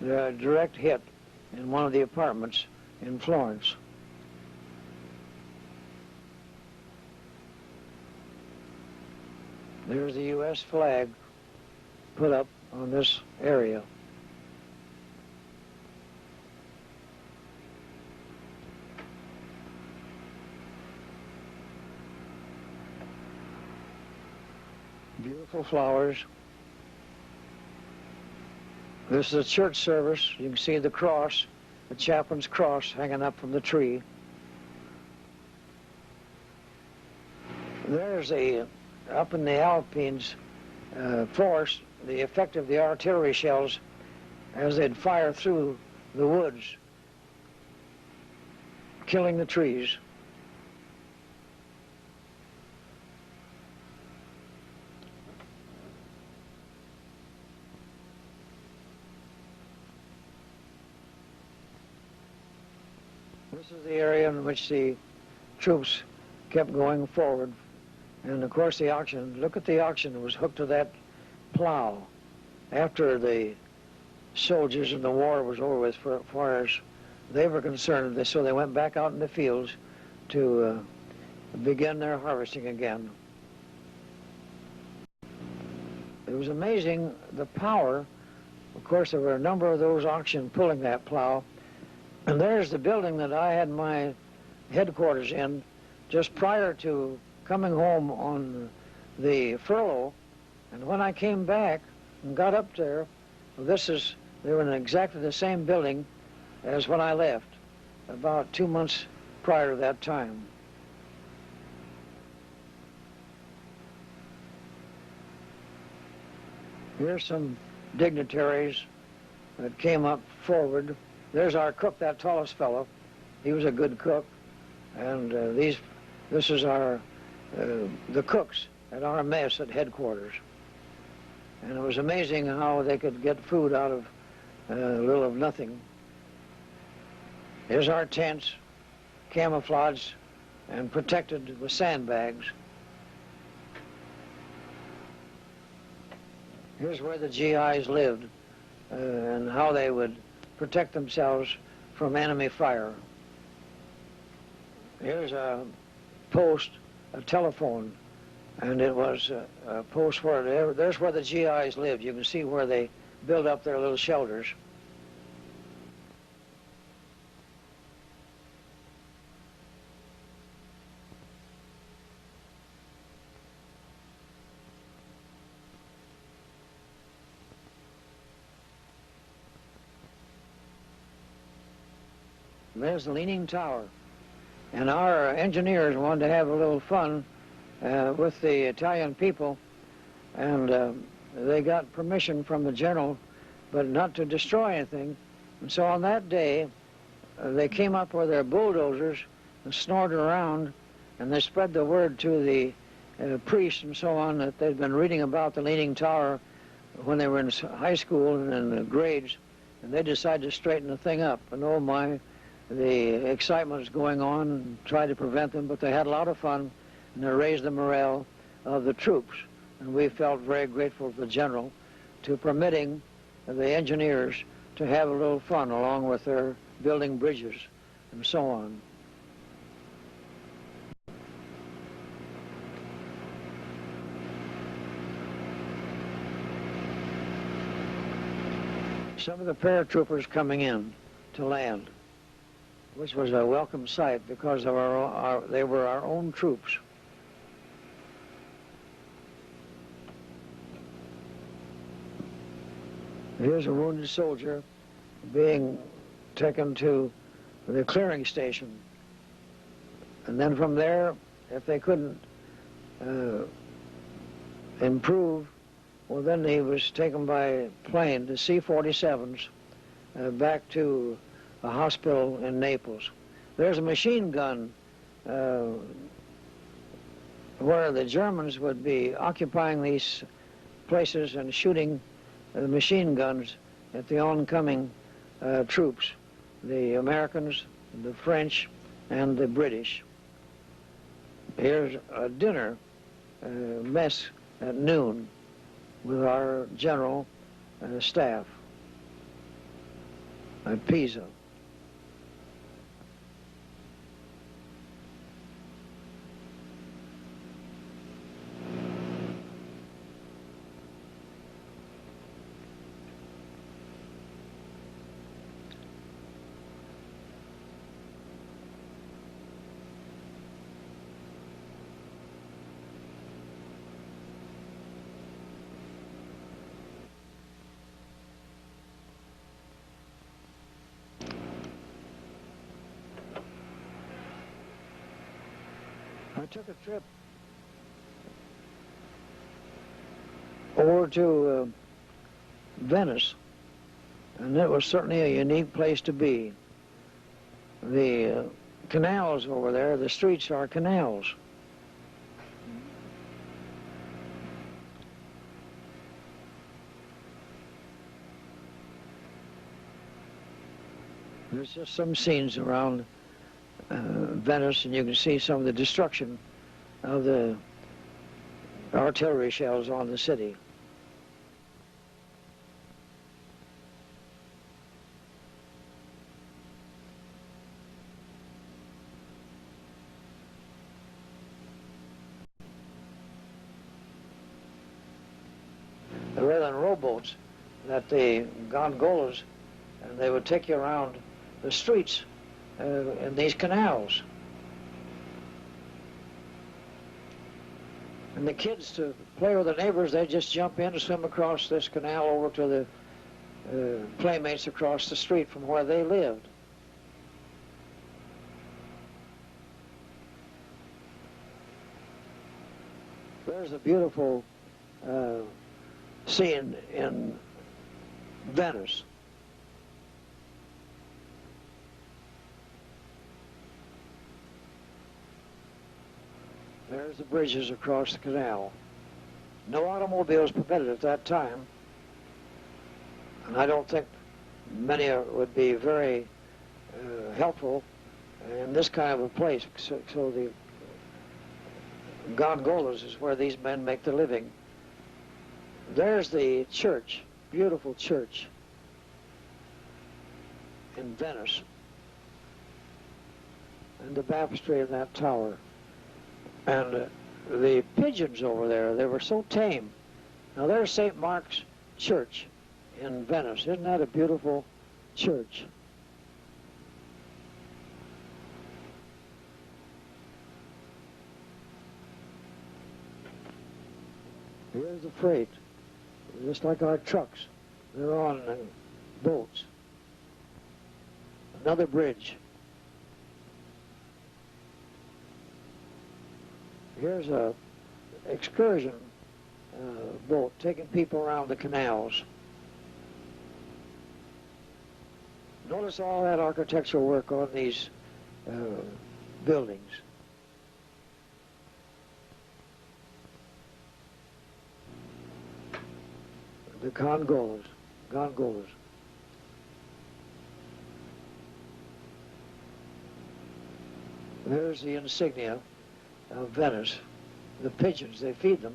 The direct hit in one of the apartments in Florence. There's the U.S. flag put up on this area. Beautiful flowers. This is a church service. You can see the cross, the chaplain's cross hanging up from the tree. There's up in the Alpines forest, the effect of the artillery shells as they'd fire through the woods, killing the trees. This is the area in which the troops kept going forward. And of course the oxen, look at the oxen that was hooked to that plow after the soldiers and the war was over with, for far as they were concerned. So they went back out in the fields to begin their harvesting again. It was amazing the power. Of course, there were a number of those oxen pulling that plow. And there's the building that I had my headquarters in just prior to coming home on the furlough. And when I came back and got up there, they were in exactly the same building as when I left, about 2 months prior to that time. Here's some dignitaries that came up forward. There's our cook, that tallest fellow. He was a good cook. And this is the cooks at our mess at headquarters. And it was amazing how they could get food out of little of nothing. Here's our tents, camouflaged and protected with sandbags. Here's where the GIs lived and how they would protect themselves from enemy fire. Here's a post, a telephone, and it was a post where there's where the GIs lived. You can see where they built up their little shelters. There's the Leaning Tower. And our engineers wanted to have a little fun with the Italian people, and they got permission from the general, but not to destroy anything. And so on that day, they came up with their bulldozers and snorted around, and they spread the word to the priests and so on that they'd been reading about the Leaning Tower when they were in high school and in the grades, and they decided to straighten the thing up. And oh my, the excitement was going on and tried to prevent them, but they had a lot of fun, and they raised the morale of the troops. And we felt very grateful to the general to permitting the engineers to have a little fun along with their building bridges and so on. Some of the paratroopers coming in to land, which was a welcome sight because of they were our own troops. Here's a wounded soldier being taken to the clearing station. And then from there, if they couldn't improve, well, then he was taken by plane, the C-47s, back to a hospital in Naples. There's a machine gun where the Germans would be occupying these places and shooting machine guns at the oncoming troops, the Americans, the French, and the British. Here's a dinner mess at noon with our general staff at Pisa. I took a trip over to Venice, and it was certainly a unique place to be. The canals over there, the streets are canals. There's just some scenes around Venice, and you can see some of the destruction of the artillery shells on the city. Rather than rowboats, that the gondolas, and they would take you around the streets in these canals. And the kids, to play with their neighbors, they just jump in and swim across this canal over to the playmates across the street from where they lived. There's a beautiful scene in Venice. There's the bridges across the canal. No automobiles permitted at that time, and I don't think many would be very helpful in this kind of a place. So the gondolas is where these men make their living. There's the church, beautiful church in Venice, and the baptistry in that tower. And the pigeons over there, they were so tame. Now there's St. Mark's Church in Venice. Isn't that a beautiful church? Here's the freight, just like our trucks. They're on boats. Another bridge. Here's a excursion boat taking people around the canals. Notice all that architectural work on these buildings. The gondolas. There's the insignia of Venice. The pigeons, they feed them.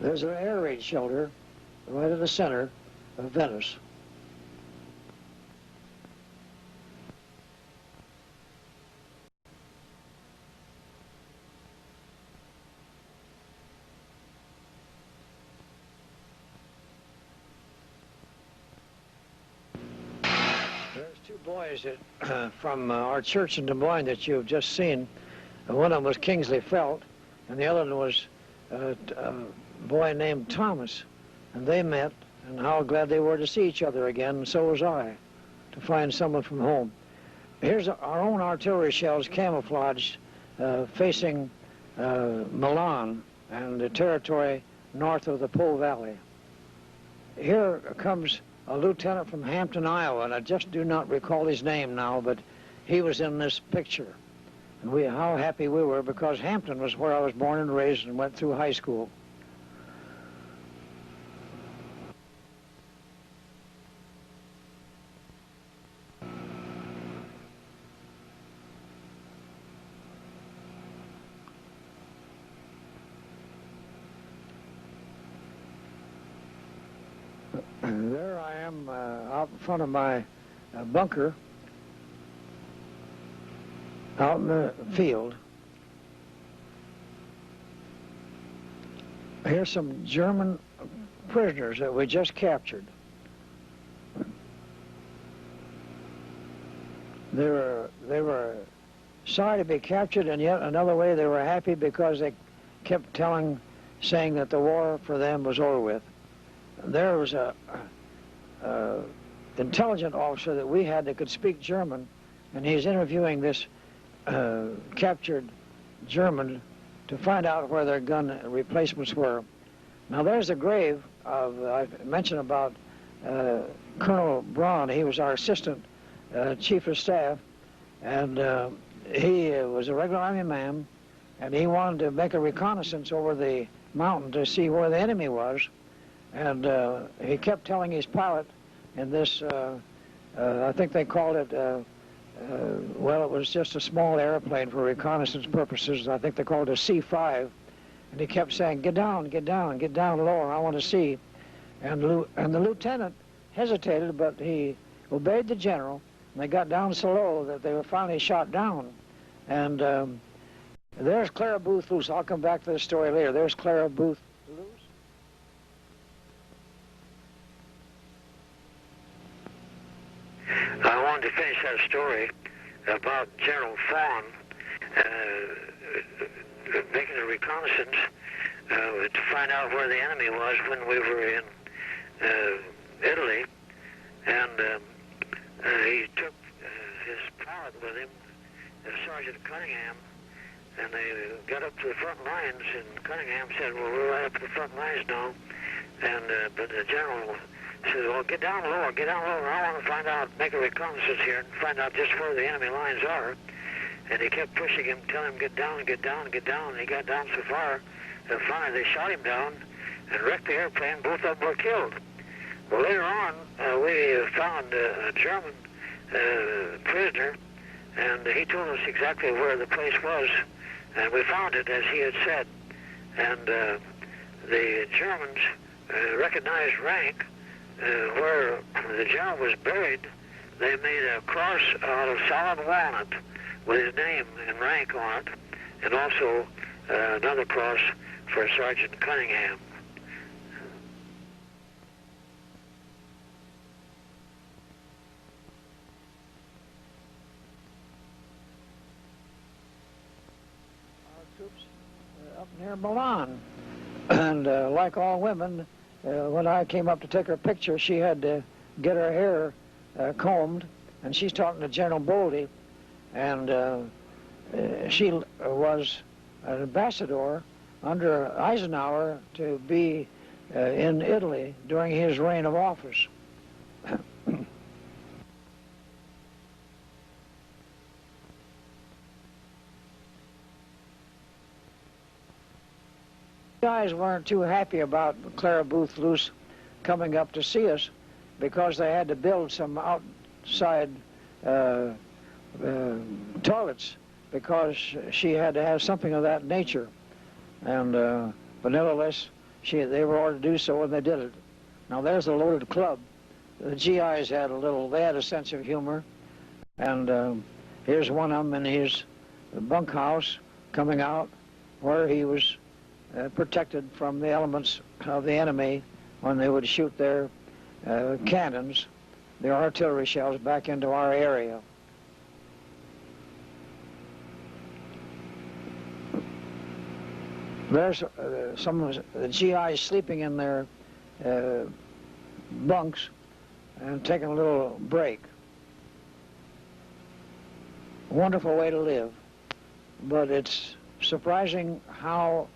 There's an air raid shelter right in the center of Venice. Two boys that, from our church in Des Moines that you've just seen. One of them was Kingsley Felt, and the other one was a boy named Thomas. And they met, and how glad they were to see each other again, and so was I, to find someone from home. Here's our own artillery shells camouflaged facing Milan and the territory north of the Po Valley. Here comes a lieutenant from Hampton, Iowa, and I just do not recall his name now, but he was in this picture. And how happy we were, because Hampton was where I was born and raised and went through high school. There I am out in front of my bunker out in the field. Here's some German prisoners that we just captured. They were sorry to be captured, and yet another way they were happy because they kept saying that the war for them was over with. There was a intelligent officer that we had that could speak German, and he's interviewing this captured German to find out where their gun replacements were. Now there's the grave of, I mentioned about Colonel Braun. He was our assistant chief of staff, and he was a regular Army man, and he wanted to make a reconnaissance over the mountain to see where the enemy was. And he kept telling his pilot in this, I think they called it, well, it was just a small airplane for reconnaissance purposes. I think they called it a C-5. And he kept saying, get down, get down, get down lower, I want to see. And the lieutenant hesitated, but he obeyed the general. And they got down so low that they were finally shot down. And there's Clara Booth Luce. I'll come back to this story later. There's Clara Booth Luce. I wanted to finish that story about General Fawn making a reconnaissance to find out where the enemy was when we were in Italy, and he took his pilot with him, Sergeant Cunningham, and they got up to the front lines, and Cunningham said, well, we're right up to the front lines now, and but the general said, well, get down lower, I want to find out, make a reconnaissance here and find out just where the enemy lines are. And he kept pushing him, telling him, get down, get down, get down, and he got down so far that finally they shot him down and wrecked the airplane. Both of them were killed. Well, later on, we found a German prisoner, and he told us exactly where the place was, and we found it as he had said. And the Germans recognized rank where the general was buried. They made a cross out of solid walnut with his name and rank on it, and also another cross for Sergeant Cunningham. Our troops up near Milan, and like all women, when I came up to take her picture, she had to get her hair combed, and she's talking to General Boldy, and she was an ambassador under Eisenhower to be in Italy during his reign of office. Guys weren't too happy about Clara Booth Luce coming up to see us because they had to build some outside toilets because she had to have something of that nature. And but nevertheless, they were ordered to do so, and they did it. Now there's a loaded club. The GIs had they had a sense of humor, and here's one of them in his bunkhouse coming out where he was protected from the elements of the enemy when they would shoot their cannons, their artillery shells, back into our area. There's some of the GIs sleeping in their bunks and taking a little break. Wonderful way to live, but it's surprising how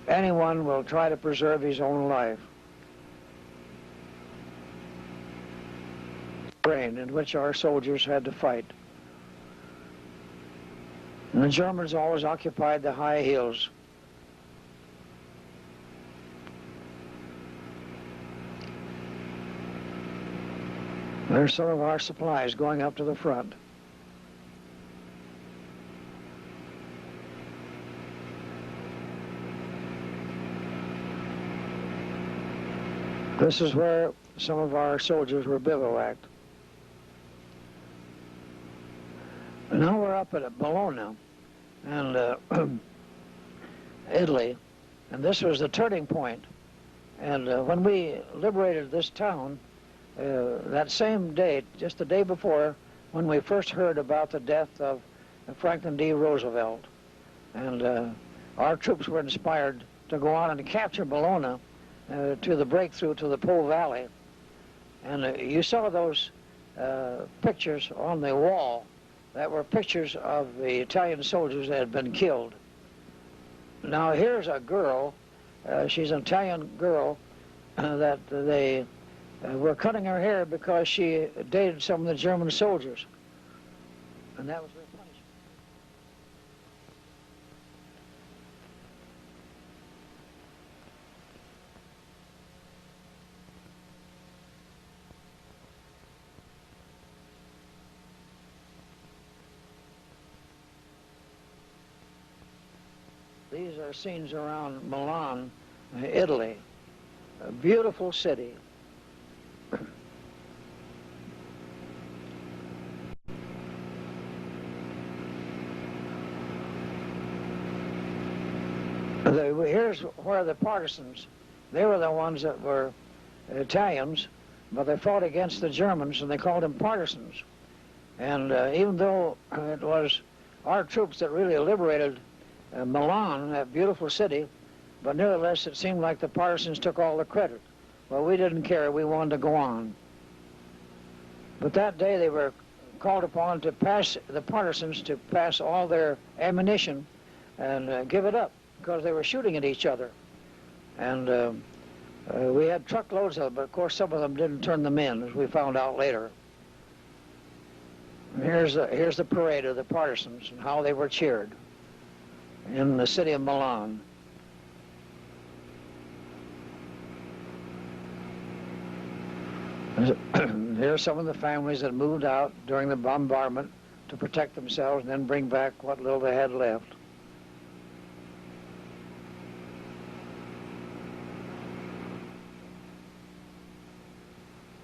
anyone will try to preserve his own life. terrain in which our soldiers had to fight. And the Germans always occupied the high hills. There's some of our supplies going up to the front. This is where some of our soldiers were bivouacked. And now we're up at Bologna and Italy, and this was the turning point. And when we liberated this town, that same day, just the day before, when we first heard about the death of Franklin D. Roosevelt, and our troops were inspired to go on and capture Bologna to the breakthrough to the Po Valley. And you saw those pictures on the wall that were pictures of the Italian soldiers that had been killed. Now here's a girl, she's an Italian girl, that they were cutting her hair because she dated some of the German soldiers. And that was her punishment. These are scenes around Milan, Italy, a beautiful city. Here's where the partisans, they were the ones that were Italians, but they fought against the Germans, and they called them partisans. And even though it was our troops that really liberated Milan, that beautiful city, but nevertheless it seemed like the partisans took all the credit. Well, we didn't care. We wanted to go on. But that day they were called upon to pass, the partisans to pass all their ammunition and give it up, because they were shooting at each other. And we had truckloads of them, but of course some of them didn't turn them in, as we found out later. And here's the parade of the partisans and how they were cheered in the city of Milan. Here's some of the families that moved out during the bombardment to protect themselves and then bring back what little they had left.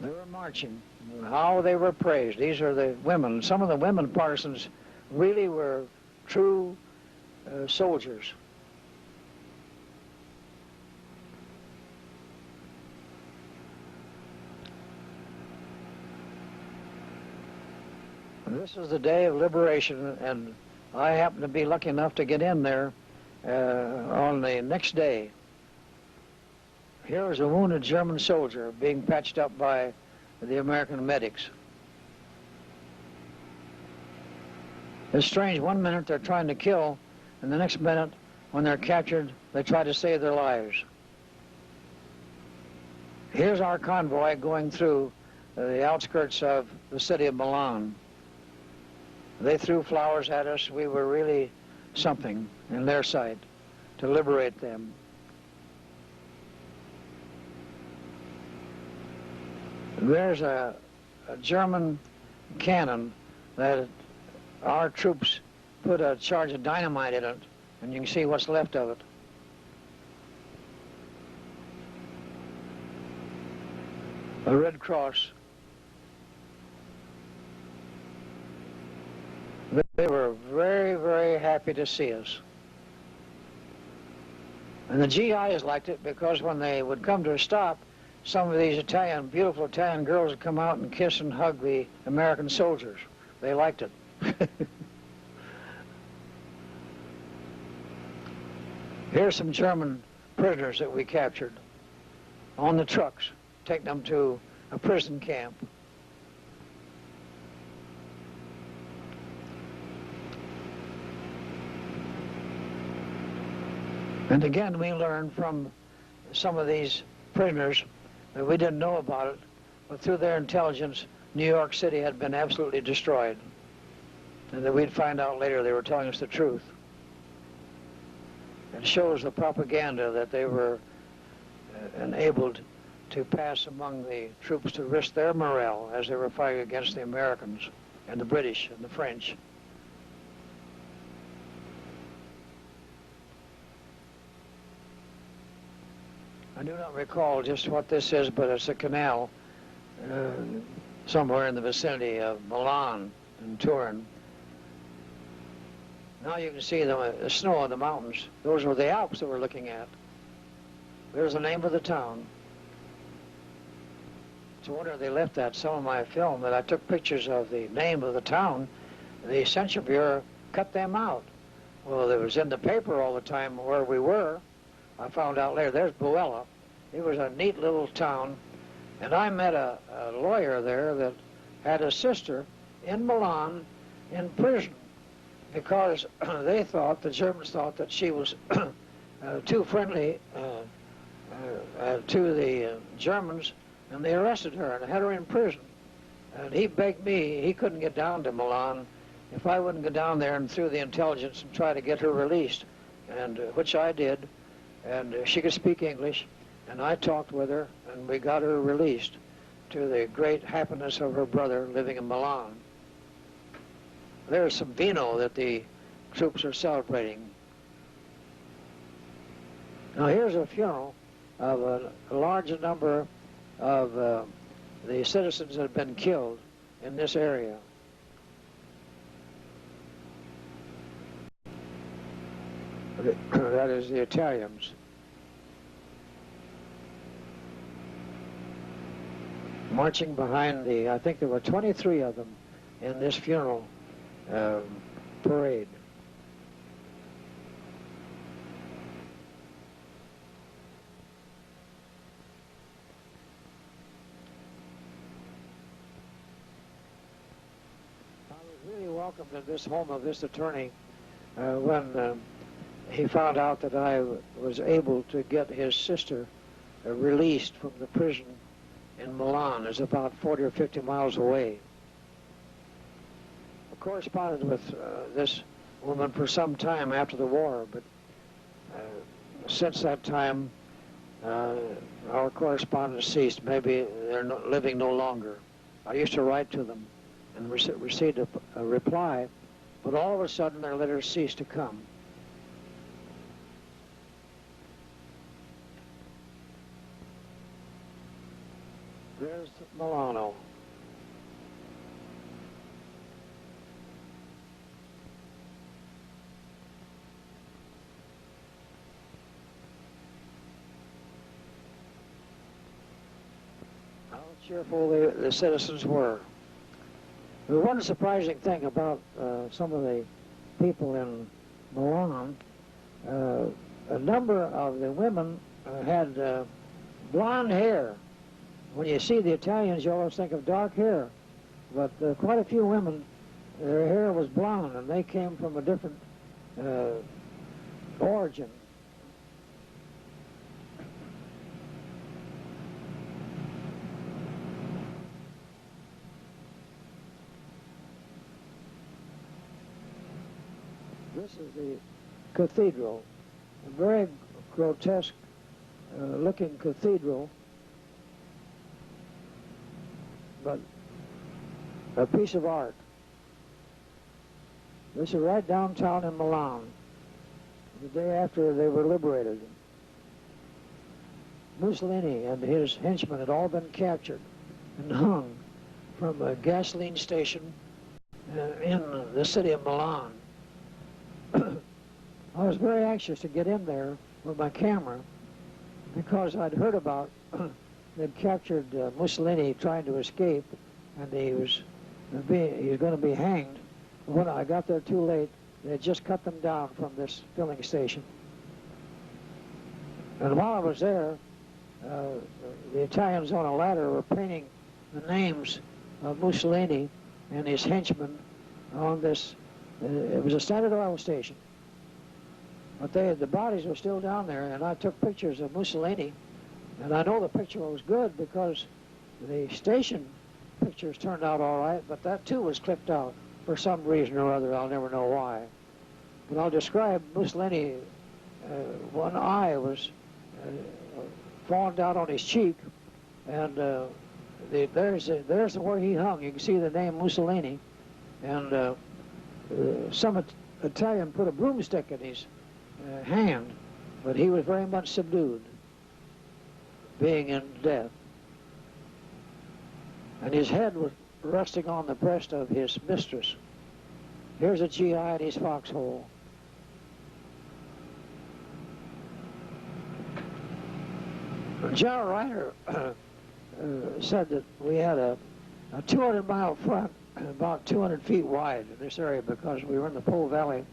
They were marching, and how they were praised. These are the women. Some of the women partisans really were true soldiers. This is the day of liberation, and I happened to be lucky enough to get in there on the next day. Here was a wounded German soldier being patched up by the American medics. It's strange, one minute they're trying to kill, and the next minute, when they're captured, they try to save their lives. Here's our convoy going through the outskirts of the city of Milan. They threw flowers at us. We were really something in their sight to liberate them. There's a German cannon that our troops put a charge of dynamite in it, and you can see what's left of it. A Red Cross. They were very, very happy to see us. And the GIs liked it because when they would come to a stop, some of these beautiful Italian girls would come out and kiss and hug the American soldiers. They liked it. Here's some German prisoners that we captured on the trucks, taking them to a prison camp. And again, we learned from some of these prisoners that we didn't know about it, but through their intelligence, New York City had been absolutely destroyed, and that we'd find out later they were telling us the truth. It shows the propaganda that they were enabled to pass among the troops to risk their morale as they were fighting against the Americans and the British and the French. I do not recall just what this is, but it's a canal somewhere in the vicinity of Milan and Turin. Now you can see the snow on the mountains. Those were the Alps that we're looking at. There's the name of the town. It's a wonder they left that. Some of my film that I took pictures of the name of the town, the Census Bureau cut them out. Well, it was in the paper all the time where we were. I found out later, there's Buella. It was a neat little town. And I met a lawyer there that had a sister in Milan in prison because they thought, the Germans thought, that she was too friendly to the Germans, and they arrested her and had her in prison. And he begged me, he couldn't get down to Milan, if I wouldn't go down there and through the intelligence and try to get her released, and which I did. And she could speak English, and I talked with her, and we got her released to the great happiness of her brother living in Milan. There's some vino that the troops are celebrating. Now here's a funeral of a large number of the citizens that have been killed in this area. That is the Italians. Marching behind I think there were 23 of them in this funeral parade. I was really welcomed in this home of this attorney when he found out that I was able to get his sister released from the prison in Milan. It's about 40 or 50 miles away. I corresponded with this woman for some time after the war, but since that time our correspondence ceased. Maybe they're living no longer. I used to write to them and received a reply, but all of a sudden their letters ceased to come. There's Milano. How cheerful the citizens were. The one surprising thing about some of the people in Milan, a number of the women had blonde hair. When you see the Italians, you always think of dark hair, but quite a few women, their hair was blonde, and they came from a different origin. This is the cathedral, a very grotesque looking cathedral, but a piece of art. This is right downtown in Milan, the day after they were liberated. Mussolini and his henchmen had all been captured and hung from a gasoline station in the city of Milan. I was very anxious to get in there with my camera because I'd heard about they'd captured Mussolini trying to escape, and he was going to be hanged. When I got there too late, they had just cut them down from this filling station. And while I was there, the Italians on a ladder were painting the names of Mussolini and his henchmen on this. It was a Standard Oil station, but the bodies were still down there, and I took pictures of Mussolini, and I know the picture was good because the station pictures turned out all right, but that too was clipped out for some reason or other. I'll never know why. But I'll describe Mussolini. One eye was falling down on his cheek, and there's where he hung. You can see the name Mussolini, and some Italian put a broomstick in his hand, but he was very much subdued, being in death. And his head was resting on the breast of his mistress. Here's a GI in his foxhole. General Ryder said that we had a 200-mile front, about 200 feet wide in this area, because we were in the Po Valley,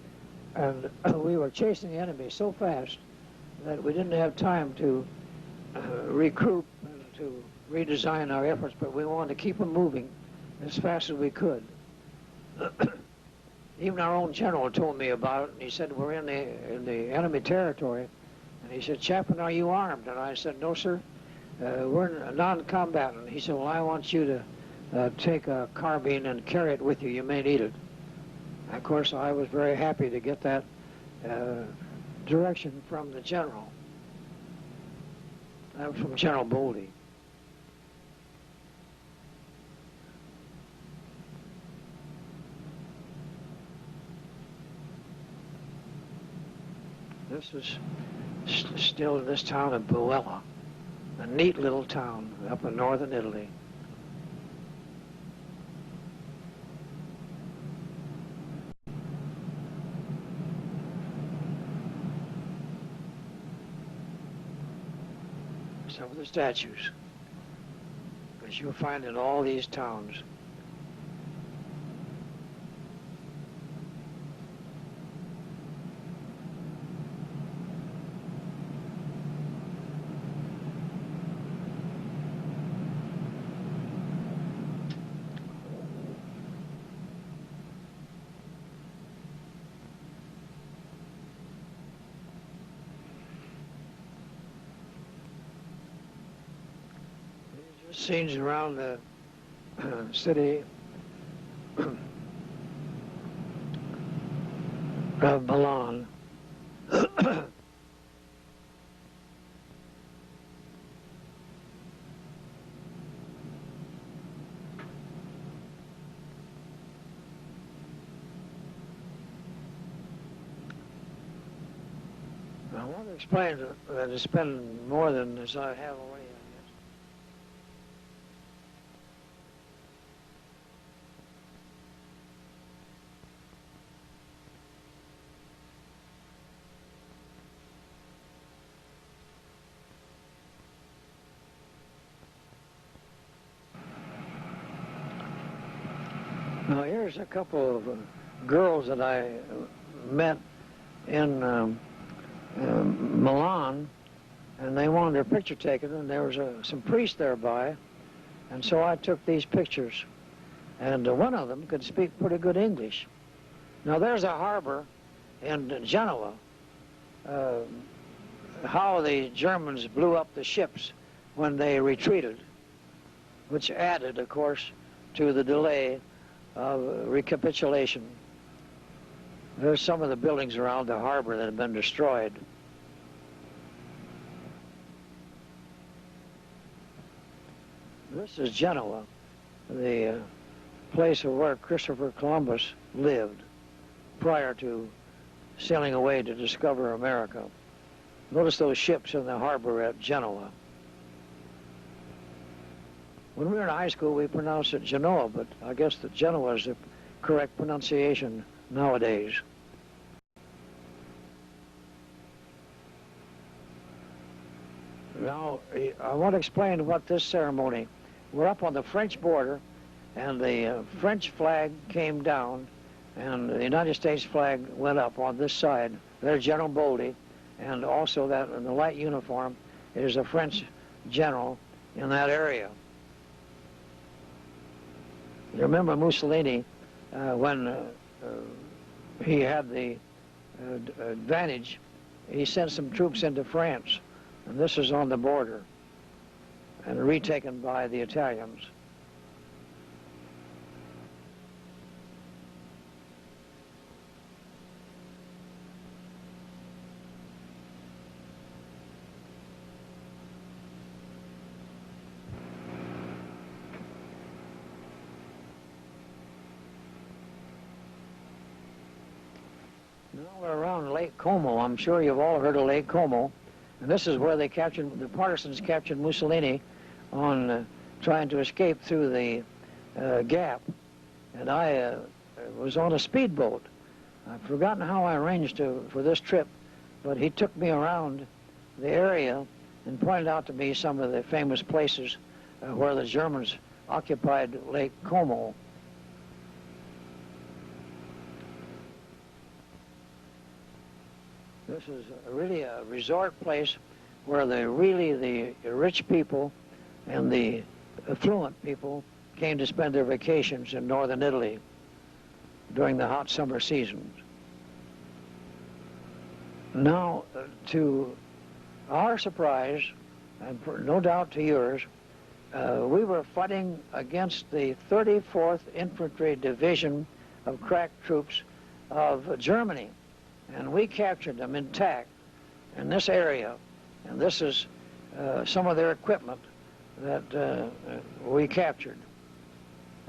and we were chasing the enemy so fast that we didn't have time to recruit and to redesign our efforts, but we wanted to keep them moving as fast as we could. Even our own general told me about it, and he said, we're in the enemy territory. And he said, Chaplain, are you armed? And I said, no, sir. We're non-combatant. He said, well, I want you to take a carbine and carry it with you. You may need it. And of course, I was very happy to get that direction from the general. That was from General Boldy. This is still in this town of Buella, a neat little town up in northern Italy. Some of the statues, as you'll find in all these towns. Scenes around the city of Milan. I want to explain that it's been more than as I have already. Now here's a couple of girls that I met in Milan, and they wanted their picture taken, and there was some priests thereby, and so I took these pictures, and one of them could speak pretty good English. Now there's a harbor in Genoa, how the Germans blew up the ships when they retreated, which added, of course, to the delay of recapitulation. There's some of the buildings around the harbor that have been destroyed. This is Genoa, the place where Christopher Columbus lived prior to sailing away to discover America. Notice those ships in the harbor at Genoa. When we were in high school, we pronounced it Genoa, but I guess that Genoa is the correct pronunciation nowadays. Now, I want to explain what this ceremony, we're up on the French border, and the French flag came down, and the United States flag went up on this side. There's General Boldy, and also that in the light uniform is a French general in that area. You remember Mussolini, when he had the advantage, he sent some troops into France, and this is on the border, and retaken by the Italians. Now we're around Lake Como. I'm sure you've all heard of Lake Como. And this is where they captured, the partisans captured Mussolini on trying to escape through the gap. And I was on a speedboat. I've forgotten how I arranged for this trip, but he took me around the area and pointed out to me some of the famous places where the Germans occupied Lake Como. This is really a resort place where the rich people and the affluent people came to spend their vacations in northern Italy during the hot summer seasons. Now, to our surprise, and no doubt to yours, we were fighting against the 34th Infantry Division of crack troops of Germany, and we captured them intact in this area. And this is some of their equipment that we captured.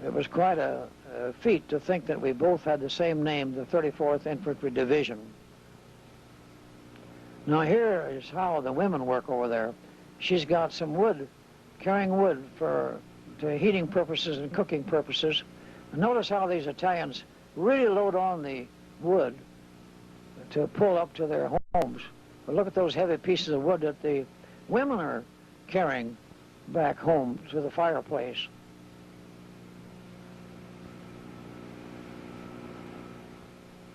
It was quite a feat to think that we both had the same name, the 34th Infantry Division. Now here is how the women work over there. She's got some wood, carrying wood to heating purposes and cooking purposes. And notice how these Italians really load on the wood to pull up to their homes. But look at those heavy pieces of wood that the women are carrying back home to the fireplace.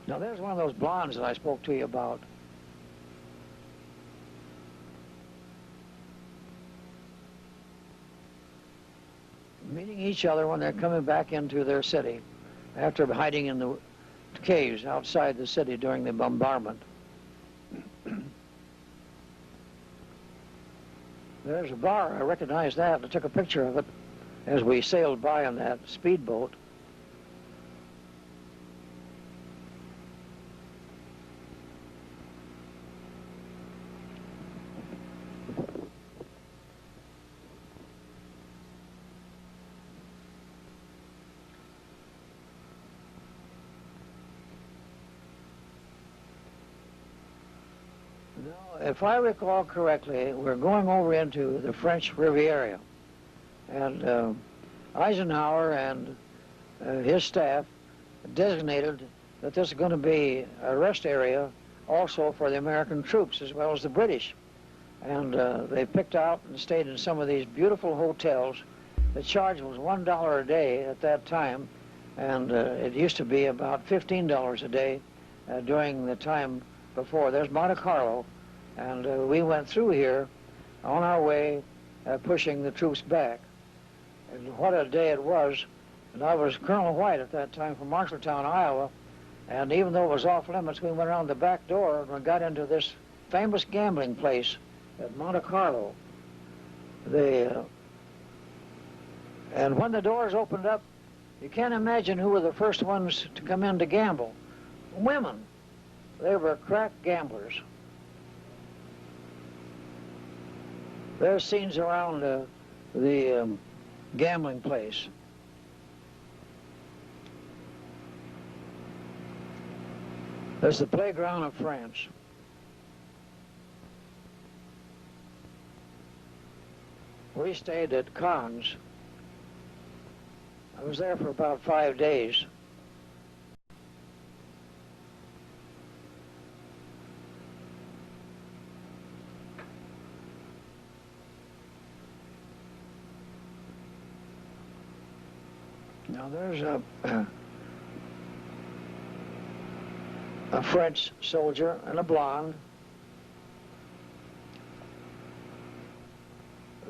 Now there's one of those blondes that I spoke to you about. Meeting each other when they're coming back into their city after hiding in the caves outside the city during the bombardment. There's a bar, I recognize that. I took a picture of it as we sailed by on that speedboat. If I recall correctly, we're going over into the French Riviera, and Eisenhower and his staff designated that this is going to be a rest area also for the American troops as well as the British. And they picked out and stayed in some of these beautiful hotels. The charge was $1 a day at that time, and it used to be about $15 a day during the time before. There's Monte Carlo. And we went through here on our way pushing the troops back. And what a day it was. And I was Colonel White at that time from Marshalltown, Iowa. And even though it was off limits, we went around the back door and got into this famous gambling place at Monte Carlo. And when the doors opened up, you can't imagine who were the first ones to come in to gamble. Women. They were crack gamblers. There's scenes around the gambling place. There's the playground of France. We stayed at Cannes. I was there for about 5 days. Now there's a French soldier and a blonde.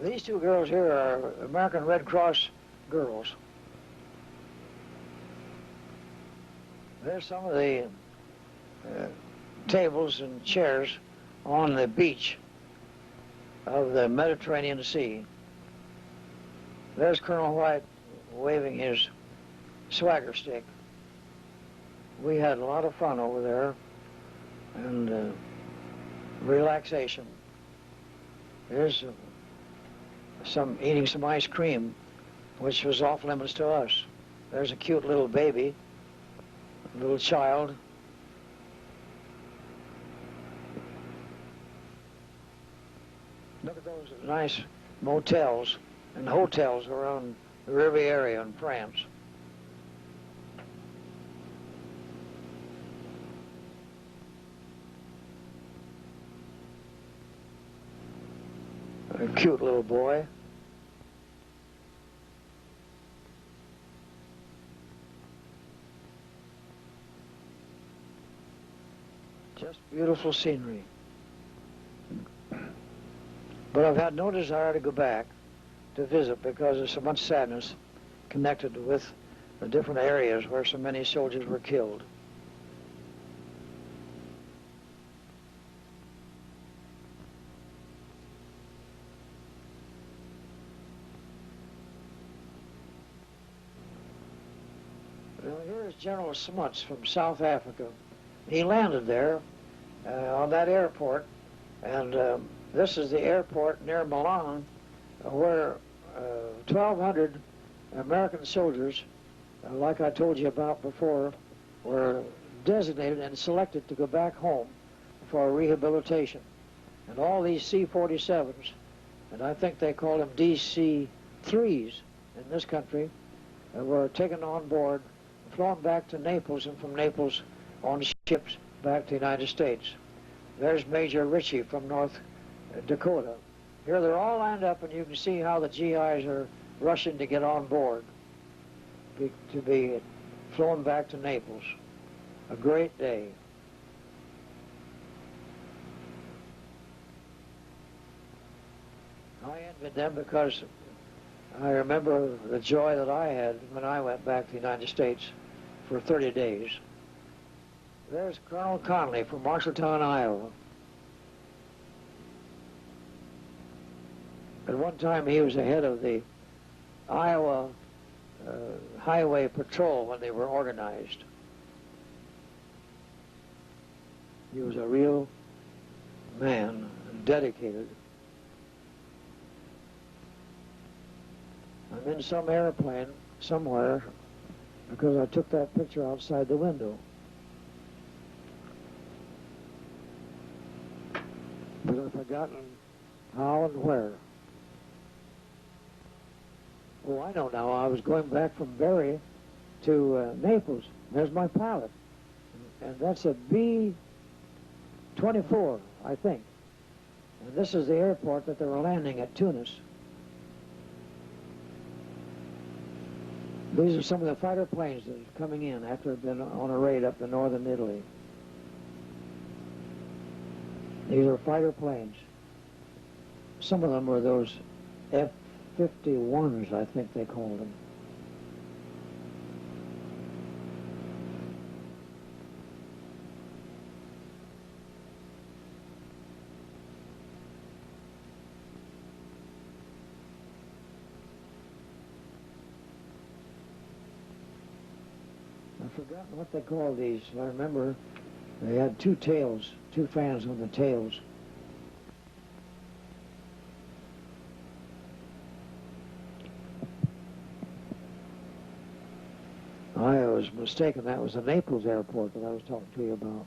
These two girls here are American Red Cross girls. There's some of the tables and chairs on the beach of the Mediterranean Sea. There's Colonel White waving his swagger stick. We had a lot of fun over there and relaxation. Here's eating some ice cream, which was off limits to us. There's a cute little baby, a little child. Look at those nice motels and hotels around the Riviera in France. A cute little boy. Just beautiful scenery. But I've had no desire to go back to visit because there's so much sadness connected with the different areas where so many soldiers were killed. Well, here is General Smuts from South Africa. He landed there on that airport, and this is the airport near Milan where 1,200 American soldiers, like I told you about before, were designated and selected to go back home for rehabilitation. And all these C-47s, and I think they call them DC-3s in this country, were taken on board, flown back to Naples, and from Naples on ships back to the United States. There's Major Ritchie from North Dakota. Here they're all lined up, and you can see how the GIs are rushing to get on board to be flown back to Naples. A great day. I envied them because I remember the joy that I had when I went back to the United States for 30 days. There's Colonel Connolly from Marshalltown, Iowa. At one time, he was the head of the Iowa Highway Patrol when they were organized. He was a real man, dedicated. I'm in some airplane somewhere because I took that picture outside the window. But I've forgotten how and where. Oh, I know now. I was going back from Berry to Naples. There's my pilot. And that's a B-24, I think. And this is the airport that they were landing at Tunis. These are some of the fighter planes that are coming in after they've been on a raid up to northern Italy. These are fighter planes. Some of them were those F-51s, I think they called them. I've forgotten what they called these. I remember they had two tails, two fans on the tails. I was mistaken. That was the Naples airport that I was talking to you about.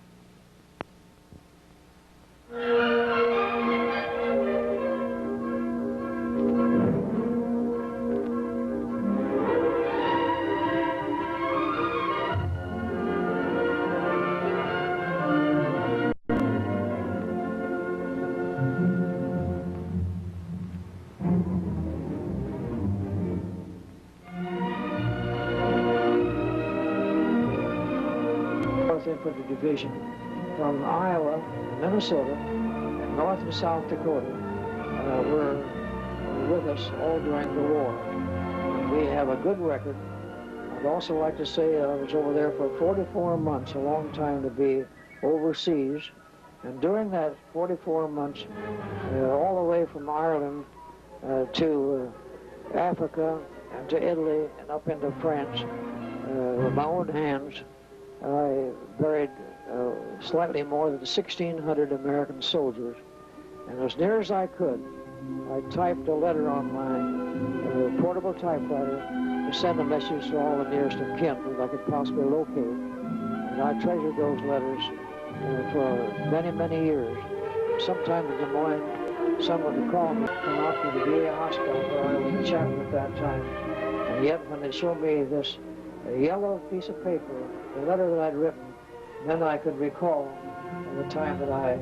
Infantry Division from Iowa, Minnesota, North and South Dakota were with us all during the war. We have a good record. I'd also like to say I was over there for 44 months, a long time to be overseas. And during that 44 months, all the way from Ireland to Africa and to Italy and up into France, with my own hands, I buried slightly more than 1,600 American soldiers. And as near as I could, I typed a letter on my portable typewriter to send a message to all the nearest of kin that I could possibly locate. And I treasured those letters for many, many years. Sometime in Des Moines, someone to call me, come out to the VA hospital where I was a chaplain at that time. And yet when they showed me this yellow piece of paper, the letter that I'd written, then I could recall the time that I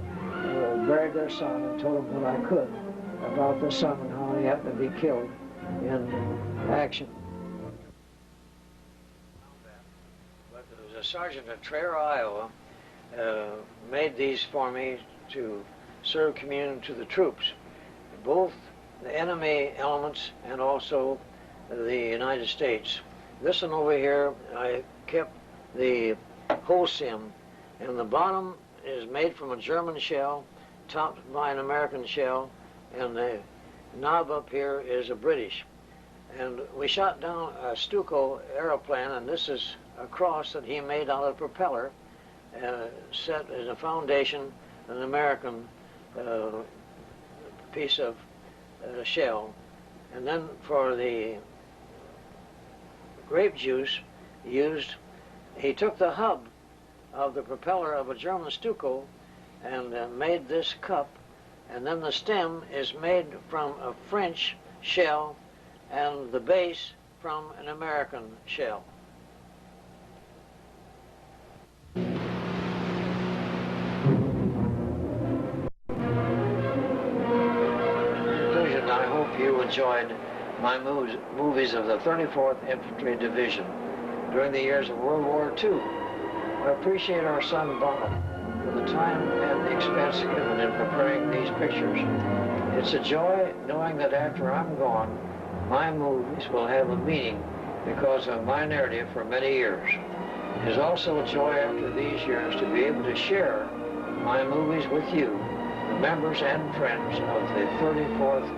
buried their son and told them what I could about their son and how he happened to be killed in action. But there was a sergeant at Traer, Iowa, made these for me to serve communion to the troops, both the enemy elements and also the United States. This one over here, I kept the whole sim, and the bottom is made from a German shell, topped by an American shell, and the knob up here is a British. And we shot down a Stuco aeroplane, and this is a cross that he made out of the propeller, set as a foundation, an American piece of shell. And then for the grape juice used, he took the hub of the propeller of a German Stuco and made this cup, and then the stem is made from a French shell and the base from an American shell. In conclusion, I hope you enjoyed my movies of the 34th Infantry Division during the years of World War II. I appreciate our son Donnelly for the time and the expense given in preparing these pictures. It's a joy knowing that after I'm gone, my movies will have a meaning because of my narrative for many years. It is also a joy after these years to be able to share my movies with you, the members and friends of the 34th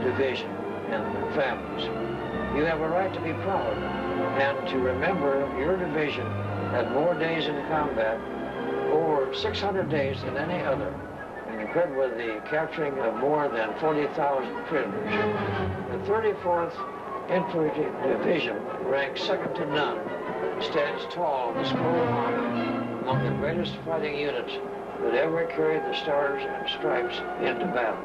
Division and their families. You have a right to be proud and to remember your division had more days in combat, over 600 days than any other, and equipped with the capturing of more than 40,000 prisoners. The 34th Infantry Division, ranked second to none, stands tall in the scroll of honor among the greatest fighting units that ever carried the stars and stripes into battle.